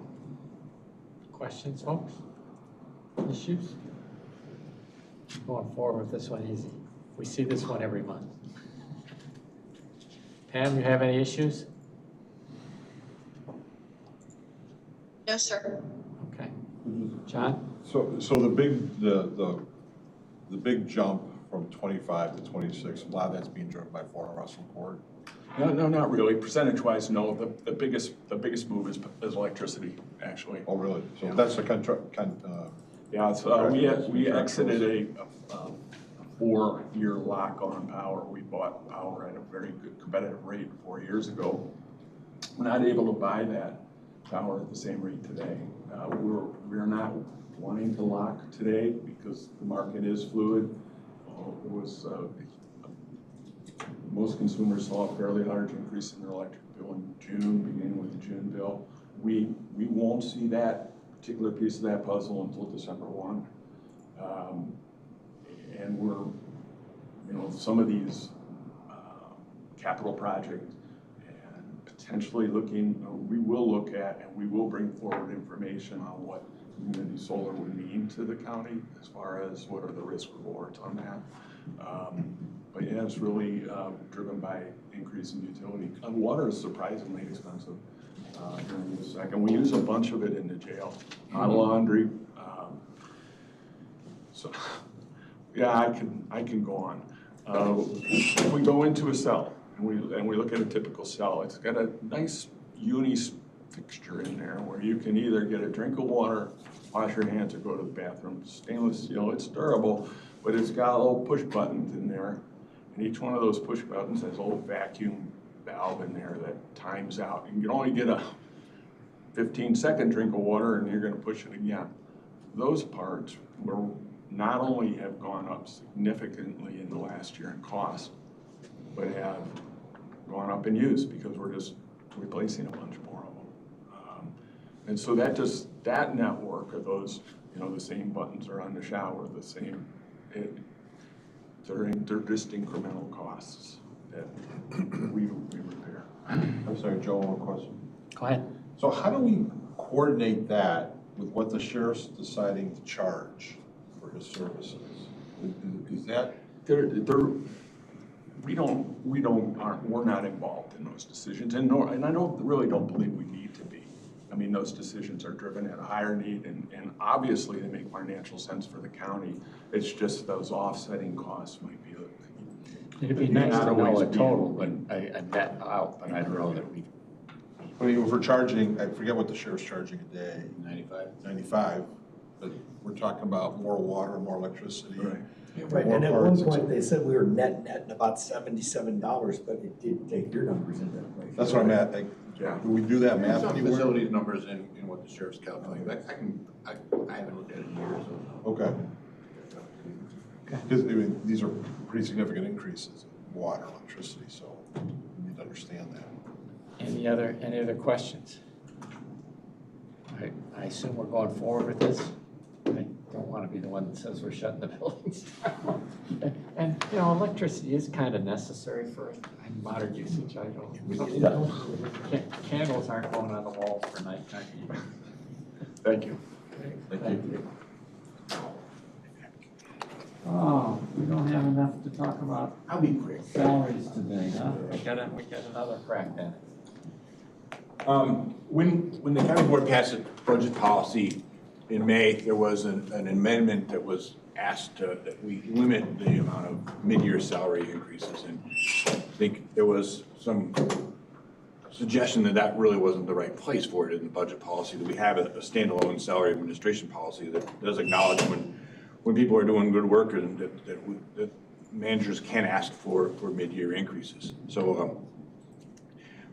Questions, folks? Issues? Going forward with this one easy. We see this one every month. Pam, you have any issues? No, sir. Okay. John? So the big jump from 25 to 26, a lot of that's being driven by foreign Russell Court. No, not really. Percentage-wise, no. The biggest move is electricity, actually. Oh, really? So Yeah. that's the Yeah, so we exited a 4-year lock on power. We bought power at a very good competitive rate 4 years ago. We're not able to buy that power at the same rate today. We're not wanting to lock today because the market is fluid. Most consumers saw a fairly large increase in their electric bill in June, beginning with the June bill. We won't see that particular piece of that puzzle until December 1. And we're, some of these capital projects and potentially we will look at and we will bring forward information on what community solar would mean to the county as far as what are the risk rewards on that. But yeah, it's really driven by increase in utility. Water is surprisingly expensive during this second. We use a bunch of it in the jail, not laundry. So yeah, I can go on. If we go into a cell and we look at a typical cell, it's got a nice uni fixture in there where you can either get a drink of water, wash your hands, or go to the bathroom. Stainless steel, it's durable, but it's got little push buttons in there. And each one of those push buttons has a little vacuum valve in there that times out. You can only get a 15-second drink of water and you're gonna push it again. Those parts were not only have gone up significantly in the last year in cost, but have gone up in use because we're just replacing a bunch more of them. And so that network of those, the same buttons are on the shower, the same, they're just incremental costs that we repair. I'm sorry, Joe, one question. Go ahead. So how do we coordinate that with what the sheriff's deciding to charge for his services? Is that? We're not involved in those decisions, and I really don't believe we need to be. I mean, those decisions are driven at a higher need, and obviously they make financial sense for the county. It's just those offsetting costs might be. It'd be nice to know a total, but a net out, but I don't know that we. I mean, if we're charging, I forget what the sheriff's charging a day. 95, but we're talking about more water, more electricity. Right. Right, and at one point they said we were netting about $77, but it didn't take your numbers into equation. That's what I'm at. Do we do that math Some anywhere? facilities numbers in what the sheriff's calculating. I haven't looked at it in years. Okay. Because these are pretty significant increases in water, electricity, so we need to understand that. Any other questions? I assume we're going forward with this. I don't want to be the one that says we're shutting the buildings down. And electricity is kind of necessary for modern usage. I don't. Candles aren't going on the walls for nighttime either. Thank you. Thank you. Oh, we don't have enough to talk about. I'll be quick. Salaries today, huh? We got another crack at it. When the county board passed its budget policy in May, there was an amendment that was asked that we limit the amount of mid-year salary increases. And I think there was some suggestion that really wasn't the right place for it in the budget policy, that we have a standalone salary administration policy that does acknowledge when people are doing good work and that managers can ask for mid-year increases. So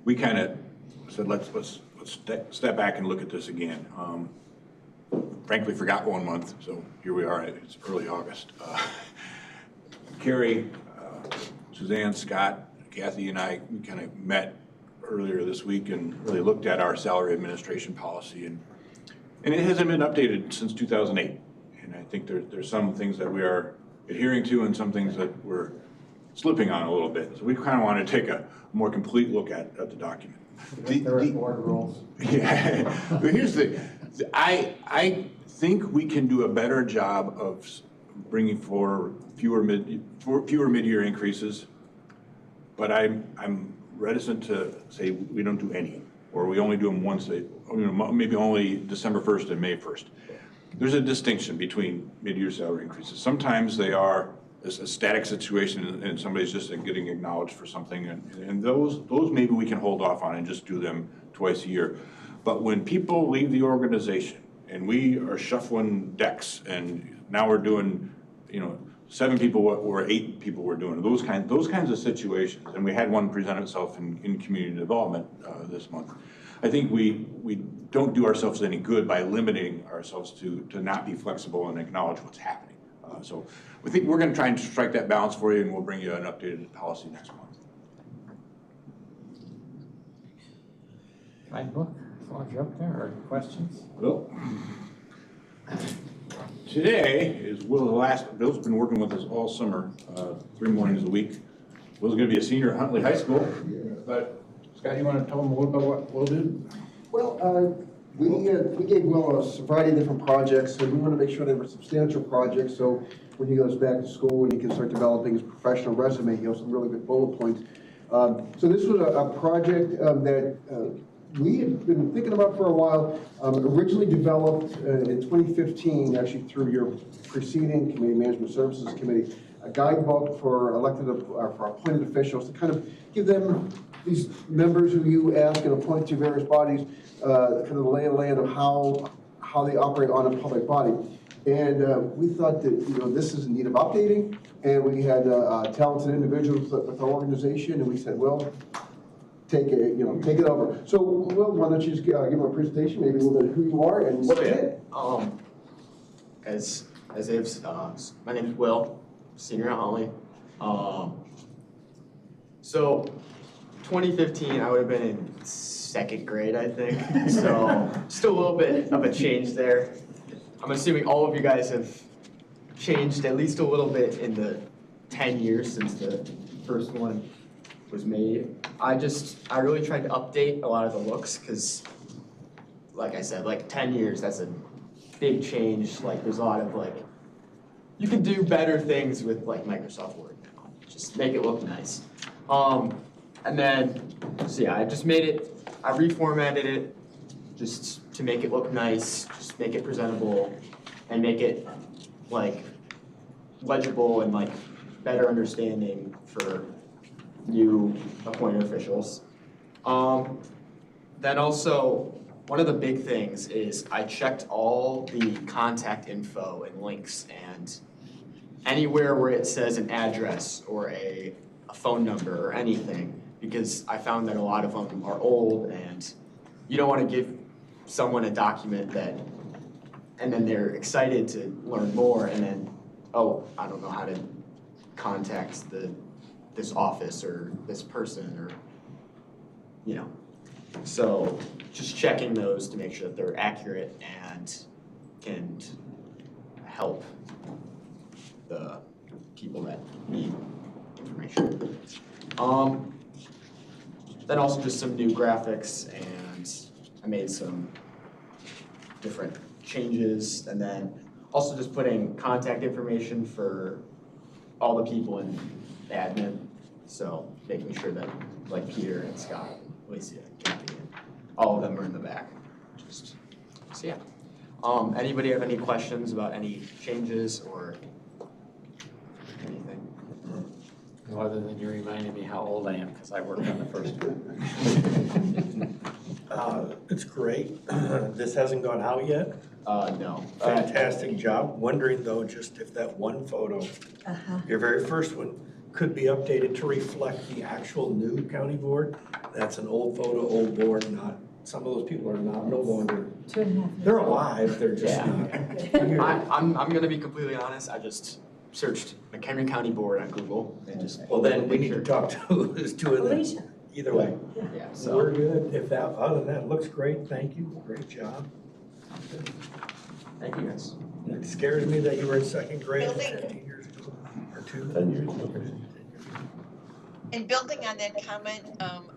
we kind of said, let's step back and look at this again. Frankly, forgot 1 month, so here we are. It's early August. Carrie, Suzanne, Scott, Kathy, and I, we kind of met earlier this week and really looked at our salary administration policy, and it hasn't been updated since 2008. And I think there's some things that we are adhering to and some things that we're slipping on a little bit. So we kind of want to take a more complete look at the document. The board rules. Yeah, but here's the I think we can do a better job of bringing for fewer mid-year increases, but I'm reticent to say we don't do any, or we only do them once, maybe only December 1st and May 1st. There's a distinction between mid-year salary increases. Sometimes they are a static situation and somebody's just getting acknowledged for something, and those maybe we can hold off on and just do them twice a year. But when people leave the organization and we are shuffling decks and now we're doing, 7 people or 8 people were doing those kinds of situations, and we had one present itself in community development this month. I think we don't do ourselves any good by limiting ourselves to not be flexible and acknowledge what's happening. So we think we're going to try and strike that balance for you, and we'll bring you an updated policy next month. Guidebook, as long as you're up there, or questions? Well, today is Bill's been working with us all summer, 3 mornings a week. Will's going to be a senior at Huntley High School, but Scott, you want to tell them a little bit what Will did? Well, we gave Will a variety of different projects, and we want to make sure they were substantial projects, so when he goes back to school and he can start developing his professional resume, he has some really good bullet points. So this was a project that we had been thinking about for a while, originally developed in 2015, actually through your preceding committee, Management Services Committee, a guidebook for for appointed officials to kind of give them, these members who you ask and appoint to various bodies, kind of the lay of the land of how they operate on a public body. And we thought that this is in need of updating, and we had talented individuals with our organization, and we said, well, take it over. So, Will, why don't you just give a presentation, maybe a little bit of who you are and what you did. As Abe's, my name is Will, senior at Huntley. So 2015, I would have been in 2nd grade, I think. So just a little bit of a change there. I'm assuming all of you guys have changed at least a little bit in the 10 years since the first one was made. I really tried to update a lot of the looks because, like I said, 10 years, that's a big change. There's a lot of you can do better things with Microsoft Word now. Just make it look nice. And then, so yeah, I just made it, I reformatted it just to make it look nice, just make it presentable, and make it legible and better understanding for new appointed officials. Then also, one of the big things is I checked all the contact info and links, and anywhere where it says an address or a phone number or anything, because I found that a lot of them are old and you don't want to give someone a document and then they're excited to learn more, and then, oh, I don't know how to contact this office or this person, or, So just checking those to make sure that they're accurate and can help the people that need information. Then also just some new graphics, and I made some different changes, and then also just putting contact information for all the people in admin. So making sure that Peter and Scott, Lacey and Kathy, and all of them are in the back. So yeah. Anybody have any questions about any changes or anything? No, other than you reminded me how old I am because I worked on the first one. It's great. This hasn't gone out yet? No. Fantastic job. Wondering though, just if that one photo, your very first one, could be updated to reflect the actual new county board. That's an old photo, old board, some of those people are no longer, they're alive, they're just not. I'm gonna be completely honest, I just searched McHenry County Board on Google and just. Well, then we need to talk to who's doing this. Either way. Yeah, so. We're good. Other than that, looks great. Thank you. Great job. Thank you, guys. It scares me that you were in 2nd grade 15 years ago, or 10 years ago. And building on that comment,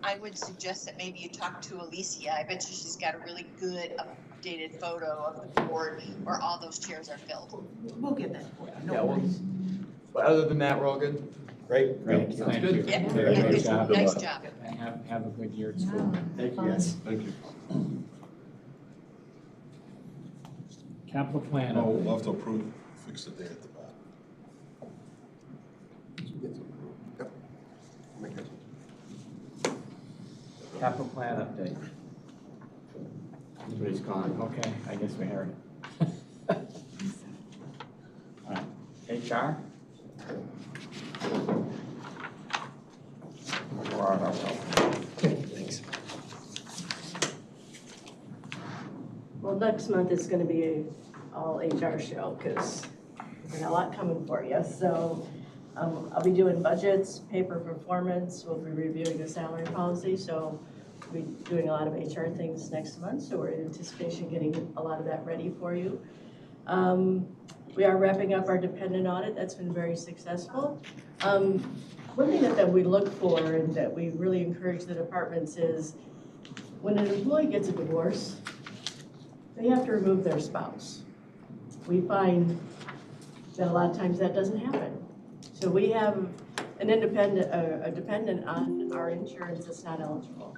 I would suggest that maybe you talk to Alicia. I bet you she's got a really good updated photo of the board where all those chairs are filled. We'll get that for you. Yeah, well, but other than that, we're all good. Great. Thank Sounds you. good. Yeah, Nice job. nice job. Have a good year at school. Thank you, guys. Thank you. Capital plan. Oh, we'll have to approve, fix the date at the bottom. capital plan update. Everybody's gone, okay, I guess we heard it. All right, HR? Thanks. Well, next month is gonna be a all HR show, because we got a lot coming for you. So I'll be doing budgets, pay for performance, we'll be reviewing the salary policy, so we'll be doing a lot of HR things next month, so we're in anticipation getting a lot of that ready for you. We are wrapping up our dependent audit, that's been very successful. One thing that we look for and that we really encourage the departments is when an employee gets a divorce, they have to remove their spouse. We find that a lot of times that doesn't happen. So we have an independent, a dependent on our insurance that's not eligible.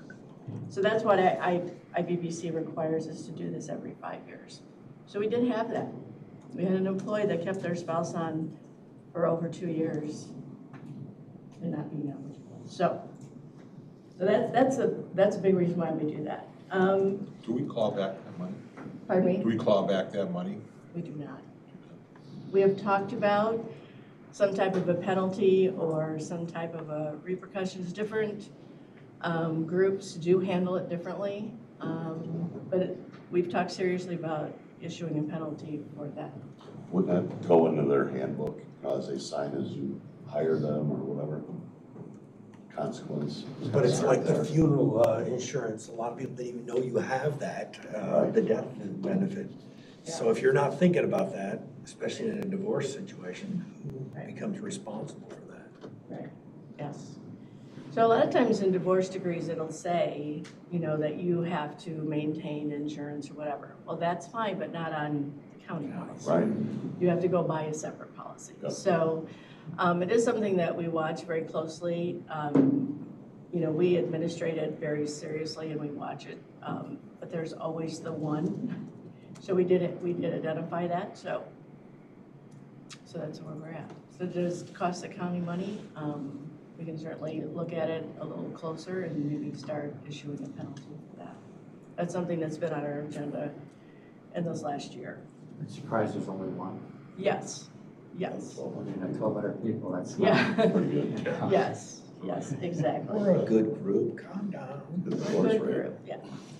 So that's what IBBC requires us to do this every 5 years. So we did have that. We had an employee that kept their spouse on for over 2 years and not being eligible. So that's a big reason why we do that. Do we claw back that money? Pardon me? Do we claw back that money? We do not. We have talked about some type of a penalty or some type of a repercussions. Different groups do handle it differently, but we've talked seriously about issuing a penalty for that. Would that go into their handbook as they sign as you hire them or whatever? Consequence? But it's like the funeral insurance, a lot of people didn't even know you have that, the death benefit. So if you're not thinking about that, especially in a divorce situation, who becomes responsible for that? Right, yes. So a lot of times in divorce decrees, it'll say, you know, that you have to maintain insurance or whatever. Well, that's fine, but not on the county policy. Right. You have to go buy a separate policy. Yep. So it is something that we watch very closely. You know, we administrate it very seriously and we watch it, but there's always the one. So we did identify that, so that's where we're at. So does it cost the county money? We can certainly look at it a little closer and maybe start issuing a penalty for that. That's something that's been on our agenda in this last year. I'm surprised there's only one. Yes, yes. Well, when you have 1,200 people, that's Yeah. not pretty good. Yes, yes, exactly. We're a good group, calm down. We're a good group, yeah.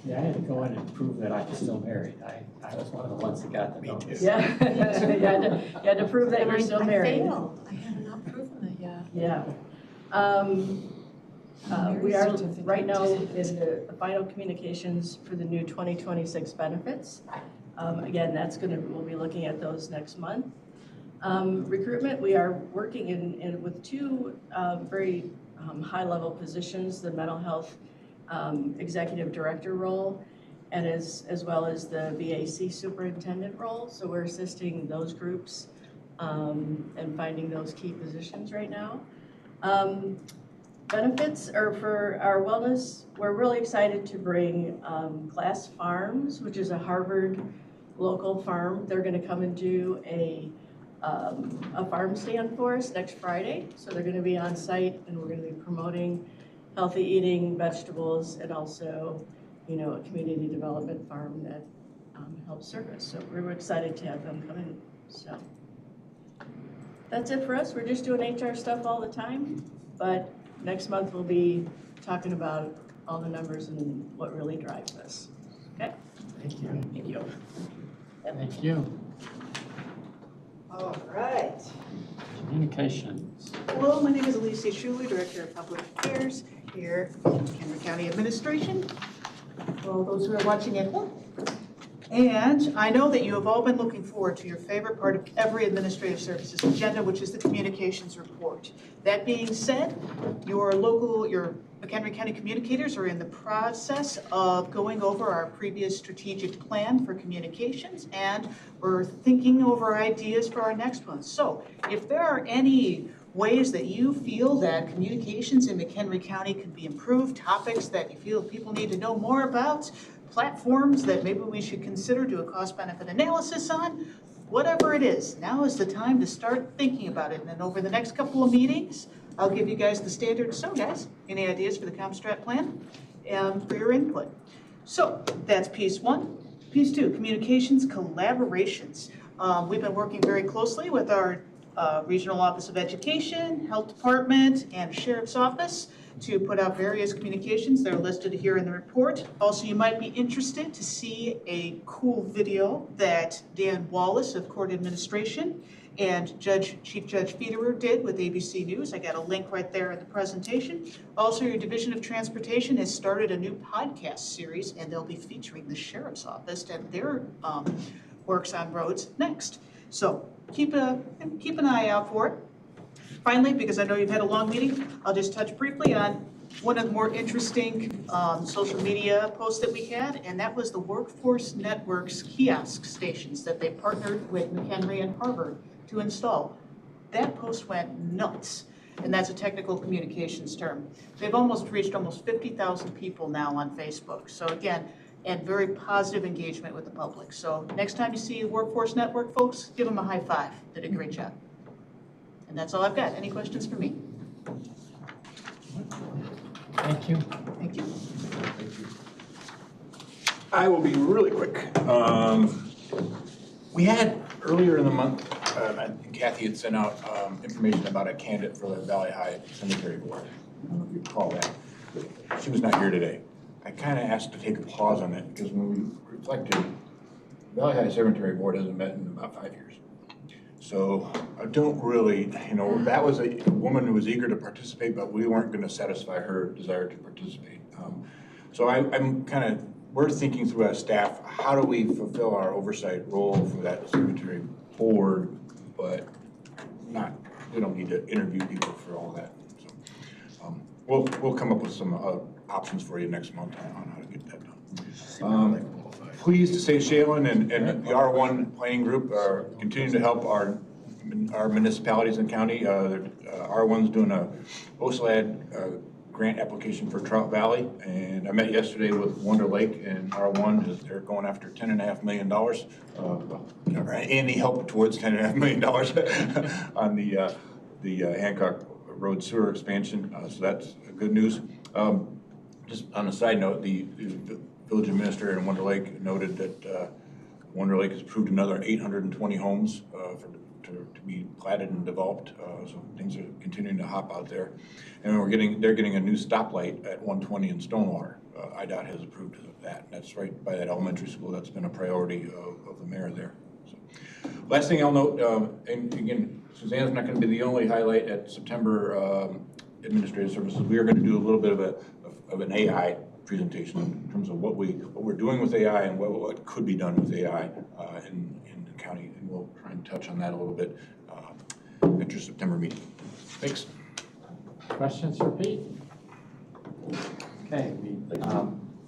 Yeah, I had to go in and prove that I was still married. I was one of the ones that got the notice. Yeah, you had to prove that you're still married. I failed. I had not proven it yet. Yeah. We are right now in the final communications for the new 2026 benefits. Again, we'll be looking at those next month. Recruitment, we are working in with two very high-level positions, the mental health executive director role, and as well as the VAC superintendent role. So we're assisting those groups and finding those key positions right now. Benefits are for our wellness. We're really excited to bring Glass Farms, which is a Harvard local farm. They're going to come and do a farm stand for us next Friday. So they're going to be on site, and we're going to be promoting healthy eating, vegetables, and also, you know, a community development farm that helps service. So we're excited to have them come in. So that's it for us. We're just doing HR stuff all the time, but next month we'll be talking about all the numbers and what really drives us. Okay? Thank you. Thank you. Thank you. All right. Communications. Hello, my name is Alicia Schuler, Director of Public Affairs here in McHenry County Administration. For all those who are watching at home. And I know that you have all been looking forward to your favorite part of every administrative services agenda, which is the communications report. That being said, your McHenry County communicators are in the process of going over our previous strategic plan for communications, and we're thinking over ideas for our next one. So if there are any ways that you feel that communications in McHenry County can be improved, topics that you feel people need to know more about, platforms that maybe we should consider do a cost-benefit analysis on, whatever it is, now is the time to start thinking about it. And then over the next couple of meetings, I'll give you guys the standard. So guys, any ideas for the ComStrat plan? for your input. So that's piece one. Piece two, communications collaborations. We've been working very closely with our Regional Office of Education, Health Department, and Sheriff's Office to put out various communications. They're listed here in the report. Also, you might be interested to see a cool video that Dan Wallace of Court Administration and Chief Judge Federer did with ABC News. I got a link right there in the presentation. Also, your Division of Transportation has started a new podcast series, and they'll be featuring the Sheriff's Office and their works on roads next. So keep an eye out for it. Finally, because I know you've had a long meeting, I'll just touch briefly on one of the more interesting social media posts that we had, and that was the Workforce Network's kiosk stations that they partnered with McHenry and Harvard to install. That post went nuts, and that's a technical communications term. They've reached almost 50,000 people now on Facebook. So again, and very positive engagement with the public. So next time you see Workforce Network folks, give them a high five. Did a great job. And that's all I've got. Any questions for me? Thank you. Thank you. I will be really quick. We had earlier in the month, I think Kathy had sent out information about a candidate for the Valley High Cemetery Board. I don't know if you recall that. She was not here today. I kind of asked to take a pause on that because when we reflected, Valley High Cemetery Board hasn't met in about 5 years. So I don't really, that was a woman who was eager to participate, but we weren't going to satisfy her desire to participate. So we're thinking through as staff, how do we fulfill our oversight role for that cemetery board, but we don't need to interview people for all that. So we'll come up with some options for you next month on how to get that done. Pleased to say Shaylin and the R1 planning group are continuing to help our municipalities and county. R1's doing a OSLAD grant application for Trout Valley, and I met yesterday with Wonder Lake and R1. They're going after $10.5 million. Any help towards $10.5 million on the Hancock Road sewer expansion. So that's good news. Just on a side note, the village administrator in Wonder Lake noted that Wonder Lake has approved another 820 homes to be platted and developed. So things are continuing to hop out there. And they're getting a new stoplight at 120 in Stonewater. IDOT has approved that. That's right by that elementary school. That's been a priority of the mayor there. So, last thing I'll note, and again, Suzanne's not going to be the only highlight at September Administrative Services. We are going to do a little bit of an AI presentation in terms of what we're doing with AI and what could be done with AI in the county, and we'll try and touch on that a little bit at your September meeting. Thanks. Questions for Pete? Okay,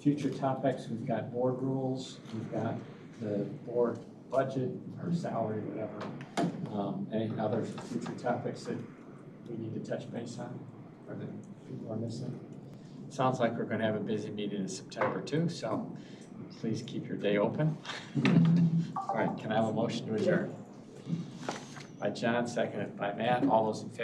future topics, we've got board rules, we've got the board budget or salary, whatever. Any other future topics that we need to touch base on or that people are missing? Sounds like we're going to have a busy meeting in September too, so please keep your day open. All right, can I have a motion to adjourn? By John, seconded by Matt. All those in favor?